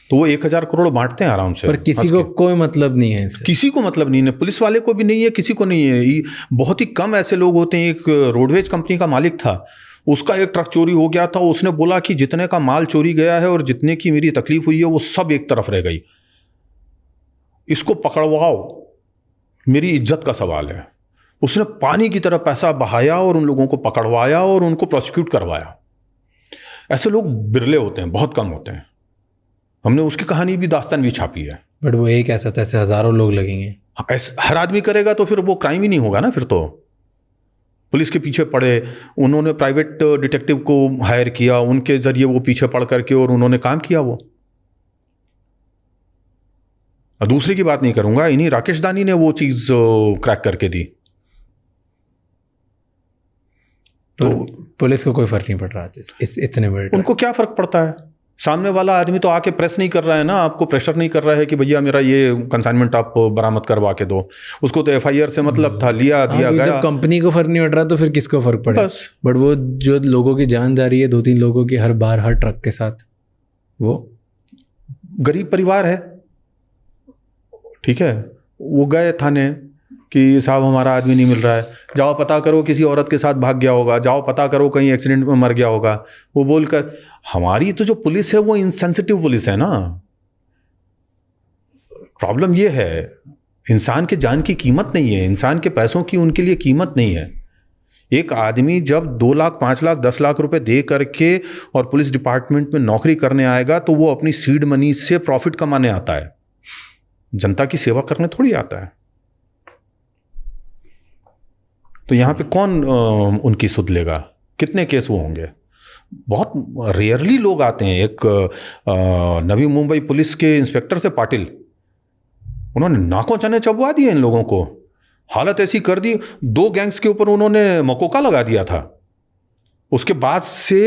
तो वो 1,000 करोड़ बांटते हैं आराम से। पर किसी को कोई मतलब नहीं है इससे। किसी को मतलब नहीं है, पुलिस वाले को भी नहीं है, किसी को नहीं है। बहुत ही कम ऐसे लोग होते हैं। एक रोडवेज कंपनी का मालिक था, उसका एक ट्रक चोरी हो गया था, उसने बोला कि जितने का माल चोरी गया है और जितने की मेरी तकलीफ हुई है वो सब एक तरफ रह गई, इसको पकड़वाओ, मेरी इज्जत का सवाल है। उसने पानी की तरह पैसा बहाया और उन लोगों को पकड़वाया और उनको प्रोसिक्यूट करवाया। ऐसे लोग बिरले होते हैं, बहुत कम होते हैं। हमने उसकी कहानी भी, दास्तान भी छापी है। बट वो एक ऐसा था, ऐसे हजारों लोग लगेंगे। ऐसे हर आदमी करेगा तो फिर वो क्राइम ही नहीं होगा ना। फिर तो पुलिस के पीछे पड़े, उन्होंने प्राइवेट डिटेक्टिव को हायर किया, उनके जरिए वो पीछे पड़ करके और उन्होंने काम किया। वो दूसरे की बात नहीं करूंगा, इन्हीं राकेश दानी ने वो चीज क्रैक करके दी। तो पुलिस को कोई फर्क नहीं पड़ रहा इतने बड़े। उनको क्या फर्क पड़ता है? सामने वाला आदमी तो आके प्रेस नहीं कर रहा है ना, आपको प्रेशर नहीं कर रहा है कि भैया मेरा ये कंसाइनमेंट आप बरामद करवा के दो। उसको तो एफआईआर से मतलब था, लिया दिया गया। जब कंपनी को फर्क नहीं पड़ रहा तो फिर किसको फर्क पड़े? बस। बट वो जो लोगों की जान जा रही है 2-3 लोगों की हर बार हर ट्रक के साथ, वो गरीब परिवार है, ठीक है, वो गए थाने कि साहब हमारा आदमी नहीं मिल रहा है, जाओ पता करो किसी औरत के साथ भाग गया होगा, जाओ पता करो कहीं एक्सीडेंट में मर गया होगा। वो बोलकर, हमारी तो जो पुलिस है वो इनसेंसिटिव पुलिस है ना। प्रॉब्लम ये है, इंसान के जान की कीमत नहीं है, इंसान के पैसों की उनके लिए कीमत नहीं है। एक आदमी जब 2 लाख 5 लाख 10 लाख रुपए दे करके और पुलिस डिपार्टमेंट में नौकरी करने आएगा तो वो अपनी सीड मनी से प्रॉफिट कमाने आता है, जनता की सेवा करने थोड़ी आता है। तो यहां पे कौन उनकी सुध लेगा? कितने केस वो होंगे? बहुत रेयरली लोग आते हैं। एक नवी मुंबई पुलिस के इंस्पेक्टर थे पाटिल, उन्होंने नाकों चने चबवा दिए इन लोगों को, हालत ऐसी कर दी। 2 गैंग्स के ऊपर उन्होंने मकोका लगा दिया था। उसके बाद से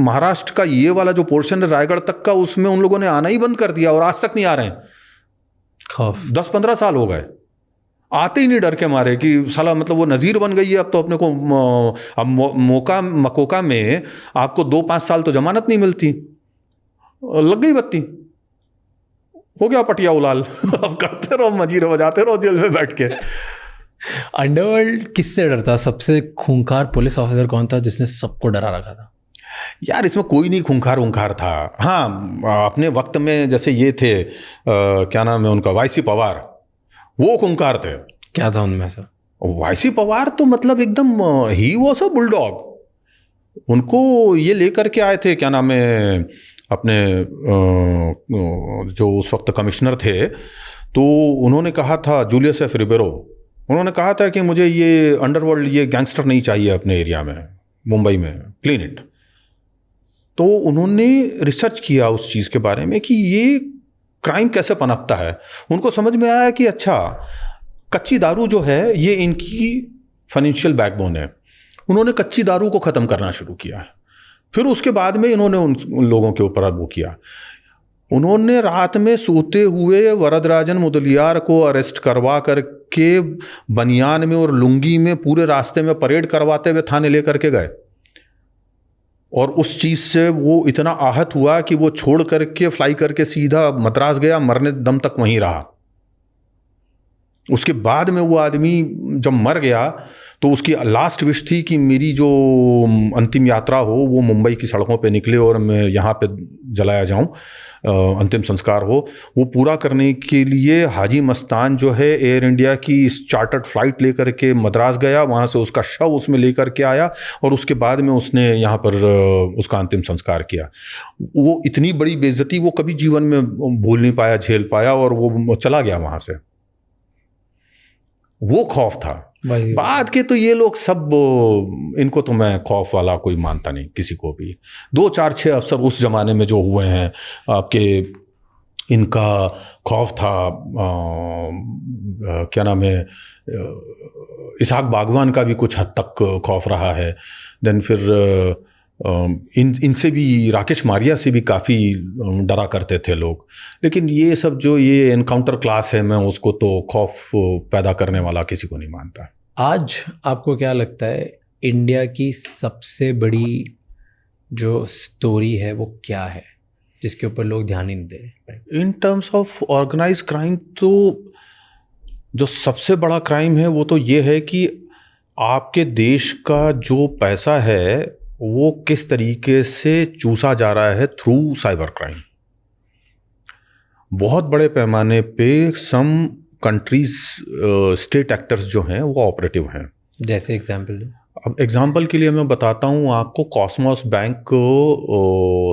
महाराष्ट्र का ये वाला जो पोर्शन है रायगढ़ तक का, उसमें उन लोगों ने आना ही बंद कर दिया और आज तक नहीं आ रहे हैं। 10-15 साल हो गए, आते ही नहीं डर के मारे कि साला मतलब वो नज़ीर बन गई है अब तो अपने को। अब मकोका में आपको 2-5 साल तो जमानत नहीं मिलती, लग गई बत्ती, हो गया पटिया उलाल। अब करते रहो, मजीरे बजाते रहो जेल में बैठ के। अंडरवर्ल्ड किससे डरता? सबसे खूंखार पुलिस ऑफिसर कौन था जिसने सबको डरा रखा था? यार इसमें कोई नहीं खूंखार था। हाँ, अपने वक्त में जैसे ये थे, क्या नाम है उनका, वाईसी पवार, वो खूंखार थे। क्या था उनमें ऐसा? वाईसी पवार तो मतलब एकदम ही वॉज अ बुलडॉग। उनको ये लेकर के आए थे, क्या नाम है, अपने जो उस वक्त कमिश्नर थे, तो उन्होंने कहा था, जूलियस एफ रिबेरो, उन्होंने कहा था कि मुझे ये अंडरवर्ल्ड, ये गैंगस्टर नहीं चाहिए अपने एरिया में, मुंबई में, क्लीन इट। तो उन्होंने रिसर्च किया उस चीज़ के बारे में कि ये क्राइम कैसे पनपता है। उनको समझ में आया कि अच्छा, कच्ची दारू जो है ये इनकी फाइनेंशियल बैकबोन है। उन्होंने कच्ची दारू को ख़त्म करना शुरू किया। फिर उसके बाद में इन्होंने उन लोगों के ऊपर वो किया। उन्होंने रात में सोते हुए वरदराजन मुदलियार को अरेस्ट करवा करके बनियान में और लुंगी में पूरे रास्ते में परेड करवाते हुए थाने लेकर के गए। और उस चीज़ से वो इतना आहत हुआ कि वो छोड़ करके फ्लाई करके सीधा मद्रास गया, मरने दम तक वहीं रहा। उसके बाद में वो आदमी जब मर गया तो उसकी लास्ट विश थी कि मेरी जो अंतिम यात्रा हो वो मुंबई की सड़कों पे निकले और मैं यहाँ पे जलाया जाऊँ, अंतिम संस्कार हो। वो पूरा करने के लिए हाजी मस्तान जो है एयर इंडिया की चार्टर्ड फ्लाइट लेकर के मद्रास गया, वहाँ से उसका शव उसमें लेकर के आया और उसके बाद में उसने यहाँ पर उसका अंतिम संस्कार किया। वो इतनी बड़ी बेइज्जती वो कभी जीवन में भूल नहीं पाया, झेल पाया, और वो चला गया वहाँ से। वो खौफ था। बाद के तो ये लोग सब, इनको तो मैं खौफ वाला कोई मानता नहीं किसी को भी। 2-4-6 अफसर उस जमाने में जो हुए हैं आपके, इनका खौफ था। क्या नाम है, इसहाक बागवान का भी कुछ हद तक खौफ रहा है। देन फिर इनसे भी, राकेश मारिया से भी काफ़ी डरा करते थे लोग। लेकिन ये सब जो ये एनकाउंटर क्लास है, मैं उसको तो खौफ पैदा करने वाला किसी को नहीं मानता। आज आपको क्या लगता है इंडिया की सबसे बड़ी जो स्टोरी है वो क्या है जिसके ऊपर लोग ध्यान ही नहीं दे रहे? In terms of organise crime तो जो सबसे बड़ा क्राइम है वो तो ये है कि आपके देश का जो पैसा है वो किस तरीके से चूसा जा रहा है थ्रू साइबर क्राइम। बहुत बड़े पैमाने पे सम कंट्रीज स्टेट एक्टर्स जो हैं वो ऑपरेटिव हैं। जैसे एग्जांपल दो। अब एग्जांपल के लिए मैं बताता हूँ आपको, कॉस्मोस बैंक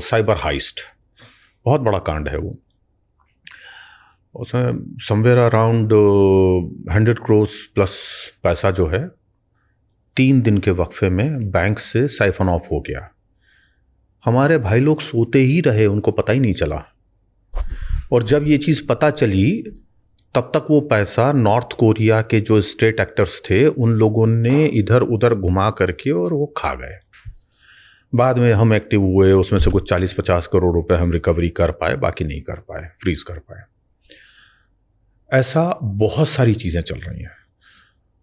साइबर हाइस्ट, बहुत बड़ा कांड है वो। उसमें समवेयर अराउंड 100 करोड़ प्लस पैसा जो है 3 दिन के वक्फे में बैंक से साइफन ऑफ हो गया। हमारे भाई लोग सोते ही रहे, उनको पता ही नहीं चला। और जब ये चीज़ पता चली तब तक वो पैसा नॉर्थ कोरिया के जो स्टेट एक्टर्स थे उन लोगों ने इधर उधर घुमा करके और वो खा गए। बाद में हम एक्टिव हुए, उसमें से कुछ 40-50 करोड़ रुपए हम रिकवरी कर पाए, बाकी नहीं कर पाए, फ्रीज कर पाए। ऐसा बहुत सारी चीज़ें चल रही हैं।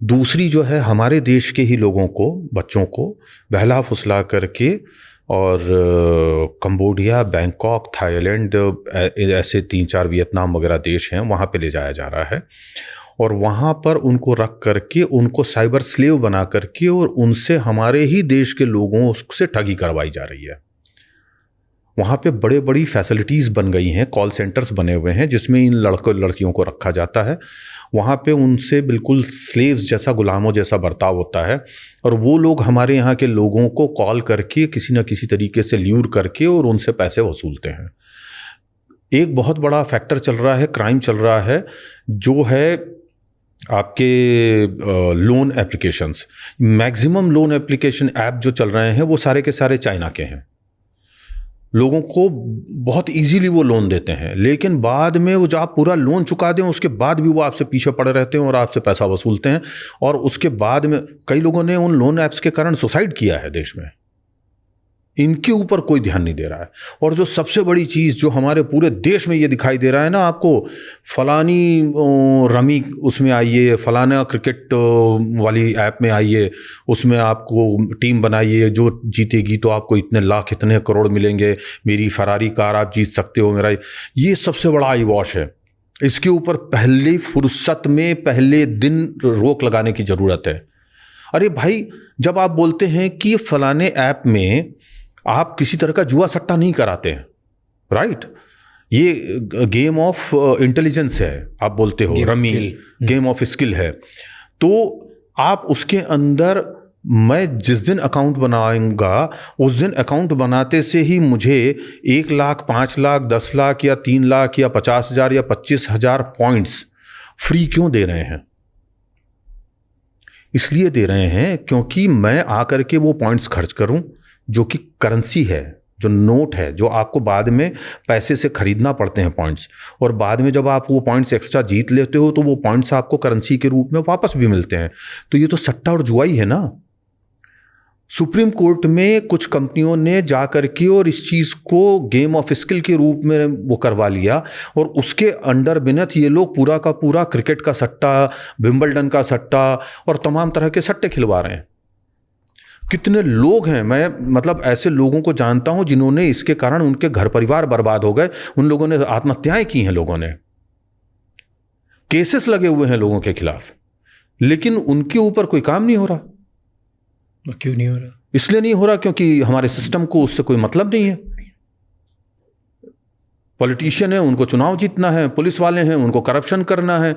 दूसरी जो है, हमारे देश के ही लोगों को, बच्चों को बहला फुसला करके और कंबोडिया, बैंकॉक, थाईलैंड, ऐसे 3-4 वियतनाम वगैरह देश हैं, वहाँ पे ले जाया जा रहा है और वहाँ पर उनको रख करके उनको साइबर स्लेव बना करके और उनसे हमारे ही देश के लोगों से ठगी करवाई जा रही है। वहाँ पे बड़े बड़ी फैसिलिटीज़ बन गई हैं, कॉल सेंटर्स बने हुए हैं जिसमें इन लड़कियों को रखा जाता है। वहाँ पे उनसे बिल्कुल स्लेव्स जैसा, गुलामों जैसा बर्ताव होता है और वो लोग हमारे यहाँ के लोगों को कॉल करके किसी न किसी तरीके से ल्यूर करके और उनसे पैसे वसूलते हैं। एक बहुत बड़ा फैक्टर चल रहा है, क्राइम चल रहा है, जो है आपके loan applications. Maximum loan application app जो चल रहे हैं वो सारे के सारे चाइना के हैं। लोगों को बहुत इजीली वो लोन देते हैं, लेकिन बाद में वो, जब आप पूरा लोन चुका दें उसके बाद भी वो आपसे पीछे पड़े रहते हैं और आपसे पैसा वसूलते हैं। और उसके बाद में कई लोगों ने उन लोन ऐप्स के कारण सुसाइड किया है देश में। इनके ऊपर कोई ध्यान नहीं दे रहा है। और जो सबसे बड़ी चीज़ जो हमारे पूरे देश में ये दिखाई दे रहा है ना आपको, फलानी रमी उसमें आइए, फलाना क्रिकेट वाली ऐप में आइए, उसमें आपको टीम बनाइए, जो जीतेगी तो आपको इतने लाख, इतने करोड़ मिलेंगे, मेरी फरारी कार आप जीत सकते हो, मेरा ये सबसे बड़ा आई वॉश है। इसके ऊपर पहले फुर्सत में, पहले दिन रोक लगाने की ज़रूरत है। अरे भाई, जब आप बोलते हैं कि फलाने ऐप में आप किसी तरह का जुआ सट्टा नहीं कराते हैं, राइट, ये गेम ऑफ इंटेलिजेंस है, आप बोलते हो रमी, गेम ऑफ स्किल है, तो आप उसके अंदर, मैं जिस दिन अकाउंट बनाऊंगा उस दिन अकाउंट बनाते से ही मुझे 1 लाख, 5 लाख, 10 लाख या 3 लाख या 50,000 या 25,000 पॉइंट्स फ्री क्यों दे रहे हैं? इसलिए दे रहे हैं क्योंकि मैं आकर के वो पॉइंट्स खर्च करूं, जो कि करेंसी है, जो नोट है, जो आपको बाद में पैसे से खरीदना पड़ते हैं पॉइंट्स, और बाद में जब आप वो पॉइंट्स एक्स्ट्रा जीत लेते हो तो वो पॉइंट्स आपको करेंसी के रूप में वापस भी मिलते हैं। तो ये तो सट्टा और जुआ ही है ना। सुप्रीम कोर्ट में कुछ कंपनियों ने जा करके और इस चीज़ को गेम ऑफ स्किल के रूप में वो करवा लिया और उसके अंडर बिनत ये लोग पूरा का पूरा क्रिकेट का सट्टा, विंबलडन का सट्टा और तमाम तरह के सट्टे खिलवा रहे हैं। कितने लोग हैं, मैं मतलब ऐसे लोगों को जानता हूं जिन्होंने इसके कारण उनके घर परिवार बर्बाद हो गए, उन लोगों ने आत्महत्याएं की हैं, लोगों ने केसेस लगे हुए हैं लोगों के खिलाफ, लेकिन उनके ऊपर कोई काम नहीं हो रहा। क्यों नहीं हो रहा? इसलिए नहीं हो रहा क्योंकि हमारे सिस्टम को उससे कोई मतलब नहीं है। पॉलिटिशियन है, उनको चुनाव जीतना है, पुलिस वाले हैं, उनको करप्शन करना है,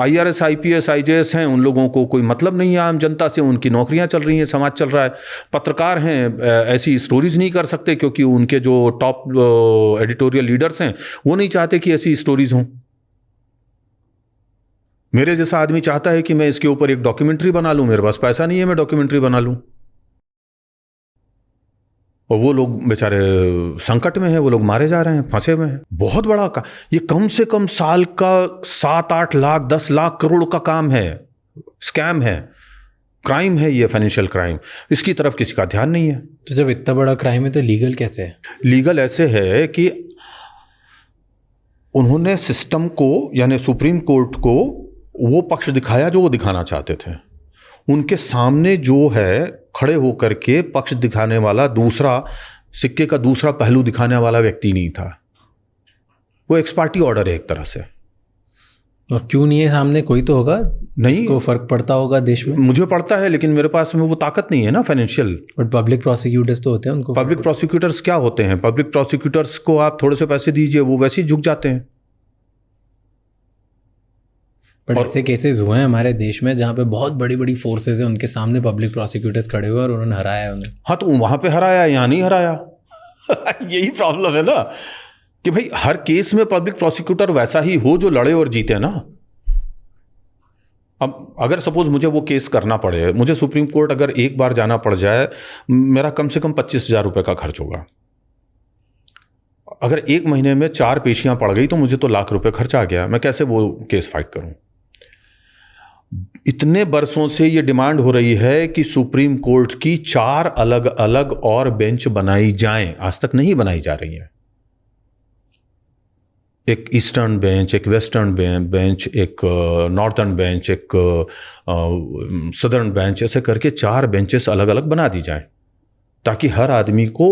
IRS, IPS, IJS हैं, उन लोगों को कोई मतलब नहीं है आम जनता से, उनकी नौकरियां चल रही हैं, समाज चल रहा है। पत्रकार हैं, ऐसी स्टोरीज नहीं कर सकते क्योंकि उनके जो टॉप एडिटोरियल लीडर्स हैं वो नहीं चाहते कि ऐसी स्टोरीज हों। मेरे जैसा आदमी चाहता है कि मैं इसके ऊपर एक डॉक्यूमेंट्री बना लूं, मेरे पास पैसा नहीं है मैं डॉक्यूमेंट्री बना लूं, और वो लोग बेचारे संकट में हैं, वो लोग मारे जा रहे हैं, फंसे हुए हैं। बहुत बड़ा का ये कम से कम साल का 7-8 लाख 10 लाख करोड़ का काम है, स्कैम है, क्राइम है, ये फाइनेंशियल क्राइम। इसकी तरफ किसी का ध्यान नहीं है। तो जब इतना बड़ा क्राइम है तो लीगल कैसे है? लीगल ऐसे है कि उन्होंने सिस्टम को, यानी सुप्रीम कोर्ट को वो पक्ष दिखाया जो वो दिखाना चाहते थे। उनके सामने जो है खड़े होकर के पक्ष दिखाने वाला, दूसरा सिक्के का दूसरा पहलू दिखाने वाला व्यक्ति नहीं था। वो एक्स पार्टी ऑर्डर है एक तरह से। और क्यों नहीं है सामने? कोई तो होगा नहीं, जिसको फर्क पड़ता होगा देश में। मुझे पड़ता है, लेकिन मेरे पास में वो ताकत नहीं है ना फाइनेंशियल। बट पब्लिक प्रोसिक्यूटर्स तो होते हैं, उनको पब्लिक प्रोसिक्यूटर्स क्या होते हैं? पब्लिक प्रोसिक्यूटर्स को आप थोड़े से पैसे दीजिए, वो वैसे ही झुक जाते हैं। बट ऐसे केसेस हुए हैं हमारे देश में जहाँ पे बहुत बड़ी बड़ी फोर्सेस हैं, उनके सामने पब्लिक प्रोसिक्यूटर्स खड़े हुए और उन्होंने हराया है उन्हें। हाँ, तो वहां पे हराया, यहाँ नहीं हराया। यही प्रॉब्लम है ना, कि भाई हर केस में पब्लिक प्रोसिक्यूटर वैसा ही हो जो लड़े और जीते ना। अब अगर सपोज मुझे वो केस करना पड़े, मुझे सुप्रीम कोर्ट अगर एक बार जाना पड़ जाए, मेरा कम से कम 25,000 रुपए का खर्च होगा। अगर एक महीने में 4 पेशियां पड़ गई तो मुझे तो लाख रुपए खर्च आ गया। मैं कैसे वो केस फाइट करूं? इतने बरसों से ये डिमांड हो रही है कि सुप्रीम कोर्ट की 4 अलग अलग और बेंच बनाई जाएं, आज तक नहीं बनाई जा रही है। एक ईस्टर्न बेंच, एक वेस्टर्न बेंच, एक नॉर्थर्न बेंच, एक सदर्न बेंच, ऐसे करके 4 बेंचेस अलग अलग बना दी जाएं, ताकि हर आदमी को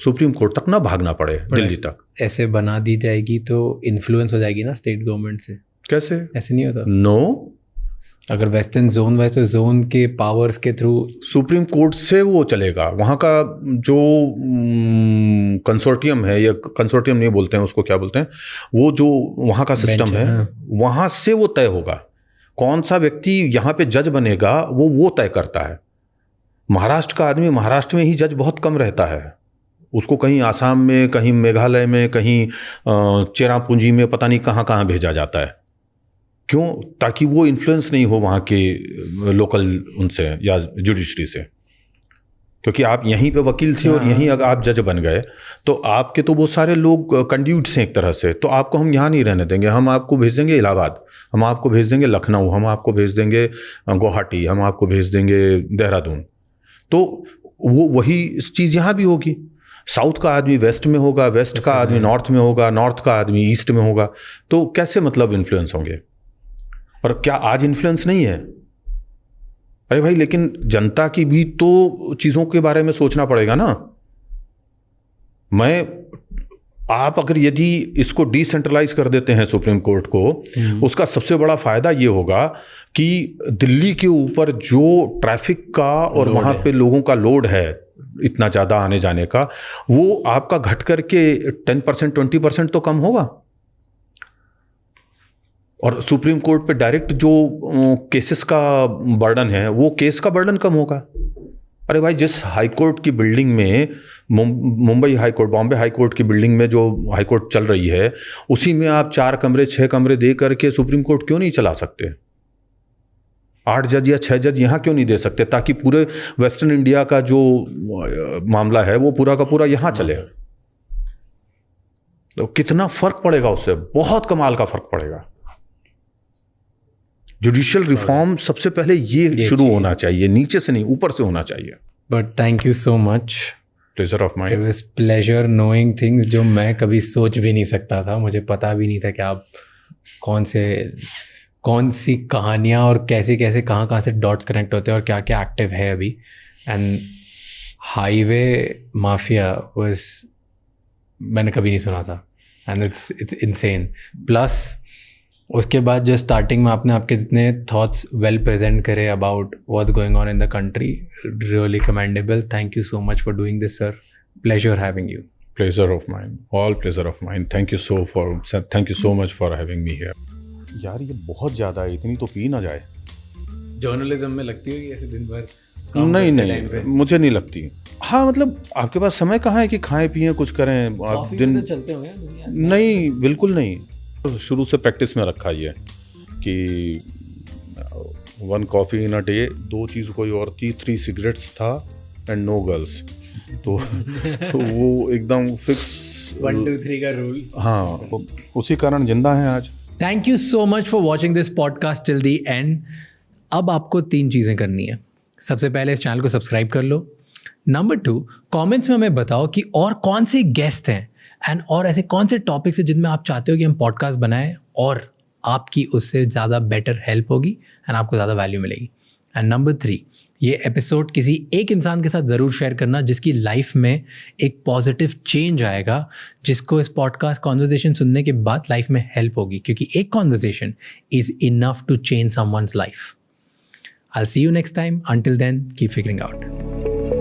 सुप्रीम कोर्ट तक ना भागना पड़े, दिल्ली तक। ऐसे बना दी जाएगी तो इन्फ्लुएंस हो जाएगी ना स्टेट गवर्नमेंट से। कैसे? ऐसे नहीं होता। नो, अगर वेस्टर्न जोन वैसे जोन के पावर्स के थ्रू सुप्रीम कोर्ट से वो चलेगा। वहाँ का जो कंसोर्टियम है, या कंसोर्टियम नहीं बोलते हैं उसको, क्या बोलते हैं, वो जो वहाँ का सिस्टम है, वहाँ से वो तय होगा। कौन सा व्यक्ति यहाँ पे जज बनेगा वो तय करता है। महाराष्ट्र का आदमी महाराष्ट्र में ही जज बहुत कम रहता है, उसको कहीं आसाम में, कहीं मेघालय में, कहीं चेरापूंजी में, पता नहीं कहाँ कहाँ भेजा जाता है। क्यों? ताकि वो इन्फ्लुएंस नहीं हो वहाँ के लोकल उनसे या जुडिशरी से। क्योंकि आप यहीं पे वकील थे और यहीं अगर आप जज बन गए तो आपके तो वो सारे लोग कंड्यूट्स हैं एक तरह से, तो आपको हम यहाँ नहीं रहने देंगे। हम आपको भेज देंगे इलाहाबाद, हम आपको भेज देंगे लखनऊ, हम आपको भेज देंगे गुवाहाटी, हम आपको भेज देंगे देहरादून। तो वो वही चीज़ यहाँ भी होगी। साउथ का आदमी वेस्ट में होगा, वेस्ट का आदमी नॉर्थ में होगा, नॉर्थ का आदमी ईस्ट में होगा। तो कैसे मतलब इन्फ्लुएंस होंगे? और क्या आज इन्फ्लुएंस नहीं है? अरे भाई, लेकिन जनता की भी तो चीज़ों के बारे में सोचना पड़ेगा ना। आप अगर यदि इसको डिसेंट्रलाइज कर देते हैं सुप्रीम कोर्ट को, उसका सबसे बड़ा फायदा ये होगा कि दिल्ली के ऊपर जो ट्रैफिक का और वहाँ पे लोगों का लोड है इतना ज़्यादा आने जाने का, वो आपका घट करके 10% 20% तो कम होगा। और सुप्रीम कोर्ट पे डायरेक्ट जो केसेस का बर्डन है, वो केस का बर्डन कम होगा। अरे भाई, जिस हाई कोर्ट की बिल्डिंग में, Mumbai high court, Bombay high court की बिल्डिंग में जो हाई कोर्ट चल रही है, उसी में आप 4 कमरे 6 कमरे दे करके सुप्रीम कोर्ट क्यों नहीं चला सकते? 8 जज या 6 जज यहाँ क्यों नहीं दे सकते, ताकि पूरे वेस्टर्न इंडिया का जो मामला है वो पूरा का पूरा यहाँ चले? तो कितना फर्क पड़ेगा उससे? बहुत कमाल का फर्क पड़ेगा। जुडिशियल रिफॉर्म सबसे पहले ये शुरू होना चाहिए, नीचे से नहीं, ऊपर से होना चाहिए। But thank you so much, pleasure of mind. It was pleasure knowing things जो मैं कभी सोच भी नहीं सकता था। मुझे पता भी नहीं था कि आप कौन सी कहानियाँ और कैसे कैसे कहाँ से डॉट्स कनेक्ट होते हैं और क्या क्या एक्टिव है अभी। एंड हाईवे माफिया वाज, मैंने कभी नहीं सुना था, एंड इट्स इनसेन। प्लस उसके बाद जो स्टार्टिंग में आपने आपके जितने थॉट्स वेल प्रेजेंट करे about what's going on in the country, really commendable. Thank you so much for doing this sir, pleasure having you. Pleasure of mind, all pleasure of mind. Thank you so much for having me here. यार ये बहुत ज़्यादा है, इतनी तो P ना जाए। Journalism में लगती होगी ऐसे दिन भर? नहीं, मुझे नहीं लगती। हाँ, मतलब आपके पास समय कहाँ है कि खाएं पिएं कुछ करें? आप दिन तो चलते होंगे? नहीं, बिल्कुल नहीं। शुरू से प्रैक्टिस में रखा ये कि 1 कॉफ़ी इन अ डे, 2 चीज़ कोई और थी, 3 सिगरेट्स था एंड नो गर्ल्स। तो वो एकदम फिक्स 1 2 3 का रूल। हाँ, उसी कारण जिंदा हैं आज। Thank you so much for watching this podcast till the and. अब आपको 3 चीज़ें करनी है। सबसे पहले इस चैनल को सब्सक्राइब कर लो। नंबर 2, कमेंट्स में हमें बताओ कि और कौन से गेस्ट हैं एंड और ऐसे कौन से टॉपिक्स हैं जिनमें आप चाहते हो कि हम पॉडकास्ट बनाएं और आपकी उससे ज़्यादा बेटर हेल्प होगी एंड आपको ज़्यादा वैल्यू मिलेगी। एंड नंबर 3, ये एपिसोड किसी एक इंसान के साथ ज़रूर शेयर करना जिसकी लाइफ में एक पॉजिटिव चेंज आएगा, जिसको इस पॉडकास्ट कॉन्वर्जेशन सुनने के बाद लाइफ में हेल्प होगी, क्योंकि एक conversation is enough to change someone's life. I'll see you next time. Until then, keep figuring out.